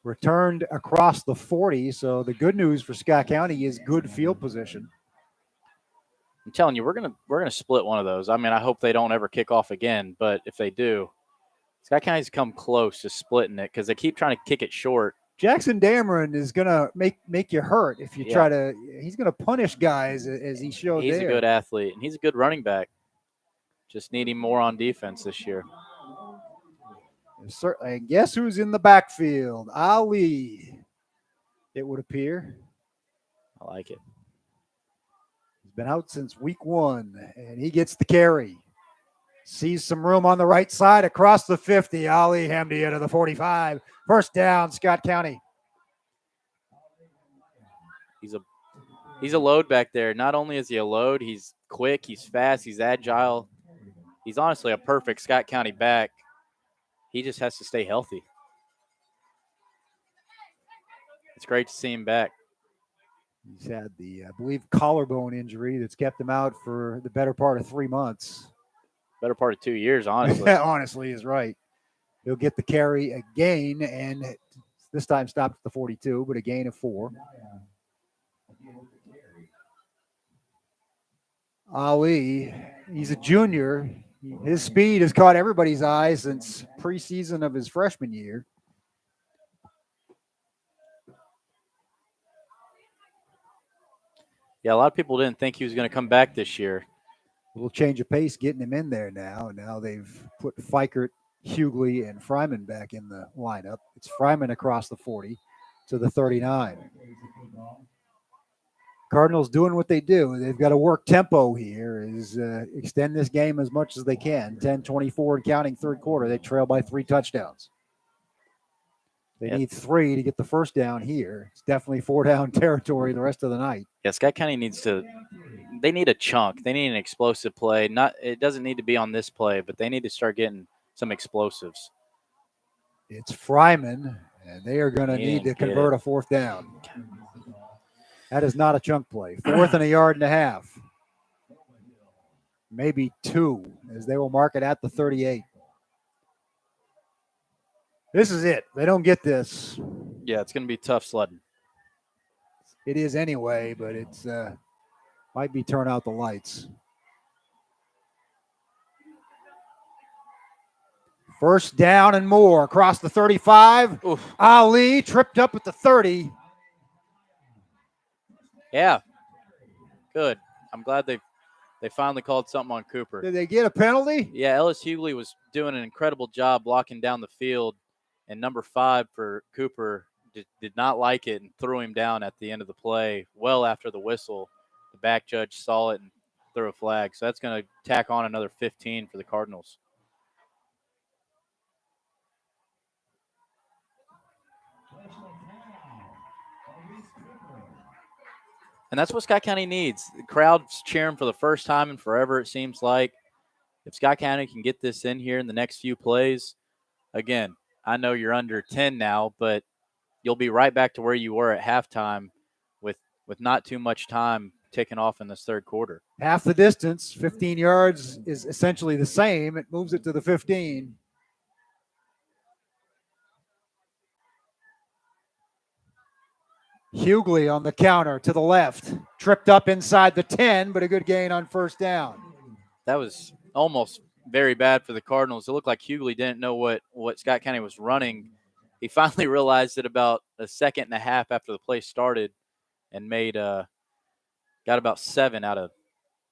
Returned across the 40. So the good news for Scott County is good field position. I'm telling you, we're gonna split one of those. I mean, I hope they don't ever kick off again, but if they do, Scott County's come close to splitting it because they keep trying to kick it short. Jackson Dameron is gonna make you hurt if you Yeah. try to. He's gonna punish guys as he showed He's there. a good athlete and he's a good running back. Just need him more on defense this year. And guess who's in the backfield? Ali, it would appear. I like it. He's been out since week 1, and he gets the carry. Sees some room on the right side across the 50. Ali Hamdia to the 45. First down, Scott County. He's a load back there. Not only is he a load, he's quick, he's fast, he's agile. He's honestly a perfect Scott County back. He just has to stay healthy. It's great to see him back. He's had the, I believe, collarbone injury that's kept him out for the better part of 3 months. Better part of 2 years, honestly. Honestly is right. He'll get the carry again, and this time stopped at the 42, but a gain of 4. Ali, he's a junior. His speed has caught everybody's eye since preseason of his freshman year. Yeah, a lot of people didn't think he was going to come back this year. A little change of pace getting him in there now. Now they've put Fikert, Hughley, and Fryman back in the lineup. It's Fryman across the 40 to the 39. Cardinals doing what they do. They've got to work tempo here, is extend this game as much as they can. 10-24 and counting third quarter. They trail by 3 touchdowns. They need 3 to get the first down here. It's definitely 4-down territory the rest of the night. Yeah, Scott County they need a chunk. They need an explosive play. It doesn't need to be on this play, but they need to start getting some explosives. It's Fryman, and they are going to need to convert a 4th down. That is not a chunk play. 4th and a yard and a half. Maybe 2, as they will mark it at the 38. This is it. They don't get this. Yeah, it's going to be tough sledding. It is anyway, but it's might be turn out the lights. First down and more across the 35. Oof. Ali tripped up at the 30. Yeah, good. I'm glad they finally called something on Cooper. Did they get a penalty? Yeah, Ellis Hughley was doing an incredible job blocking down the field, and number 5 for Cooper did not like it and threw him down at the end of the play well after the whistle. The back judge saw it and threw a flag. So that's going to tack on another 15 for the Cardinals. And that's what Scott County needs. The crowd's cheering for the first time in forever, it seems like. If Scott County can get this in here in the next few plays, again, I know you're under 10 now, but you'll be right back to where you were at halftime with not too much time ticking off in this third quarter. Half the distance, 15 yards is essentially the same. It moves it to the 15. Hughley on the counter to the left. Tripped up inside the 10, but a good gain on first down. That was almost very bad for the Cardinals. It looked like Hughley didn't know what Scott County was running. He finally realized it about a second and a half after the play started and got about 7 out of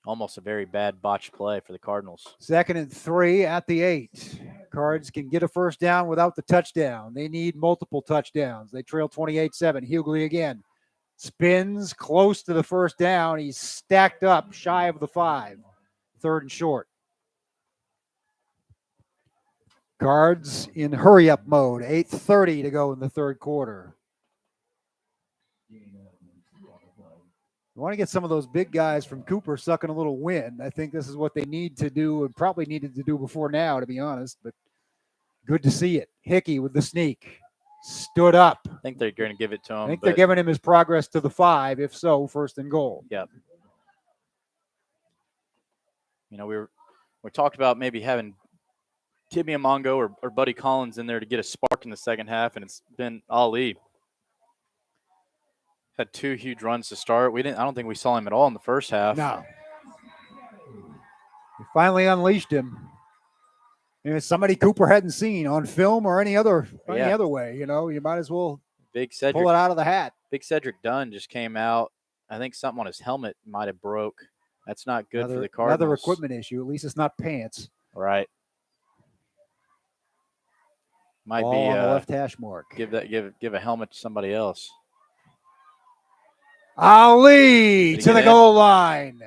almost a very bad botched play for the Cardinals. 2nd and 3 at the 8. Cards can get a first down without the touchdown. They need multiple touchdowns. They trail 28-7. Hughley again. Spins close to the first down. He's stacked up shy of the 5. 3rd and short. Cards in hurry-up mode. 8:30 to go in the third quarter. You want to get some of those big guys from Cooper sucking a little wind. I think this is what they need to do and probably needed to do before now, to be honest. But good to see it. Hickey with the sneak. Stood up. I think they're going to give it to him. I think they're giving him his progress to the 5. If so, first and goal. Yep. You know, we talked about maybe having Timmy Amongo or Buddy Collins in there to get a spark in the second half, and it's been Ali. Had 2 huge runs to start. I don't think we saw him at all in the first half. No. He finally unleashed him. And it's somebody Cooper hadn't seen on film or any other way. You know, you might as well pull it out of the hat. Big Cedric Dunn just came out. I think something on his helmet might have broke. That's not good for the Cardinals. Another equipment issue. At least it's not pants. Right. Might Ball be on the left hash mark. Give a helmet to somebody else. Ali to the goal line.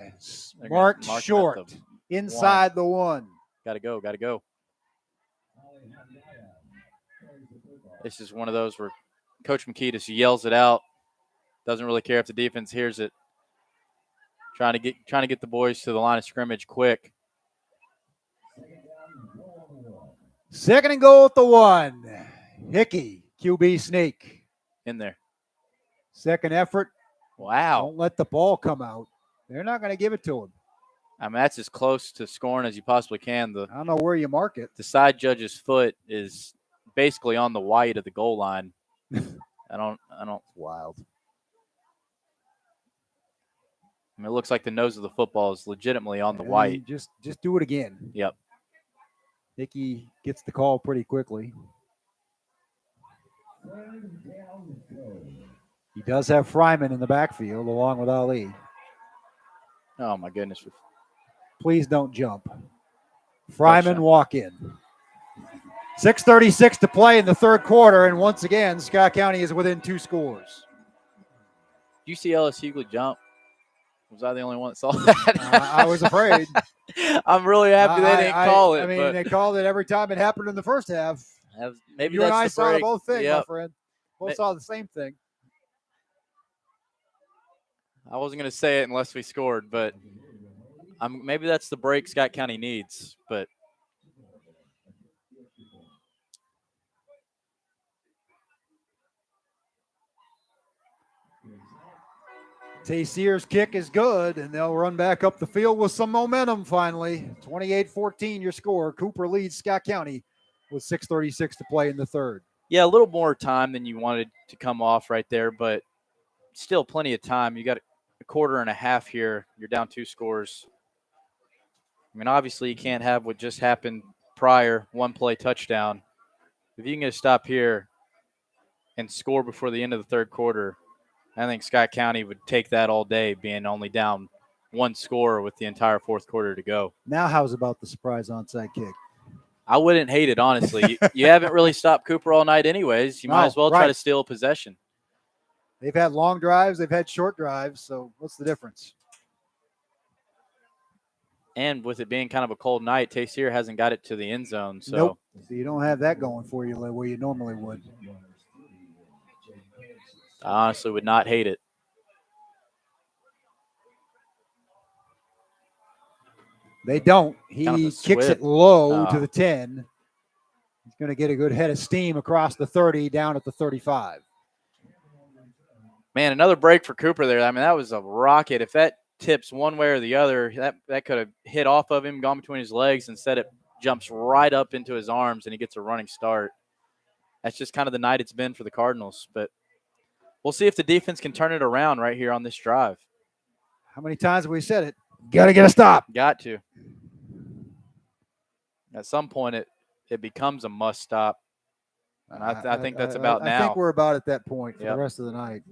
Marked short. Inside the 1. Gotta go. This is one of those where Coach McKee just yells it out. Doesn't really care if the defense hears it. Trying to get the boys to the line of scrimmage quick. Second and goal at the 1. Hickey, QB sneak. In there. Second effort. Wow. Don't let the ball come out. They're not going to give it to him. I mean, that's as close to scoring as you possibly can. I don't know where you mark it. The side judge's foot is basically on the white of the goal line. I don't. Wild. I mean, it looks like the nose of the football is legitimately on the white. Just do it again. Yep. Hickey gets the call pretty quickly. He does have Fryman in the backfield along with Ali. Oh, my goodness. Please don't jump. Fryman walk in. 6:36 to play in the third quarter, and once again, Scott County is within 2 scores. Did you see Ellis Hughley jump? Was I the only one that saw that? I was afraid. I'm really happy they didn't call it. I mean, they called it every time it happened in the first half. Maybe you that's and I the saw break. both things, Yep. my friend. Both saw the same thing. I wasn't going to say it unless we scored, but maybe that's the break Scott County needs. But Taysir's kick is good, and they'll run back up the field with some momentum finally. 28-14 your score. Cooper leads Scott County with 6:36 to play in the third. Yeah, a little more time than you wanted to come off right there, but still plenty of time. You got a quarter and a half here. You're down 2 scores. I mean, obviously you can't have what just happened prior, 1-play touchdown. If you can get a stop here and score before the end of the third quarter, I think Scott County would take that all day, being only down 1 score with the entire fourth quarter to go. Now how's about the surprise onside kick? I wouldn't hate it, honestly. You haven't really stopped Cooper all night anyways. You might as well try to steal possession. They've had long drives. They've had short drives. So what's the difference? And with it being kind of a cold night, Taysir hasn't got it to the end zone. So, nope. So you don't have that going for you where you normally would. I honestly would not hate it. They don't. He kicks it low to the 10. He's going to get a good head of steam across the 30 down at the 35. Man, another break for Cooper there. I mean, that was a rocket. If that tips one way or the other, that could have hit off of him, gone between his legs. Instead, it jumps right up into his arms, and he gets a running start. That's just kind of the night it's been for the Cardinals. But we'll see if the defense can turn it around right here on this drive. How many times have we said it? Got to get a stop. Got to. At some point, it becomes a must stop. And I think that's about now. I think we're about at that point for the rest of the night.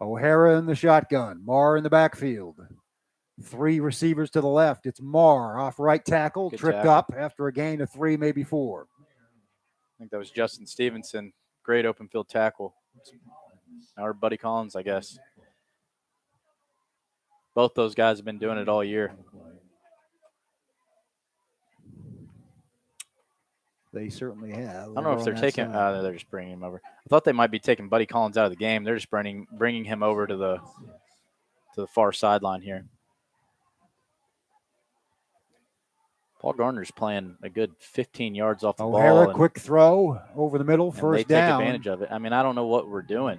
O'Hara in the shotgun. Marr in the backfield. 3 receivers to the left. It's Marr off right tackle. Good tripped tackle. up after a gain of 3, maybe 4. I think that was Justin Stevenson. Great open field tackle. Or Buddy Collins, I guess. Both those guys have been doing it all year. They certainly have. I don't know if they're taking. They're just bringing him over. I thought they might be taking Buddy Collins out of the game. They're just bringing him over to the far sideline here. Paul Gardner's playing a good 15 yards off the O'Hara, ball. quick throw over the middle, first down. They take down. advantage of it. I mean, I don't know what we're doing.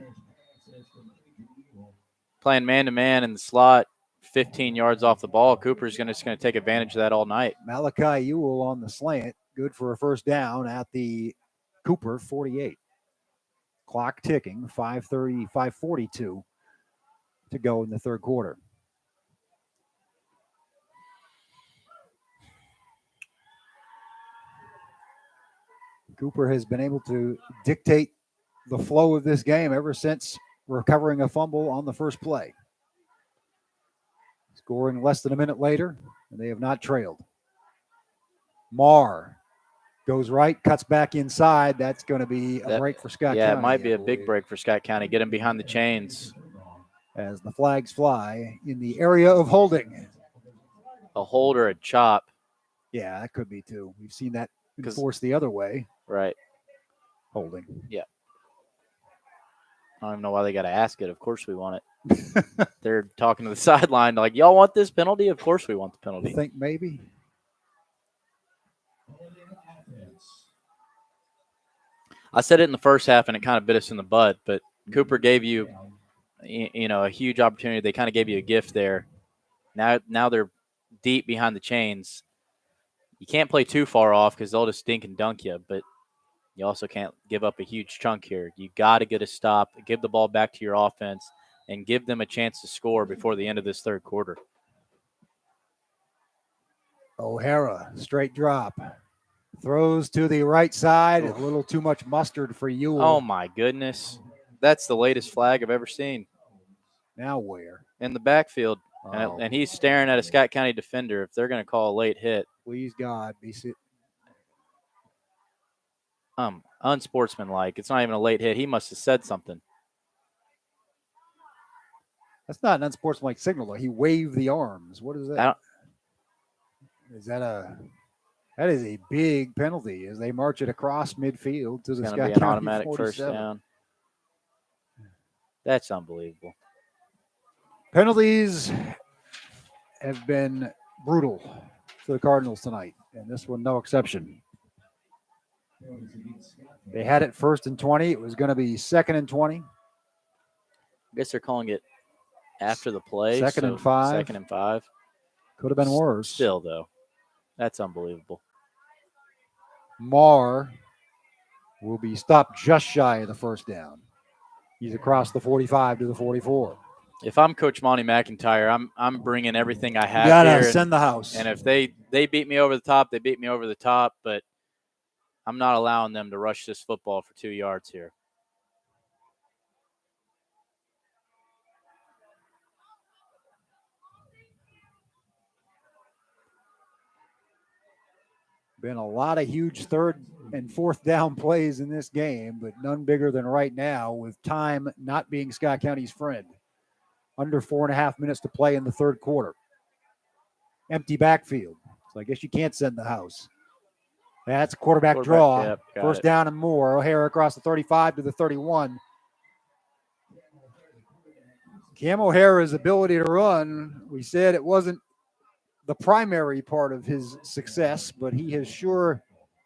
Playing man-to-man in the slot, 15 yards off the ball. Cooper's just going to take advantage of that all night. Malachi Ewell on the slant. Good for a first down at the Cooper 48. Clock ticking, 5:42 to go in the third quarter. Cooper has been able to dictate the flow of this game ever since recovering a fumble on the first play. Scoring less than a minute later, and they have not trailed. Marr goes right, cuts back inside. That's going to be a break for Scott County. Yeah, it might be a big break for Scott County. Get him behind the chains. As the flags fly in the area of holding. A hold or a chop. Yeah, that could be too. We've seen that enforced the other way. Right. Holding. Yeah. I don't even know why they got to ask it. Of course we want it. They're talking to the sideline like, y'all want this penalty? Of course we want the penalty. You think maybe? I said it in the first half, and it kind of bit us in the butt, but Cooper gave you, a huge opportunity. They kind of gave you a gift there. Now they're deep behind the chains. You can't play too far off because they'll just dink and dunk you, but you also can't give up a huge chunk here. You got to get a stop, give the ball back to your offense, and give them a chance to score before the end of this third quarter. O'Hara, straight drop. Throws to the right side. A little too much mustard for Ewell. Oh, my goodness. That's the latest flag I've ever seen. Now where? In the backfield. Oh. And he's staring at a Scott County defender if they're going to call a late hit. Please, God, be sit. Unsportsmanlike. It's not even a late hit. He must have said something. That's not an unsportsmanlike signal, though. He waved the arms. What is that? That is a big penalty as they march it across midfield to the Scott County 47. It's going to be an automatic first down. That's unbelievable. Penalties have been brutal for the Cardinals tonight, and this one no exception. They had it 1st and 20. It was going to be 2nd and 20. I guess they're calling it after the play. 2nd and 5. 2nd and 5. Could have been worse. Still, though, that's unbelievable. Marr will be stopped just shy of the first down. He's across the 45 to the 44. If I'm Coach Monty McIntyre, I'm bringing everything I have. You gotta send the house. And if they beat me over the top, they beat me over the top. But I'm not allowing them to rush this football for 2 yards here. Been a lot of huge 3rd and 4th down plays in this game, but none bigger than right now with time not being Scott County's friend. Under 4.5 minutes to play in the third quarter. Empty backfield. So I guess you can't send the house. That's a quarterback draw. Yep, first down and more. O'Hara across the 35 to the 31. Cam O'Hara's ability to run, we said it wasn't the primary part of his success, but he has sure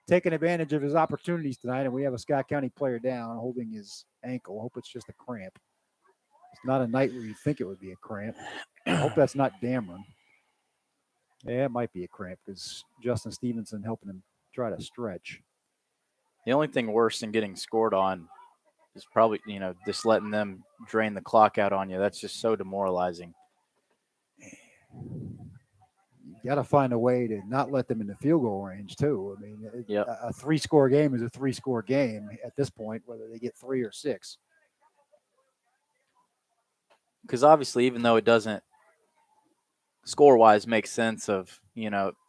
taken advantage of his opportunities tonight, and we have a Scott County player down holding his ankle. I hope it's just a cramp. It's not a night where you think it would be a cramp. I hope that's not Dameron. Yeah, it might be a cramp because Justin Stevenson helping him try to stretch. The only thing worse than getting scored on is probably, just letting them drain the clock out on you. That's just so demoralizing. You got to find a way to not let them in the field goal range, too. I mean, a 3-score game is a 3-score game at this point, whether they get 3 or 6. Because obviously, even though it doesn't score-wise make sense of,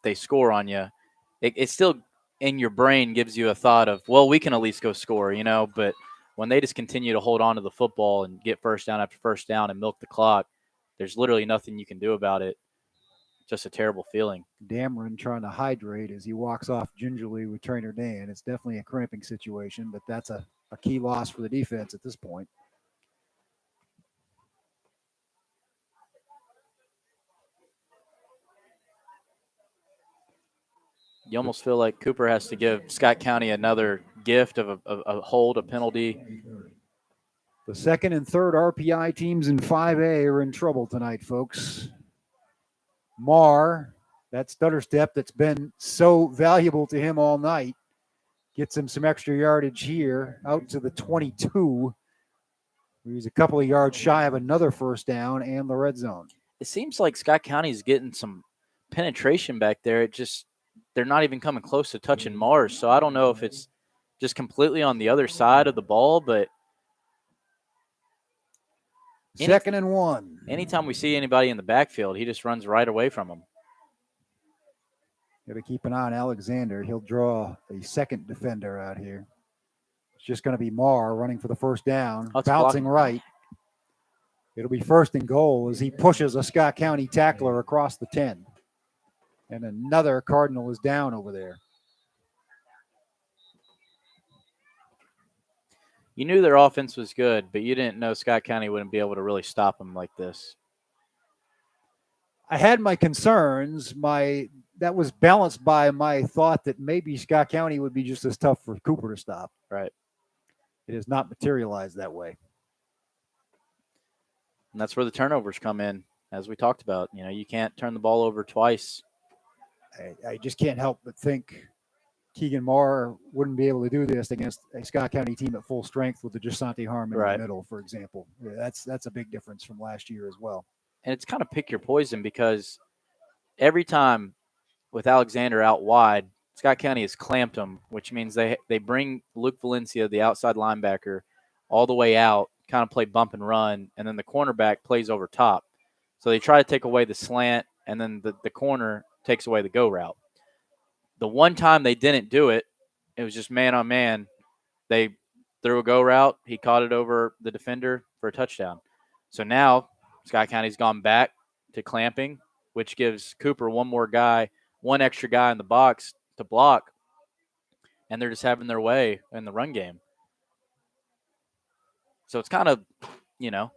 they score on you, it still in your brain gives you a thought of, well, we can at least go score, but when they just continue to hold on to the football and get first down after first down and milk the clock, there's literally nothing you can do about it. just a terrible feeling. Dameron trying to hydrate as he walks off gingerly with trainer Dan. It's definitely a cramping situation, but that's a key loss for the defense at this point. You almost feel like Cooper has to give Scott County another gift of a hold, a penalty. The second and third RPI teams in 5A are in trouble tonight, folks. Marr, that stutter step that's been so valuable to him all night, gets him some extra yardage here out to the 22. He's a couple of yards shy of another first down and the red zone. It seems like Scott County's getting some penetration back there. They're not even coming close to touching Mars. So I don't know if it's just completely on the other side of the ball, but second and 1. Anytime we see anybody in the backfield, he just runs right away from them. Got to keep an eye on Alexander. He'll draw a second defender out here. It's just going to be Marr running for the first down, bouncing right. It'll be first and goal as he pushes a Scott County tackler across the 10. And another Cardinal is down over there. You knew their offense was good, but you didn't know Scott County wouldn't be able to really stop them like this. I had my concerns. That was balanced by my thought that maybe Scott County would be just as tough for Cooper to stop. Right. It has not materialized that way. And that's where the turnovers come in, as we talked about. You know, you can't turn the ball over twice. I just can't help but think Keegan Marr wouldn't be able to do this against a Scott County team at full strength with the Jasante Harmon in the middle, for example. Yeah, that's a big difference from last year as well. And it's kind of pick your poison because every time with Alexander out wide, Scott County has clamped him, which means they bring Luke Valencia, the outside linebacker, all the way out, kind of play bump and run, and then the cornerback plays over top. So they try to take away the slant, and then the corner takes away the go route. The one time they didn't do it, it was just man on man. They threw a go route. He caught it over the defender for a touchdown. So now Scott County's gone back to clamping, which gives Cooper one extra guy in the box to block, and they're just having their way in the run game. So it's kind of, you know,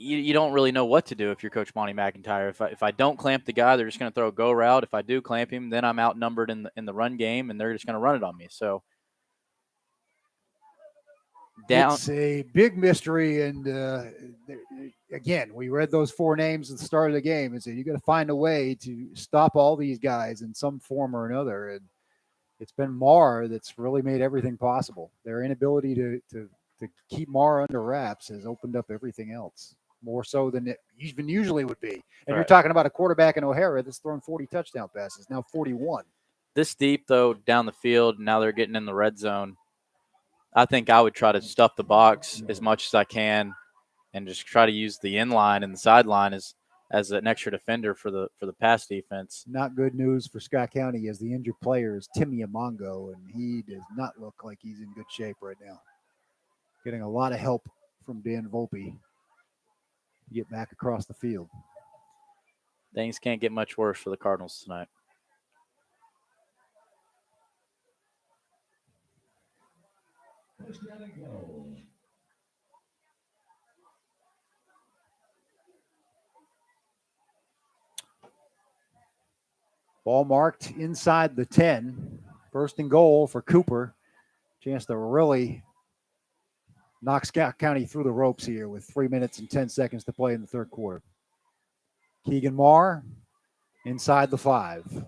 you don't really know what to do if you're Coach Monty McIntyre. If I don't clamp the guy, they're just going to throw a go route. If I do clamp him, then I'm outnumbered in the run game, and they're just going to run it on me. So it's a big mystery, and again, we read those 4 names at the start of the game and said you got to find a way to stop all these guys in some form or another. And it's been Marr that's really made everything possible. Their inability to keep Marr under wraps has opened up everything else, more so than it even usually would be. And You're talking about a quarterback in O'Hara that's thrown 40 touchdown passes, now 41. This deep, though, down the field, now they're getting in the red zone. I think I would try to stuff the box as much as I can and just try to use the inline and the sideline as an extra defender for the pass defense. Not good news for Scott County as the injured player is Timmy Amongo, and he does not look like he's in good shape right now. Getting a lot of help from Dan Volpe to get back across the field. Things can't get much worse for the Cardinals tonight. Ball marked inside the 10. First and goal for Cooper. Chance to really knock Scott County through the ropes here with 3 minutes and 10 seconds to play in the third quarter. Keegan Marr inside the 5.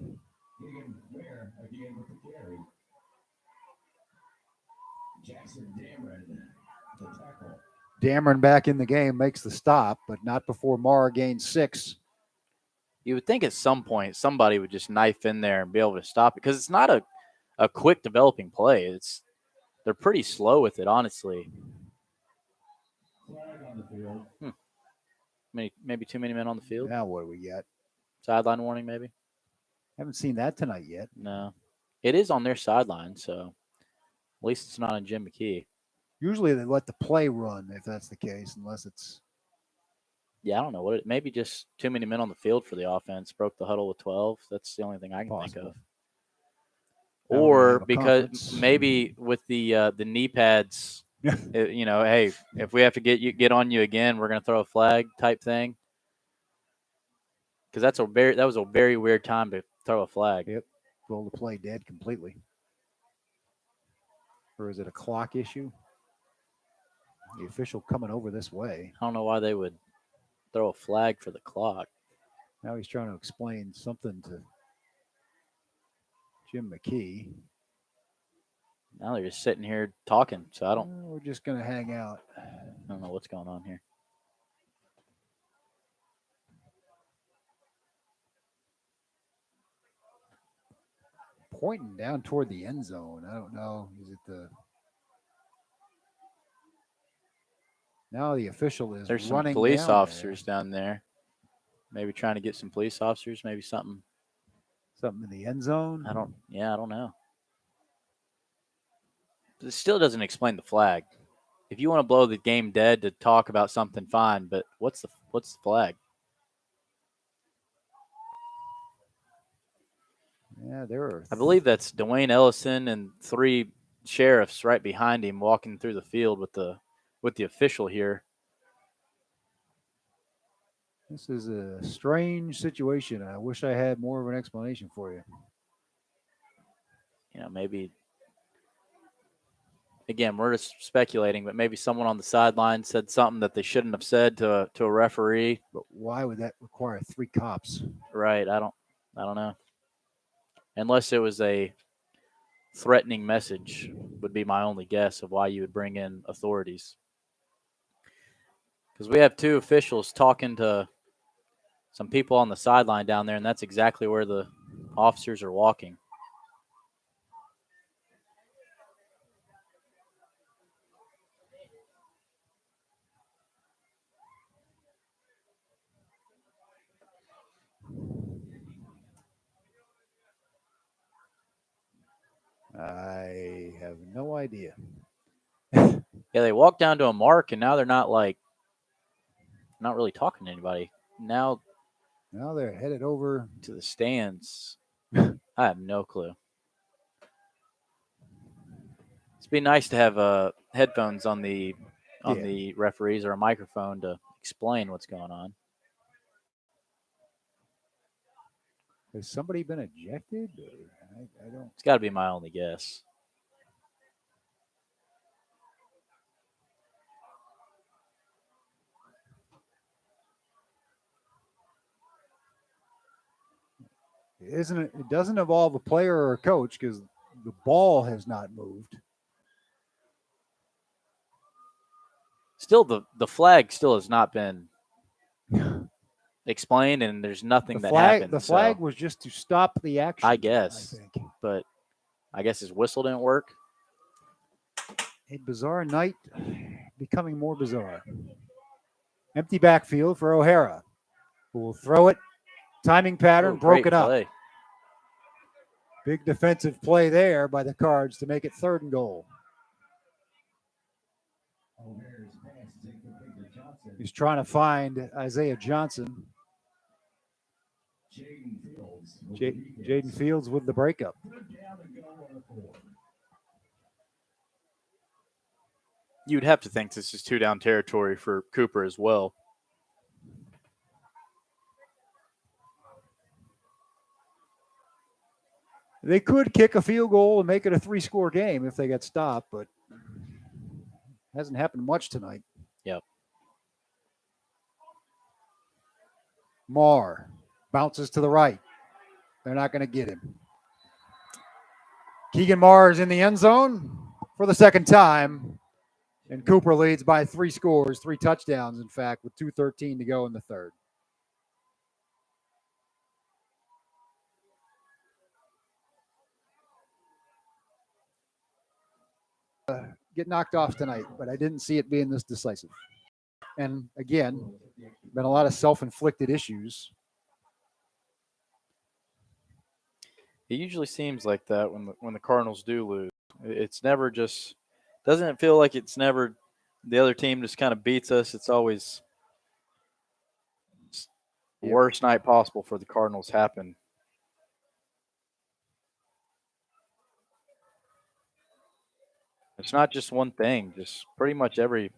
Dameron back in the game, makes the stop, but not before Marr gains 6. You would think at some point somebody would just knife in there and be able to stop it because it's not a quick developing play. They're pretty slow with it, honestly. Maybe too many men on the field. Now what do we got? Sideline warning, maybe. Haven't seen that tonight yet. No, it is on their sideline, so at least it's not on Jim McKee. Usually they let the play run if that's the case, unless it's Yeah, I don't know what maybe just too many men on the field for the offense. Broke the huddle with 12. That's the only thing I can think of. Now we're gonna Or have a because conference. maybe with the knee pads, hey, if we have to get on you again, we're gonna throw a flag type thing. Because that was a very weird time to throw a flag. Yep, roll the play dead completely. Or is it a clock issue? The official coming over this way. I don't know why they would throw a flag for the clock. Now he's trying to explain something to Jim McKee. Now they're just sitting here talking, so I don't. We're just gonna hang out. I don't know what's going on here. Pointing down toward the end zone. I don't know. Is it the? Now the official is There's some running police down officers down there. Maybe trying to get some police officers. Maybe something. Something in the end zone. I don't know. But it still doesn't explain the flag. If you want to blow the game dead to talk about something, fine. But what's the flag? Yeah, there are. I believe that's Dwayne Ellison and 3 sheriffs right behind him walking through the field with the official here. This is a strange situation. I wish I had more of an explanation for you. Maybe. Again, we're just speculating, but maybe someone on the sideline said something that they shouldn't have said to a referee. But why would that require 3 cops? Right. I don't know. Unless it was a threatening message, would be my only guess of why you would bring in authorities. Because we have 2 officials talking to some people on the sideline down there, and that's exactly where the officers are walking. I have no idea. Yeah, they walked down to a mark, and now they're not really talking to anybody. Now they're headed over to the stands. I have no clue. It'd be nice to have headphones on the referees or a microphone to explain what's going on. Has somebody been ejected? I don't. It's got to be my only guess. It doesn't involve a player or a coach because the ball has not moved. Still, the flag still has not been explained, and there's nothing that happened. The flag was just to stop the action. I guess, but I guess his whistle didn't work. A bizarre night, becoming more bizarre. Empty backfield for O'Hara, who will throw it. Timing pattern broken up. Play. Big defensive play there by the Cards to make it 3rd and goal. He's trying to find Isaiah Johnson. Jaden Fields with the breakup. You'd have to think this is 2-down territory for Cooper as well. They could kick a field goal and make it a 3-score game if they get stopped, but hasn't happened much tonight. Yep. Marr bounces to the right. They're not going to get him. Keegan Marr is in the end zone for the 2nd time, and Cooper leads by 3 scores, 3 touchdowns, in fact, with 2:13 to go in the 3rd. Get knocked off tonight, but I didn't see it being this decisive. And again, been a lot of self-inflicted issues. It usually seems like that when the Cardinals do lose. It's never just doesn't it feel like it's never the other team just kind of beats us. It's always Worst night possible for the Cardinals happened. It's not just one thing, just pretty much every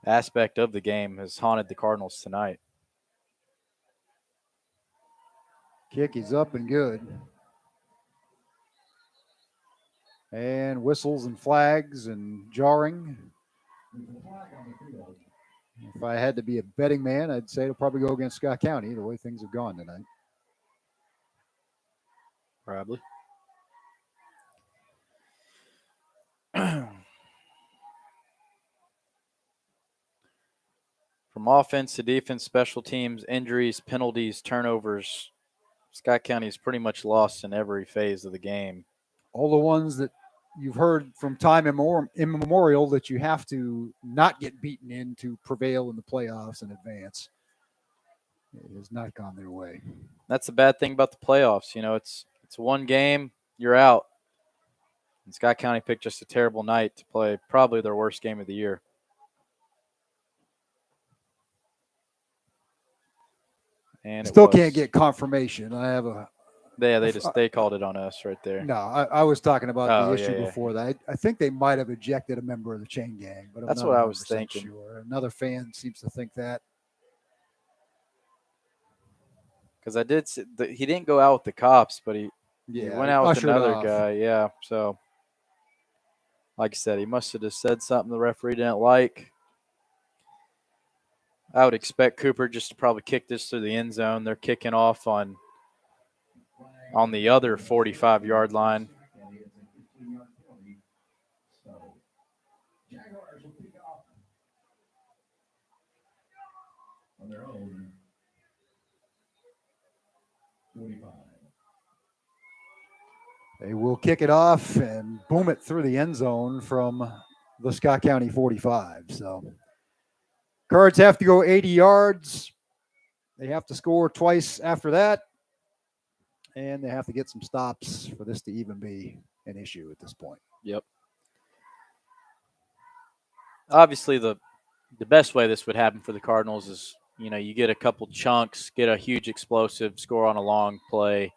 aspect of the game has haunted the Cardinals tonight. Kick is up and good. And whistles and flags and jarring. If I had to be a betting man, I'd say it'll probably go against Scott County the way things have gone tonight. Probably. From offense to defense, special teams, injuries, penalties, turnovers, Scott County is pretty much lost in every phase of the game. All the ones that you've heard from time immemorial that you have to not get beaten in to prevail in the playoffs and advance. It has not gone their way. That's the bad thing about the playoffs. You know, it's one game, you're out. And Scott County picked just a terrible night to play probably their worst game of the year. And still can't get confirmation. I have a. They called it on us right there. No, I was talking about the issue before that. I think they might have ejected a member of the chain gang, but that's what I was thinking. Sure. Another fan seems to think that. Because he didn't go out with the cops, but he went out with another guy. Yeah, so like I said, he must have just said something the referee didn't like. I would expect Cooper just to probably kick this through the end zone. They're kicking off on the other 45-yard line. On their own 45. They will kick it off and boom it through the end zone from the Scott County 45. So Cards have to go 80 yards. They have to score twice after that. And they have to get some stops for this to even be an issue at this point. Yep. Obviously, the best way this would happen for the Cardinals is, you get a couple chunks, get a huge explosive, score on a long play,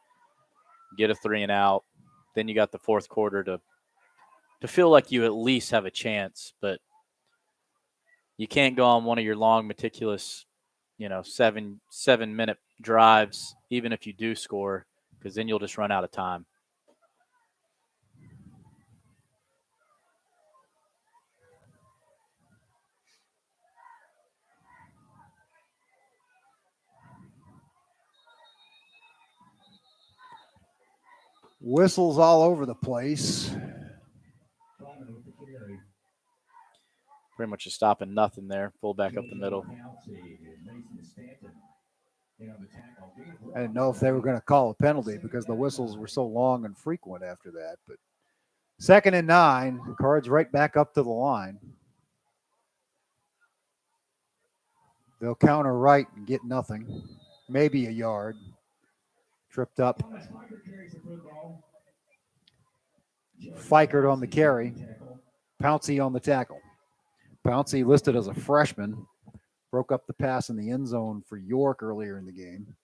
get a 3 and out. Then you got the fourth quarter to feel like you at least have a chance. But you can't go on one of your long, meticulous, 7-minute drives, even if you do score, because then you'll just run out of time. Whistles all over the place. Pretty much just stopping nothing there. Full back up the middle. I didn't know if they were going to call a penalty because the whistles were so long and frequent after that. But 2nd and 9, Cards right back up to the line. They'll counter right and get nothing. Maybe a yard. Tripped up. Fikert on the carry. Pouncey on the tackle. Pouncey listed as a freshman. Broke up the pass in the end zone for York earlier in the game.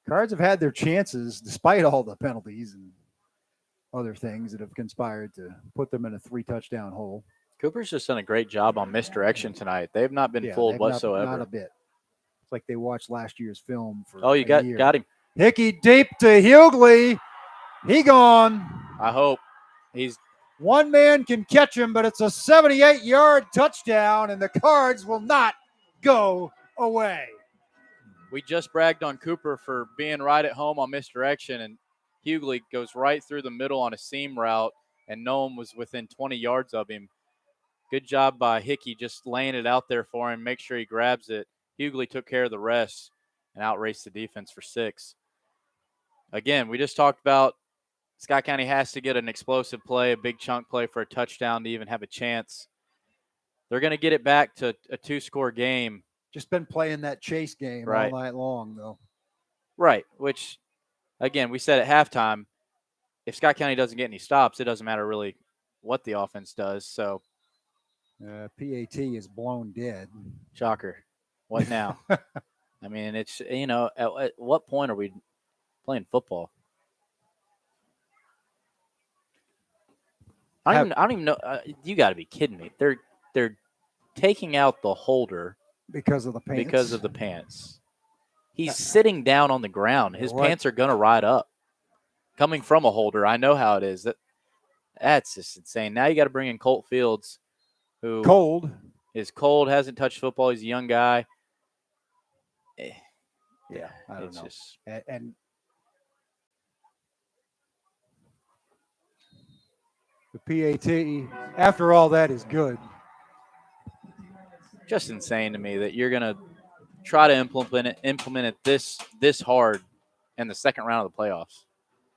Cards have had their chances despite all the penalties and other things that have conspired to put them in a 3-touchdown hole. Cooper's just done a great job on misdirection tonight. They've not been fooled whatsoever. Not a bit. It's like they watched last year's film for you got him. Hickey deep to Hughley. He gone. I hope. One man can catch him, but it's a 78-yard touchdown, and the Cards will not go away. We just bragged on Cooper for being right at home on misdirection, and Hughley goes right through the middle on a seam route, and no one was within 20 yards of him. Good job by Hickey just laying it out there for him, make sure he grabs it. Hughley took care of the rest and outraced the defense for 6. Again, we just talked about Scott County has to get an explosive play, a big chunk play for a touchdown to even have a chance. They're going to get it back to a 2-score game. Just been playing that chase game all night long, though. Right, which, again, we said at halftime, if Scott County doesn't get any stops, it doesn't matter really what the offense does. So, PAT is blown dead. Shocker. What now? I mean, it's, at what point are we playing football? I don't even know. You got to be kidding me. They're taking out the holder because of the pants. because of the pants. He's sitting down on the ground. His pants are going to ride up. Coming from a holder, I know how it is. That's just insane. Now you got to bring in Colt Fields, who is cold, hasn't touched football. He's a young guy. Yeah, I don't know. Just, and the PAT, after all that, is good. just insane to me that you're going to try to implement it this hard in the second round of the playoffs.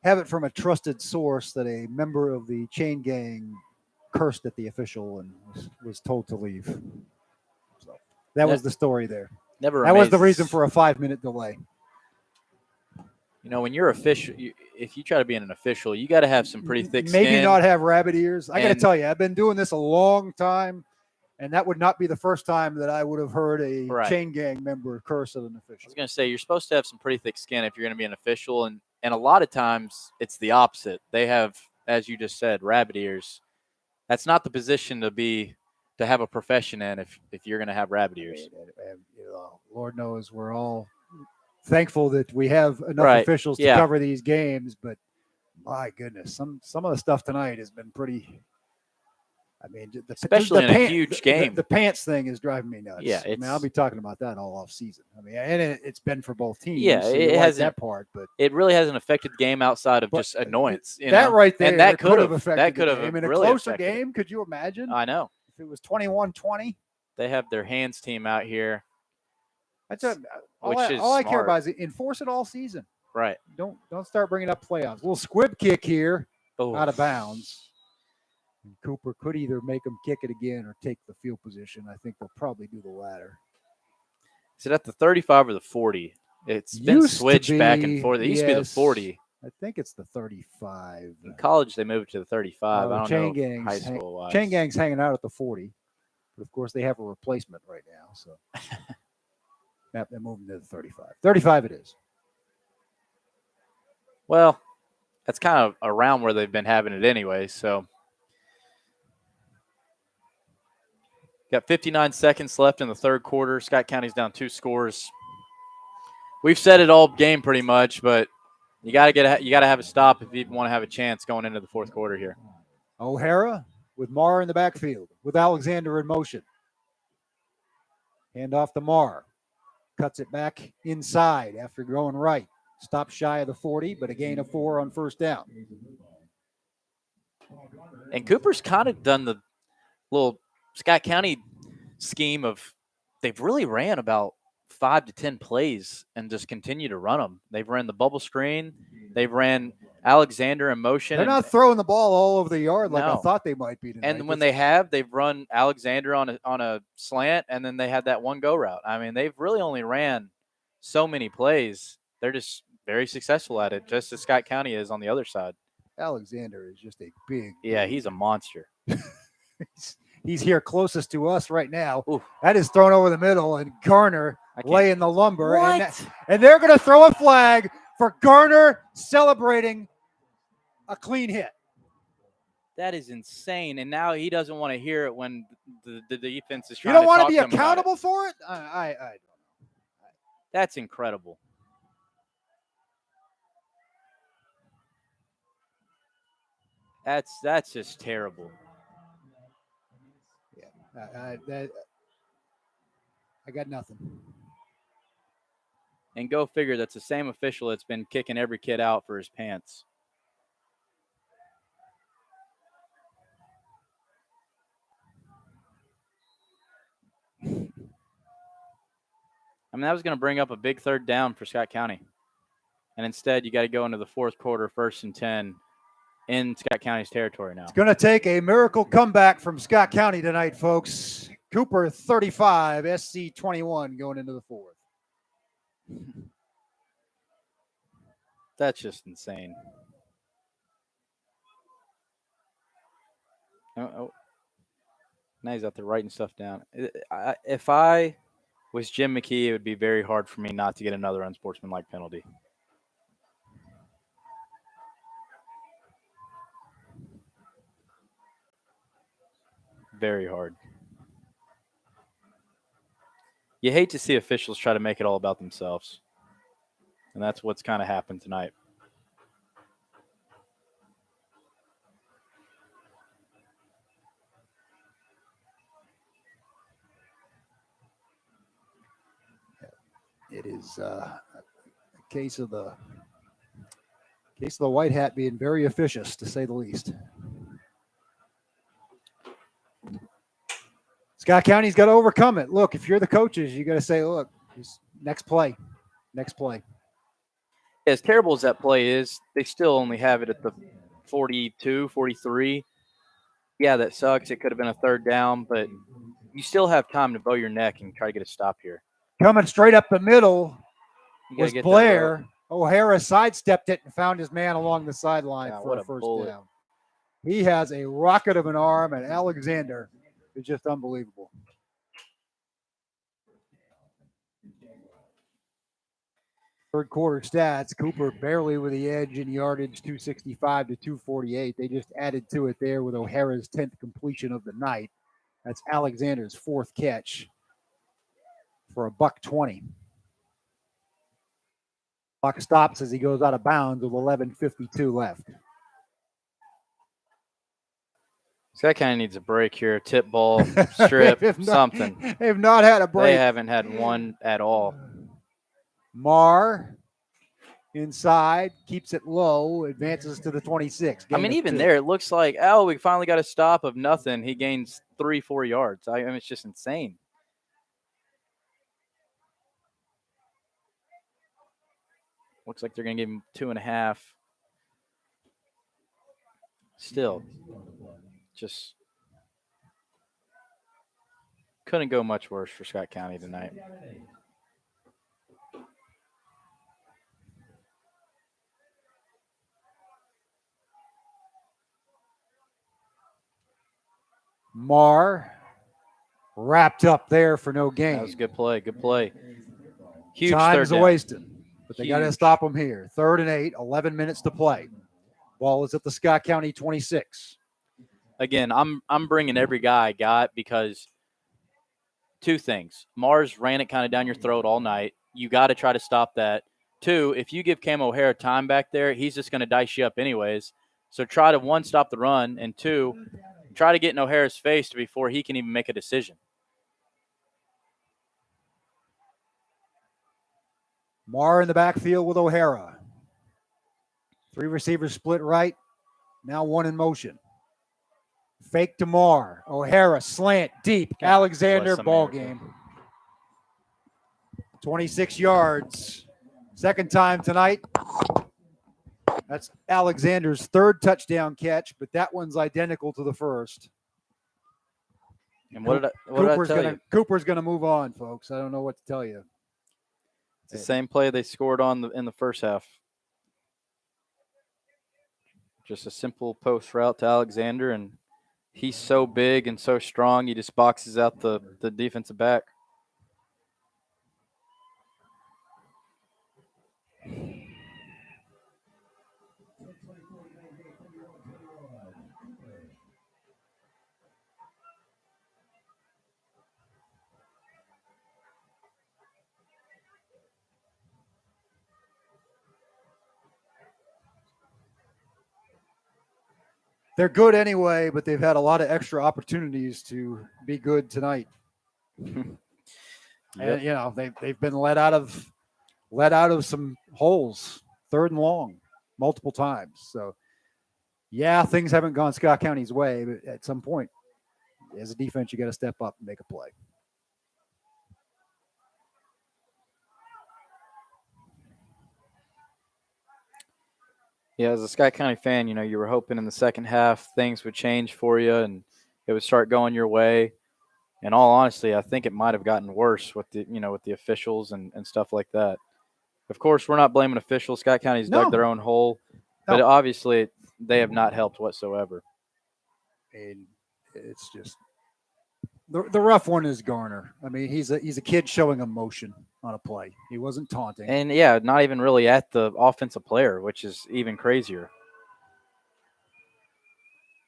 Have it from a trusted source that a member of the chain gang cursed at the official and was told to leave. So that was the story there. That was the reason for a 5-minute delay. When you're official, if you try to be an official, you got to have some pretty thick skin. Maybe not have rabbit ears. I got to tell you, I've been doing this a long time, and that would not be the first time that I would have heard a chain gang member curse at an official. I was going to say, you're supposed to have some pretty thick skin if you're going to be an official, and a lot of times it's the opposite. They have, as you just said, rabbit ears. That's not the position to have a profession in if you're going to have rabbit ears. And, Lord knows we're all thankful that we have enough officials to cover these games, but my goodness, some of the stuff tonight has been pretty. I mean, especially in a huge game, the pants thing is driving me nuts. Yeah, I'll be talking about that all off season. I mean, and it's been for both teams. Yeah, so it hasn't that part, but it really hasn't affected the game outside of just annoyance. Right there, and that could have affected that could have in a really closer game. Could you imagine? I know if it was 21-20. They have their hands team out here. All I care about is enforce it all season. Right. Don't start bringing up playoffs. Little squib kick here, out of bounds. And Cooper could either make them kick it again or take the field position. I think they'll probably do the latter. Is it at the 35 or the 40? It's been switched back and forth. It used to be the 40. I think it's the 35. In college, they moved to the 35. I don't know. Gangs, high school wise. Chain gang's hanging out at the 40. But, of course, they have a replacement right now. So they're moving to the 35. 35 it is. Well, that's kind of around where they've been having it anyway. So got 59 seconds left in the third quarter. Scott County's down 2 scores. We've said it all game pretty much, but you got to have a stop if you want to have a chance going into the fourth quarter here. O'Hara with Marr in the backfield with Alexander in motion. Hand off to Marr. Cuts it back inside after going right. Stops shy of the 40, but a gain of 4 on first down. And Cooper's kind of done the little Scott County scheme of they've really ran about 5 to 10 plays and just continue to run them. They've ran the bubble screen. They've ran Alexander in motion. They're not throwing the ball all over the yard like I thought they might be tonight. And when they've run Alexander on a slant, and then they had that one go route. I mean, they've really only ran so many plays. They're just very successful at it, just as Scott County is on the other side. Alexander is just a big. Yeah, he's a monster. He's here closest to us right now. Ooh. That is thrown over the middle, and Garner laying the lumber. And they're going to throw a flag for Garner celebrating a clean hit. That is insane. And now he doesn't want to hear it when the defense is trying to talk to him. You don't want to be accountable for it? I don't know. That's incredible. That's just terrible. Yeah, I got nothing. And go figure, that's the same official that's been kicking every kid out for his pants. I mean, that was going to bring up a big third down for Scott County. And instead, you got to go into the fourth quarter, 1st and 10 in Scott County's territory now. It's going to take a miracle comeback from Scott County tonight, folks. Cooper 35, SC 21 going into the fourth. That's just insane. Oh. Now he's out there writing stuff down. If I with Jim McKee, it would be very hard for me not to get another unsportsmanlike penalty. Very hard. You hate to see officials try to make it all about themselves. And that's what's kind of happened tonight. It is a case of the white hat being very officious, to say the least. Scott County's got to overcome it. Look, if you're the coaches, you got to say, look, next play. As terrible as that play is, they still only have it at the 42, 43. Yeah, that sucks. It could have been a third down, but you still have time to bow your neck and try to get a stop here. Coming straight up the middle was get Blair. O'Hara sidestepped it and found his man along the sideline for a first down. He has a rocket of an arm, and Alexander is just unbelievable. Third quarter stats, Cooper barely with the edge in yardage, 265 to 248. They just added to it there with O'Hara's 10th completion of the night. That's Alexander's 4th catch for $120. Clock stops as he goes out of bounds with 11:52 left. That kind of needs a break here. Tip ball, strip, something. They've not had a break. They haven't had one at all. Marr inside, keeps it low, advances to the 26. I mean, even there, it looks like, we finally got a stop of nothing. He gains 3-4 yards. I mean, it's just insane. Looks like they're going to give him 2.5. Still, just couldn't go much worse for Scott County tonight. Marr wrapped up there for no gain. That was a good play. Good play. Huge Time's wasted, but they got to Huge. stop him here. 3rd and 8, 11 minutes to play. Ball is at the Scott County 26. Again, I'm bringing every guy I got because two things. Mars ran it kind of down your throat all night. You got to try to stop that. 2, if you give Cam O'Hara time back there, he's just going to dice you up anyways. So try to, 1, stop the run, and 2, try to get in O'Hara's face before he can even make a decision. Marr in the backfield with O'Hara. 3 receivers split right. Now 1 in motion. Fake to Marr. O'Hara slant deep. Alexander, ball game. 26 yards. Second time tonight. That's Alexander's 3rd touchdown catch, but that one's identical to the first. And what did I tell you? Cooper's going to move on, folks. I don't know what to tell you. It's the same play they scored on in the first half. Just a simple post route to Alexander, and he's so big and so strong, he just boxes out the defensive back. They're good anyway, but they've had a lot of extra opportunities to be good tonight. Yep. And they've been let out of some holes, 3rd and long, multiple times. So yeah, things haven't gone Scott County's way, but at some point, as a defense, you got to step up and make a play. Yeah, as a Scott County fan, you were hoping in the second half things would change for you and it would start going your way. In all honesty, I think it might have gotten worse with the officials and stuff like that. Of course, we're not blaming officials. Scott County's dug their own hole, but obviously they have not helped whatsoever. And it's just The rough one is Garner. I mean, he's a kid showing emotion on a play. He wasn't taunting. And yeah, not even really at the offensive player, which is even crazier.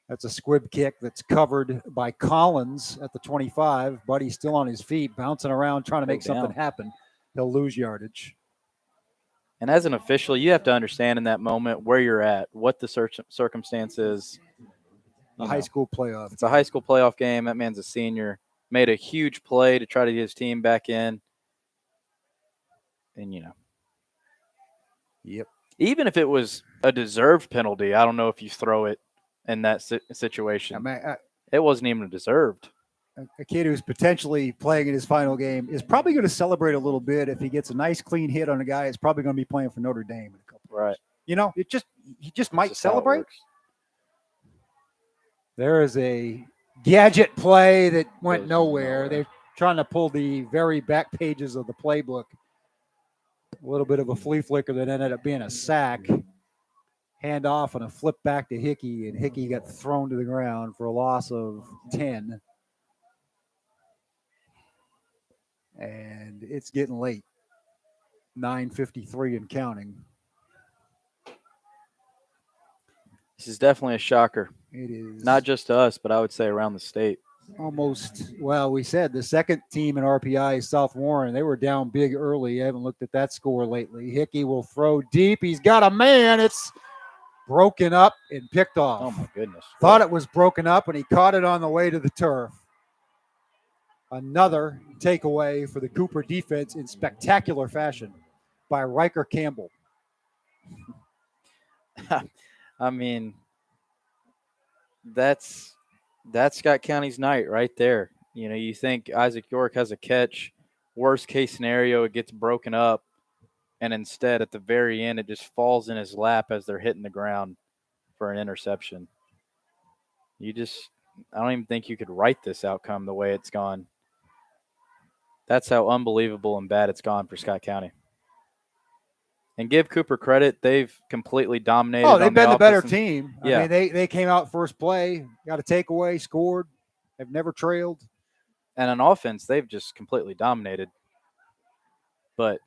That's a squib kick that's covered by Collins at the 25. Buddy's still on his feet, bouncing around, trying to make something happen. He'll lose yardage. And as an official, you have to understand in that moment where you're at, what the circumstance is. A high school playoff. It's a high school playoff game. That man's a senior. Made a huge play to try to get his team back in. And, Yep. Even if it was a deserved penalty, I don't know if you throw it in that situation. I mean, it wasn't even deserved. A kid who's potentially playing in his final game is probably going to celebrate a little bit if he gets a nice clean hit on a guy. It's probably going to be playing for Notre Dame in a couple. Right. He just might celebrate. There is a gadget play that went nowhere. They're trying to pull the very back pages of the playbook. A little bit of a flea flicker that ended up being a sack. Hand off and a flip back to Hickey, and Hickey got thrown to the ground for a loss of 10. And it's getting late. 9:53 and counting. This is definitely a shocker. It is. Not just to us, but I would say around the state. We said the second team in RPI is South Warren. They were down big early. I haven't looked at that score lately. Hickey will throw deep. He's got a man. It's broken up and picked off. Oh, my goodness. Thought it was broken up, and he caught it on the way to the turf. Another takeaway for the Cooper defense in spectacular fashion by Riker Campbell. I mean, that's Scott County's night right there. You think Isaac York has a catch. Worst case scenario, it gets broken up. And instead, at the very end, it just falls in his lap as they're hitting the ground for an interception. I don't even think you could write this outcome the way it's gone. That's how unbelievable and bad it's gone for Scott County. And give Cooper credit, they've completely dominated. Oh, they've been the better team. Yeah. I mean, they came out first play, got a takeaway, scored. They've never trailed. And on offense, they've just completely dominated. But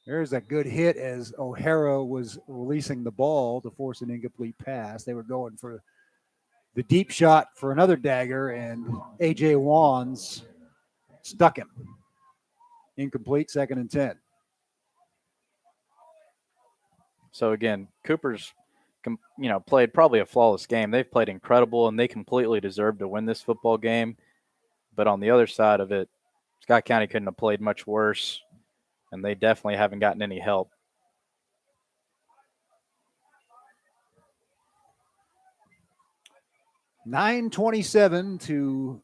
there's a good hit as O'Hara was releasing the ball to force an incomplete pass. They were going for the deep shot for another dagger, and A.J. Wands stuck him. Incomplete, 2nd and 10. So, again, Cooper's, played probably a flawless game. They've played incredible, and they completely deserve to win this football game. But on the other side of it, Scott County couldn't have played much worse, and they definitely haven't gotten any help. $9:27 to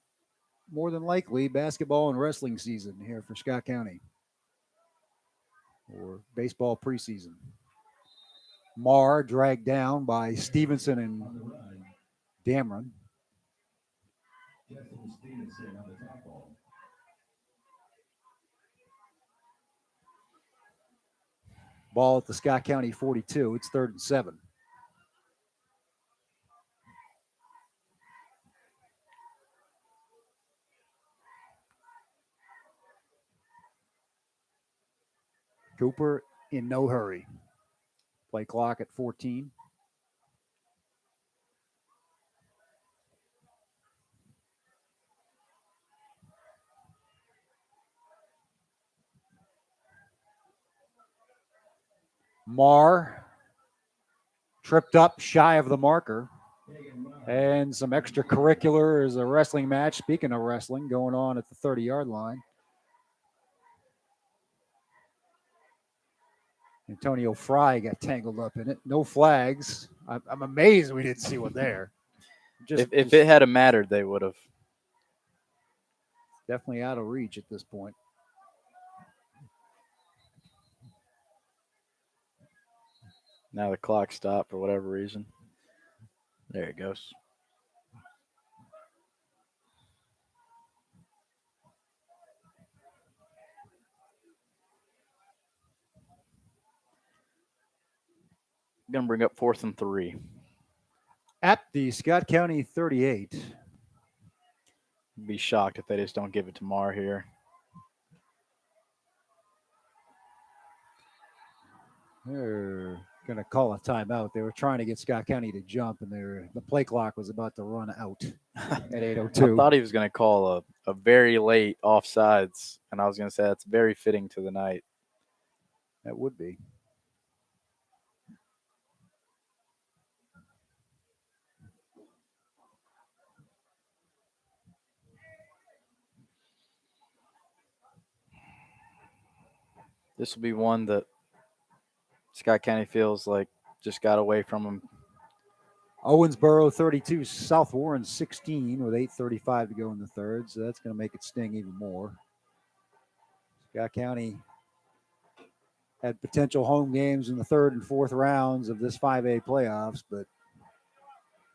more than likely basketball and wrestling season here for Scott County, or baseball preseason. Marr dragged down by Stevenson and Dameron. Ball at the Scott County 42. It's 3rd and 7. Cooper in no hurry. Play clock at 14. Marr tripped up shy of the marker. And some extracurricular is a wrestling match. Speaking of wrestling, going on at the 30-yard line. Antonio Fry got tangled up in it. No flags. I'm amazed we didn't see one there. If it had mattered, they would have. Definitely out of reach at this point. Now the clock stopped for whatever reason. There it goes. Going to bring up 4th and 3. At the Scott County 38. Be shocked if they just don't give it to Marr here. They're going to call a timeout. They were trying to get Scott County to jump, and the play clock was about to run out at 8:02. I thought he was going to call a very late offsides, and I was going to say that's very fitting to the night. That would be. This will be one that Scott County feels like just got away from him. Owensboro 32, South Warren 16 with 8:35 to go in the third, so that's going to make it sting even more. Scott County had potential home games in the third and fourth rounds of this 5A playoffs, but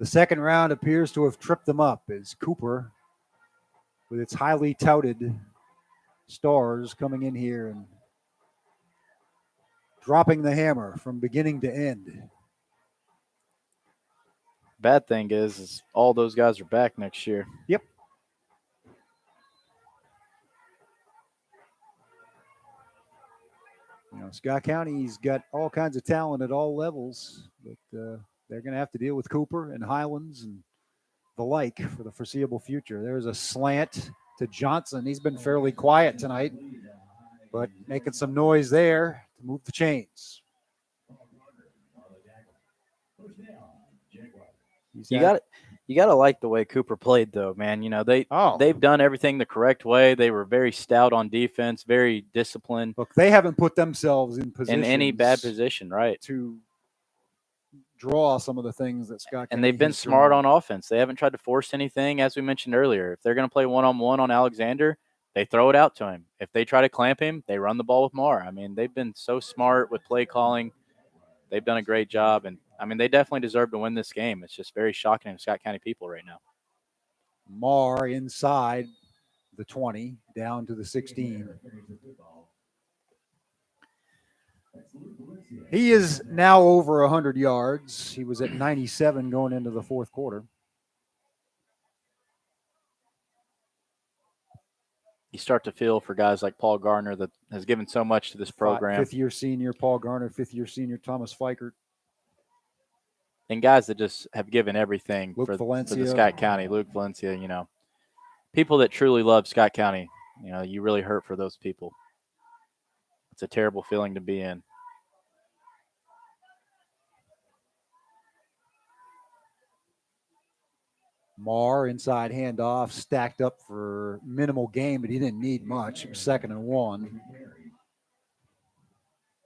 the second round appears to have tripped them up as Cooper, with its highly touted stars, coming in here and dropping the hammer from beginning to end. Bad thing is all those guys are back next year. Yep. Scott County's got all kinds of talent at all levels, but they're going to have to deal with Cooper and Highlands and the like for the foreseeable future. There's a slant to Johnson. He's been fairly quiet tonight, but making some noise there to move the chains. You got to like the way Cooper played, though, man. They've done everything the correct way. They were very stout on defense, very disciplined. Look, they haven't put themselves in position in any bad position, right? To draw some of the things that Scott and they've been smart on offense. They haven't tried to force anything, as we mentioned earlier. If they're going to play one-on-one on Alexander, they throw it out to him. If they try to clamp him, they run the ball with Marr. I mean, they've been so smart with play calling. They've done a great job, and I mean, they definitely deserve to win this game. It's just very shocking to Scott County people right now. Marr inside the 20, down to the 16. He is now over 100 yards. He was at 97 going into the fourth quarter. You start to feel for guys like Paul Garner that has given so much to this program. Fifth-year senior Paul Garner, fifth-year senior Thomas Fikert. And guys that just have given everything for Valencia. the Scott County. Luke Valencia, people that truly love Scott County. You really hurt for those people. It's a terrible feeling to be in. Marr inside handoff, stacked up for minimal gain, but he didn't need much. It was 2nd and 1.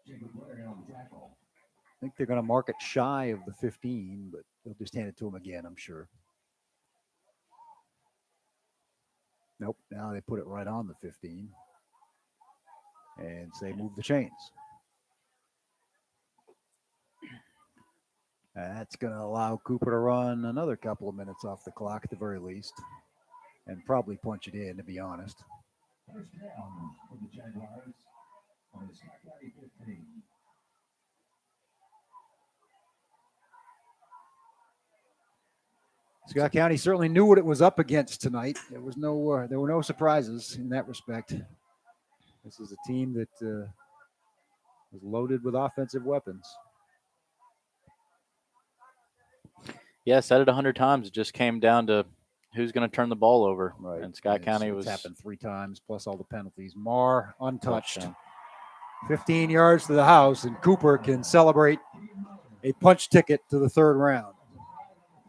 I think they're going to mark it shy of the 15, but they'll just hand it to him again, I'm sure. Nope, now they put it right on the 15 and say move the chains. That's going to allow Cooper to run another couple of minutes off the clock at the very least, and probably punch it in, to be honest. First down for the Jaguars on the Scott County 15. Scott County certainly knew what it was up against tonight. There were no surprises in that respect. This is a team that was loaded with offensive weapons. Yeah, said it 100 times. It just came down to who's going to turn the ball over. Right. And Scott County was happened 3 times plus all the penalties. Marr untouched. 15 yards to the house, and Cooper can celebrate a punch ticket to the third round.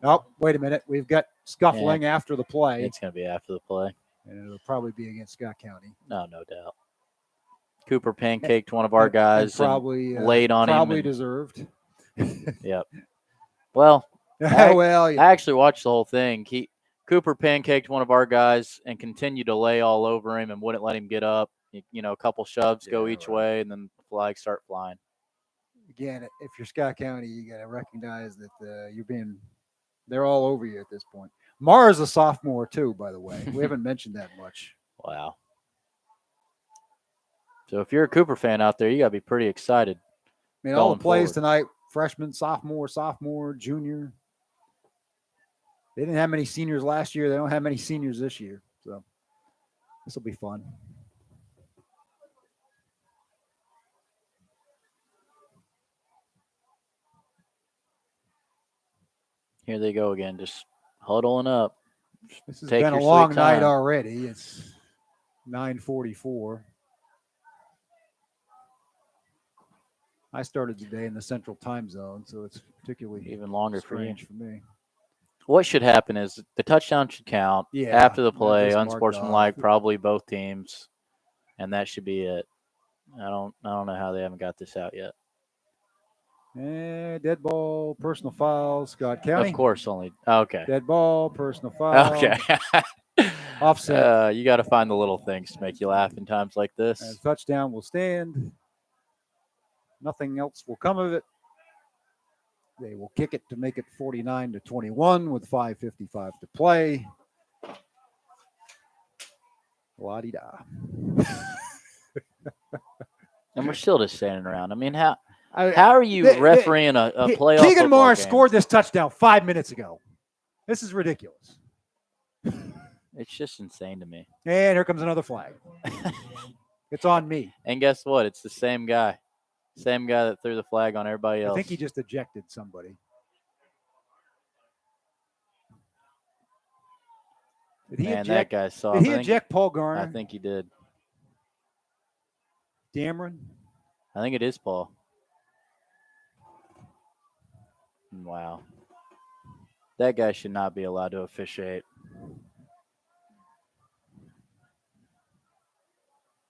Oh, wait a minute. We've got scuffling after the play. It's going to be after the play. And it'll probably be against Scott County. No doubt. Cooper pancaked one of our guys probably laid on him. Probably deserved. Yep. Well, I actually watched the whole thing. Cooper pancaked one of our guys and continued to lay all over him and wouldn't let him get up. A couple shoves go each way, and then the flags start flying. Again, if you're Scott County, you got to recognize that they're all over you at this point. Marr is a sophomore too, by the way. We haven't mentioned that much. Wow. So if you're a Cooper fan out there, you got to be pretty excited. I mean, all the plays tonight, freshman, sophomore, junior. They didn't have many seniors last year. They don't have many seniors this year. So this will be fun. Here they go again, just huddling up. This has Take been a your long sweet night time. already. It's 9:44. I started today in the Central Time Zone, so it's particularly Even longer for you. strange for me. What should happen is the touchdown should count Yeah, after the that play, gets marked unsportsmanlike, off. probably both teams, and that should be it. I don't know how they haven't got this out yet. And dead ball, personal foul, Scott County. Of course, only okay. Dead ball, personal foul. Okay. Offset. You got to find the little things to make you laugh in times like this. And touchdown will stand. Nothing else will come of it. They will kick it to make it 49-21 with 5:55 to play. La-di-da. And we're still just standing around. I mean, how are you refereeing a playoff Keegan football Morris game? scored this touchdown 5 minutes ago. This is ridiculous. It's just insane to me. And here comes another flag. It's on me. And guess what? It's the same guy. Same guy that threw the flag on everybody else. I think he just ejected somebody. Did he Man, eject? that guy's soft. Did he eject Paul Garner? I think he did. Dameron? I think it is Paul. Wow. That guy should not be allowed to officiate.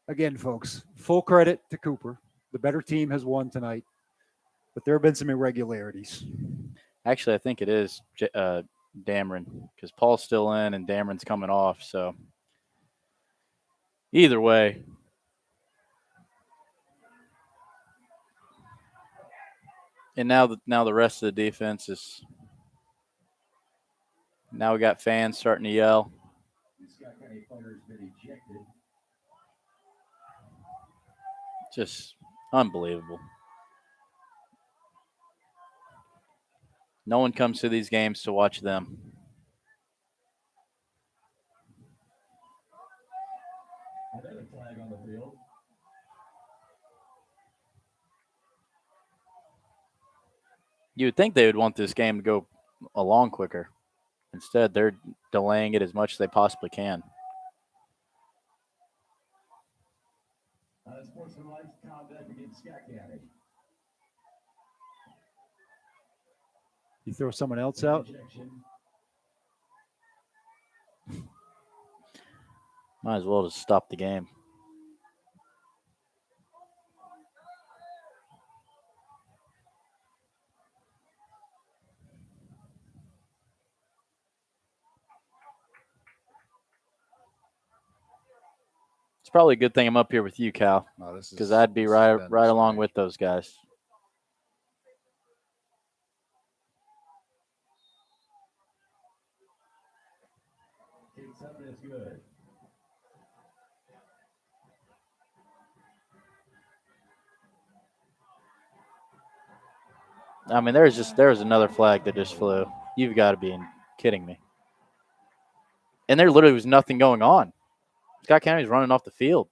Again, folks, full credit to Cooper. The better team has won tonight, but there have been some irregularities. Actually, I think it is Dameron because Paul's still in and Dameron's coming off. So either way. And now the rest of the defense is – now we got fans starting to yell. Just unbelievable. No one comes to these games to watch them. Another flag on the field. You would think they would want this game to go along quicker. Instead, they're delaying it as much as they possibly can. Unsportsmanlike conduct against Scott County. You throw someone else out? Might as well just stop the game. It's probably a good thing I'm up here with you, Cal, because I'd be right along with those guys. Something is good. I mean, there was another flag that just flew. You've got to be kidding me. And there literally was nothing going on. Scott County's running off the field.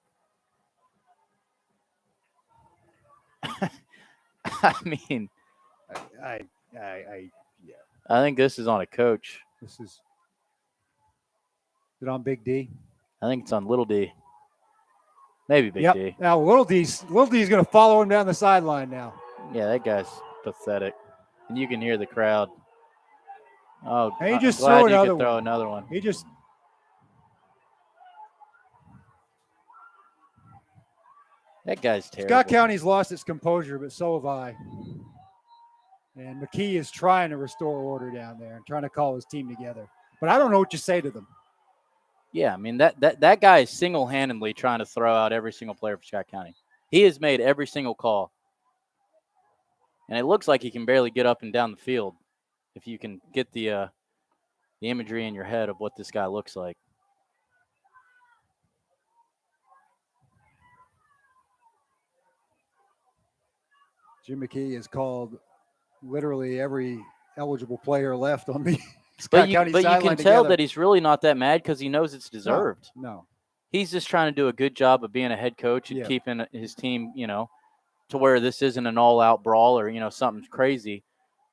I mean, Yeah. I think this is on a coach. This is it on Big D? I think it's on Little D. Maybe Big D. Now Little D's going to follow him down the sideline now. Yeah, that guy's pathetic. And you can hear the crowd. Oh, And he I'm just glad threw you could throw another one. He just That guy's terrible. Scott County's lost its composure, but so have I. And McKee is trying to restore order down there and trying to call his team together. But I don't know what you say to them. Yeah, I mean, that guy is single-handedly trying to throw out every single player for Scott County. He has made every single call. And it looks like he can barely get up and down the field if you can get the imagery in your head of what this guy looks like. Jim McKee has called literally every eligible player left on the Scott County But you can sideline tell together. that he's really not that mad because he knows it's deserved. No. He's just trying to do a good job of being a head coach and Yeah. keeping his team, to where this isn't an all-out brawl or, something crazy.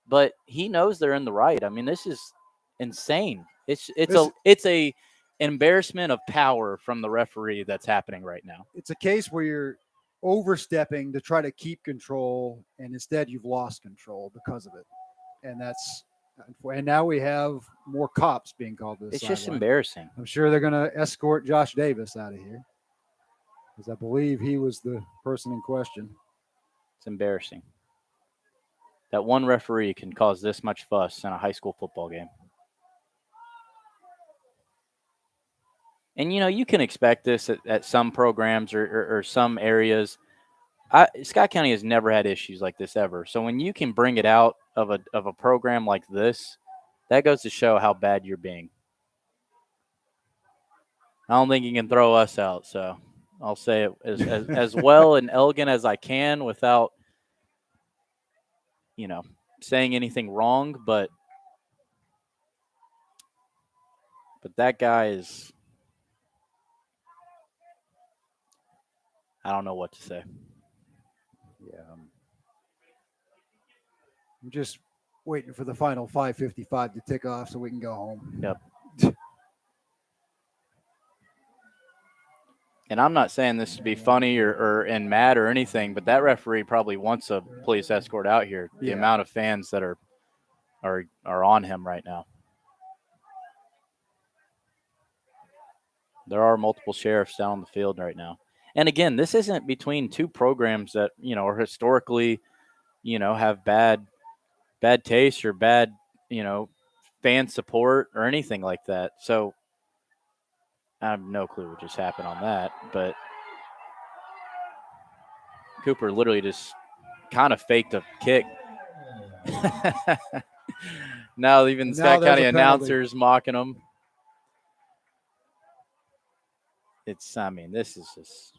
But he knows they're in the right. I mean, this is insane. It's a embarrassment of power from the referee that's happening right now. It's a case where you're overstepping to try to keep control, and instead you've lost control because of it. And now we have more cops being called to the It's sideline. just embarrassing. I'm sure they're going to escort Josh Davis out of here, because I believe he was the person in question. It's embarrassing. That one referee can cause this much fuss in a high school football game. And, you can expect this at some programs or some areas. Scott County has never had issues like this ever. So when you can bring it out of a program like this, that goes to show how bad you're being. I don't think you can throw us out, so I'll say it as well and elegant as I can without, saying anything wrong. But that guy is, I don't know what to say. Yeah. I'm just waiting for the final 5:55 to tick off so we can go home. Yep. And I'm not saying this to be funny and mad or anything, but that referee probably wants a police escort out here. The amount of fans that are on him right now. There are multiple sheriffs down on the field right now. And again, this isn't between two programs that, are historically, have bad taste or bad, fan support or anything like that. So I have no clue what just happened on that, but Cooper literally just kind of faked a kick. Now even the Scott County announcers mocking him. This is just.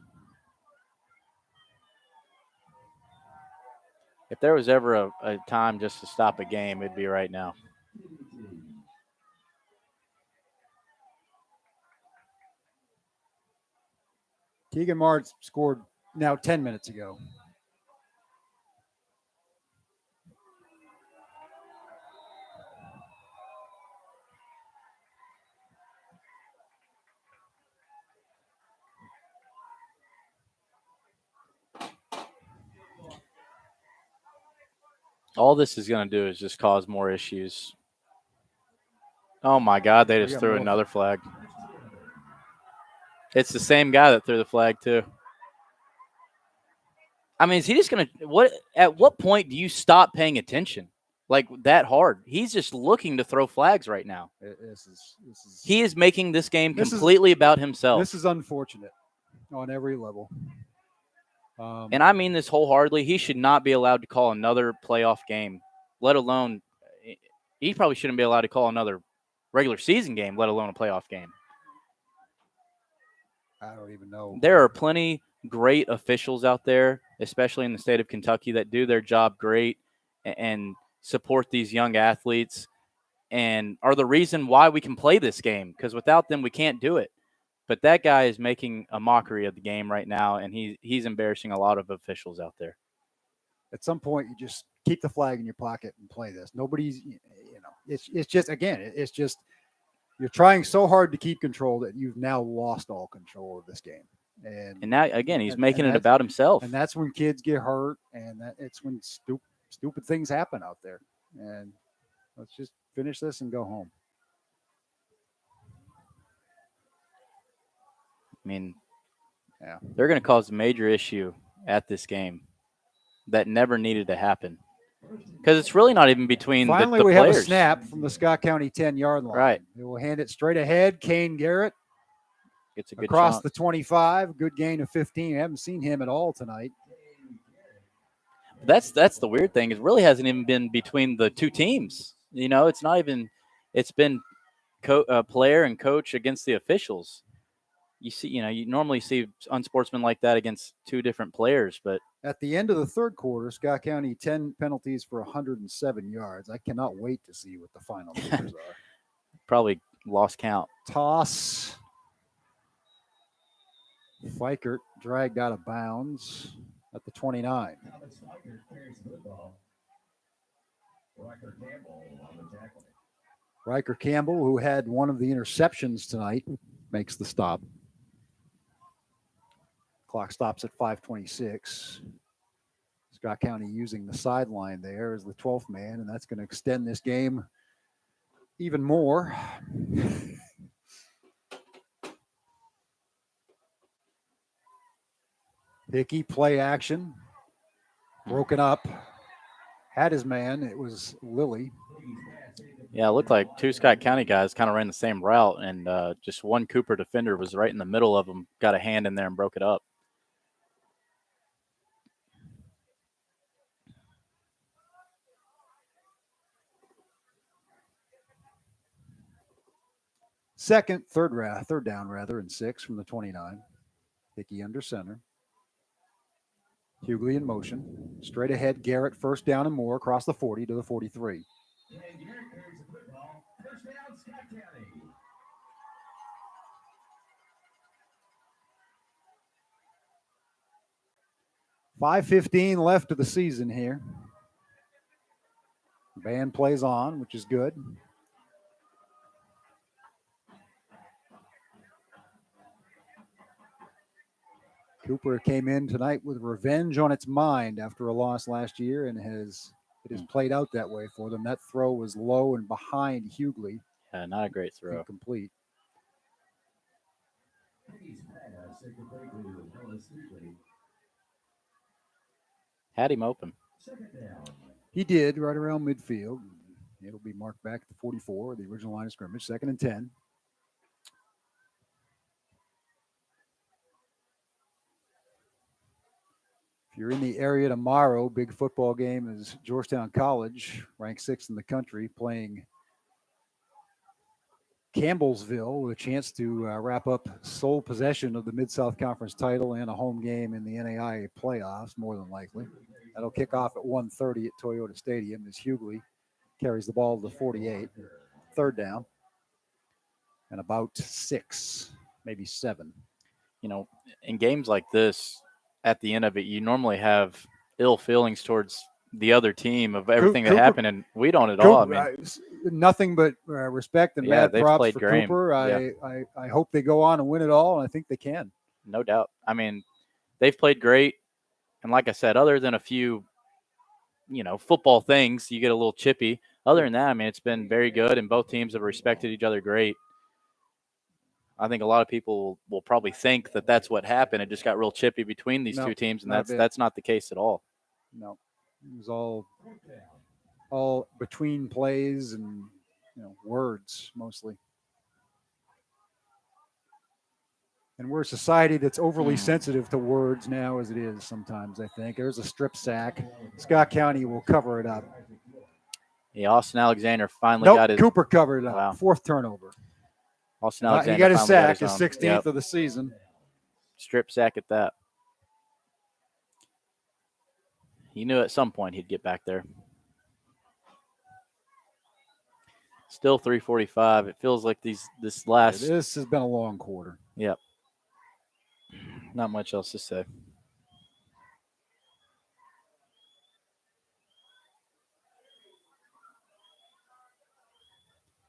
If there was ever a time just to stop a game, it'd be right now. Keegan Martz scored now 10 minutes ago. All this is going to do is just cause more issues. Oh, my God, they just threw another flag. It's the same guy that threw the flag, too. I mean, is he just going to – at what point do you stop paying attention? Like, that hard. He's just looking to throw flags right now. He is making this game completely about himself. This is unfortunate on every level. And I mean this wholeheartedly. He should not be allowed to call another playoff game, let alone – he probably shouldn't be allowed to call another regular season game, let alone a playoff game. I don't even know. There are plenty great officials out there, especially in the state of Kentucky, that do their job great and support these young athletes and are the reason why we can play this game, because without them we can't do it. But that guy is making a mockery of the game right now, and he's embarrassing a lot of officials out there. At some point, you just keep the flag in your pocket and play this. Nobody's, it's just, again, it's just you're trying so hard to keep control that you've now lost all control of this game. And now, again, he's making it about himself. And that's when kids get hurt, and it's when stupid things happen out there. And let's just finish this and go home. I mean, yeah, they're going to cause a major issue at this game that never needed to happen, because it's really not even between Finally, the we players. have a snap from the Scott County 10-yard line. Right. They will hand it straight ahead. Kane Garrett gets a good across chunk. the 25. Good gain of 15. I haven't seen him at all tonight. That's the weird thing. It really hasn't even been between the two teams. It's not even. It's been player and coach against the officials. You see, you normally see unsportsmanlike that against two different players, but at the end of the third quarter, Scott County 10 penalties for 107 yards. I cannot wait to see what the final numbers are. Probably lost count. Toss. Fikert dragged out of bounds at the 29. Thomas Slager carries the football. Riker Campbell on the tackle. Riker Campbell, who had one of the interceptions tonight, makes the stop. Clock stops at 5:26. Scott County using the sideline there as the 12th man, and that's going to extend this game even more. Hickey, play action, broken up, had his man. It was Lilly. Yeah, it looked like two Scott County guys kind of ran the same route, and just one Cooper defender was right in the middle of them, got a hand in there and broke it up. Third down rather, and 6 from the 29. Hickey under center. Hughley in motion. Straight ahead, Garrett, first down and more, across the 40 to the 43. And Garrett carries the football. First down, Scott County. $5:15 left of the season here. Band plays on, which is good. Cooper came in tonight with revenge on its mind after a loss last year, and it has played out that way for them. That throw was low and behind Hughley. Yeah, not a great throw. Incomplete. Had him open. He did, right around midfield. It'll be marked back at the 44, the original line of scrimmage, 2nd and 10. If you're in the area tomorrow, big football game is Georgetown College, ranked 6th in the country, playing Campbellsville with a chance to wrap up sole possession of the Mid-South Conference title and a home game in the NAIA playoffs, more than likely. That'll kick off at 1:30 at Toyota Stadium as Hughley carries the ball to the 48. 3rd down and about 6, maybe 7. You know, in games like this, at the end of it, you normally have ill feelings towards the other team of everything that happened, and we don't at all. I mean, nothing but respect and mad props for great. Cooper. I hope they go on and win it all, and I think they can. No doubt. I mean, they've played great, and like I said, other than a few, football things, you get a little chippy. Other than that, I mean, it's been very good, and both teams have respected each other great. I think a lot of people will probably think that that's what happened. It just got real chippy between these two teams, and that's not the case at all. No, it was all between plays and words mostly. And we're a society that's overly sensitive to words now, as it is sometimes. I think there's a strip sack. Scott County will cover it up. Yeah, Austin Alexander finally got his. Cooper covered it up. Wow. 4th turnover. Austin Alexander he got his sack, his 16th of the season. Strip sack at that. He knew at some point he'd get back there. Still 3:45. It feels like this last. This has been a long quarter. Yep. Not much else to say.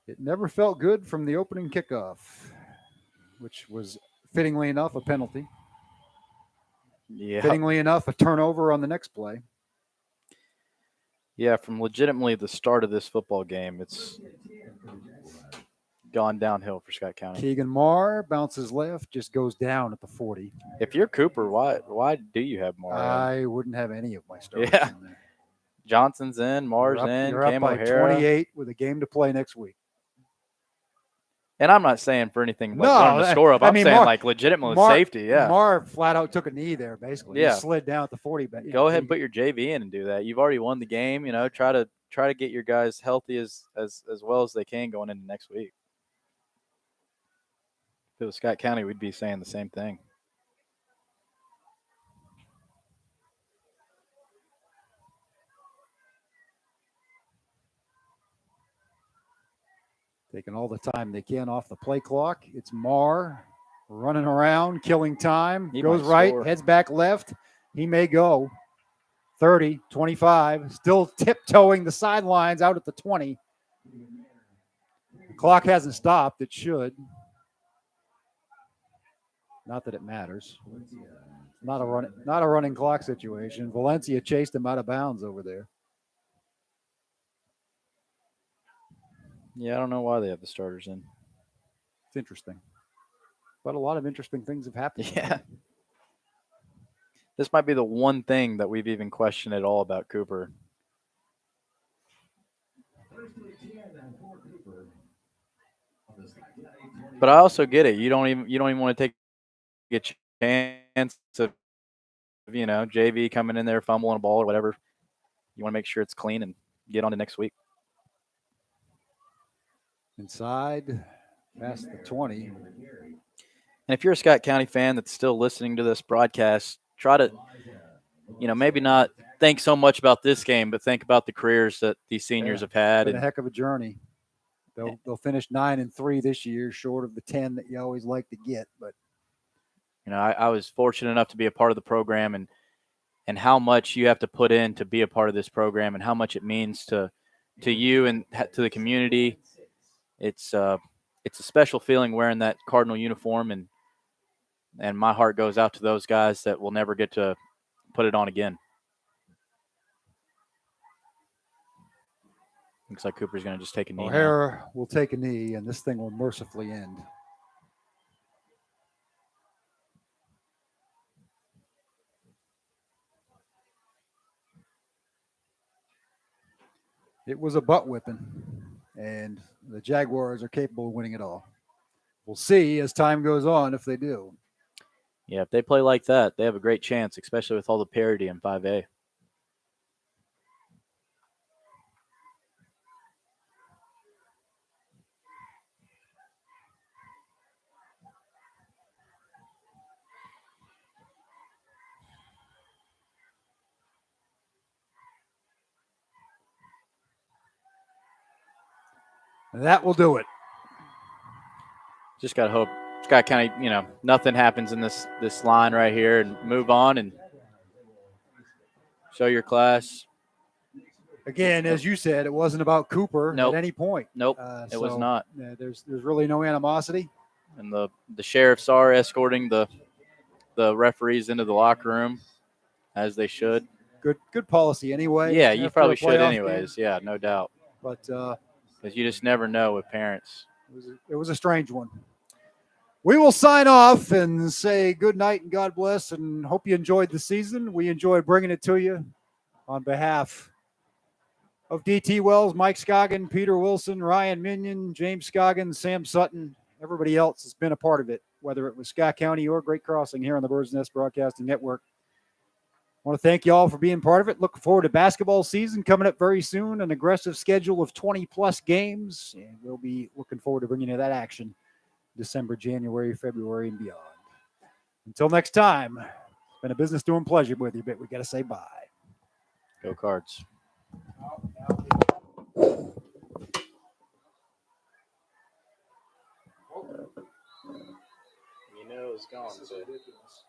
It never felt good from the opening kickoff, which was fittingly enough a penalty. Yeah. Fittingly enough, a turnover on the next play. Yeah, from legitimately the start of this football game, it's gone downhill for Scott County. Keegan Marr bounces left, just goes down at the 40. If you're Cooper, why do you have Marr? I wouldn't have any of my starters in there. Johnson's in, Marr's in, You're up by O'Hara. 28 with a game to play next week. And I'm not saying for anything like running the score up. I'm saying like legitimate safety. Yeah. Marr flat out took a knee there, basically. Yeah. He slid down at the 40. But, Go ahead and put your JV in and do that. You've already won the game. Try to get your guys healthy as well as they can going into next week. If it was Scott County, we'd be saying the same thing. Taking all the time they can off the play clock. It's Marr running around, killing time. He Goes might right, score. heads back left. He may go 30, 25. Still tiptoeing the sidelines out at the 20. The clock hasn't stopped. It should. Not that it matters. Not a running clock situation. Valencia chased him out of bounds over there. Yeah, I don't know why they have the starters in. It's interesting. But a lot of interesting things have happened. Yeah. This might be the one thing that we've even questioned at all about Cooper. But I also get it. You don't even want to take a chance of JV coming in there fumbling a ball or whatever. You want to make sure it's clean and get on to next week. Inside, past the 20. And if you're a Scott County fan that's still listening to this broadcast, try to, maybe not think so much about this game, but think about the careers that these seniors have had. It's been a heck of a journey. They'll finish 9-3 this year, short of the 10 that you always like to get. But I was fortunate enough to be a part of the program, and how much you have to put in to be a part of this program, and how much it means to you and to the community. It's a special feeling wearing that Cardinal uniform, and my heart goes out to those guys that will never get to put it on again. Looks like Cooper's going to just take a knee. O'Hara will take a knee, and this thing will mercifully end. It was a butt whipping, and the Jaguars are capable of winning it all. We'll see as time goes on if they do. Yeah, if they play like that, they have a great chance, especially with all the parity in 5A. And that will do it. Just got to hope Scott County, nothing happens in this line right here, and move on and show your class. Again, as you said, it wasn't about Cooper at any point. Nope, it was not. There's really no animosity. And the sheriffs are escorting the referees into the locker room, as they should. Good policy anyway. Yeah, you probably should anyways. Game. Yeah, no doubt. But because you just never know with parents. It was a strange one. We will sign off and say good night and God bless, and hope you enjoyed the season. We enjoyed bringing it to you on behalf of DT Wells, Mike Scoggin, Peter Wilson, Ryan Minion, James Scoggin, Sam Sutton. Everybody else has been a part of it, whether it was Scott County or Great Crossing here on the Bird's Nest Broadcasting Network. I want to thank you all for being part of it. Looking forward to basketball season coming up very soon, an aggressive schedule of 20-plus games, and we'll be looking forward to bringing you that action December, January, February, and beyond. Until next time, it's been a business doing pleasure with you, but we got to say bye. Go Cards. It's gone. This is ridiculous.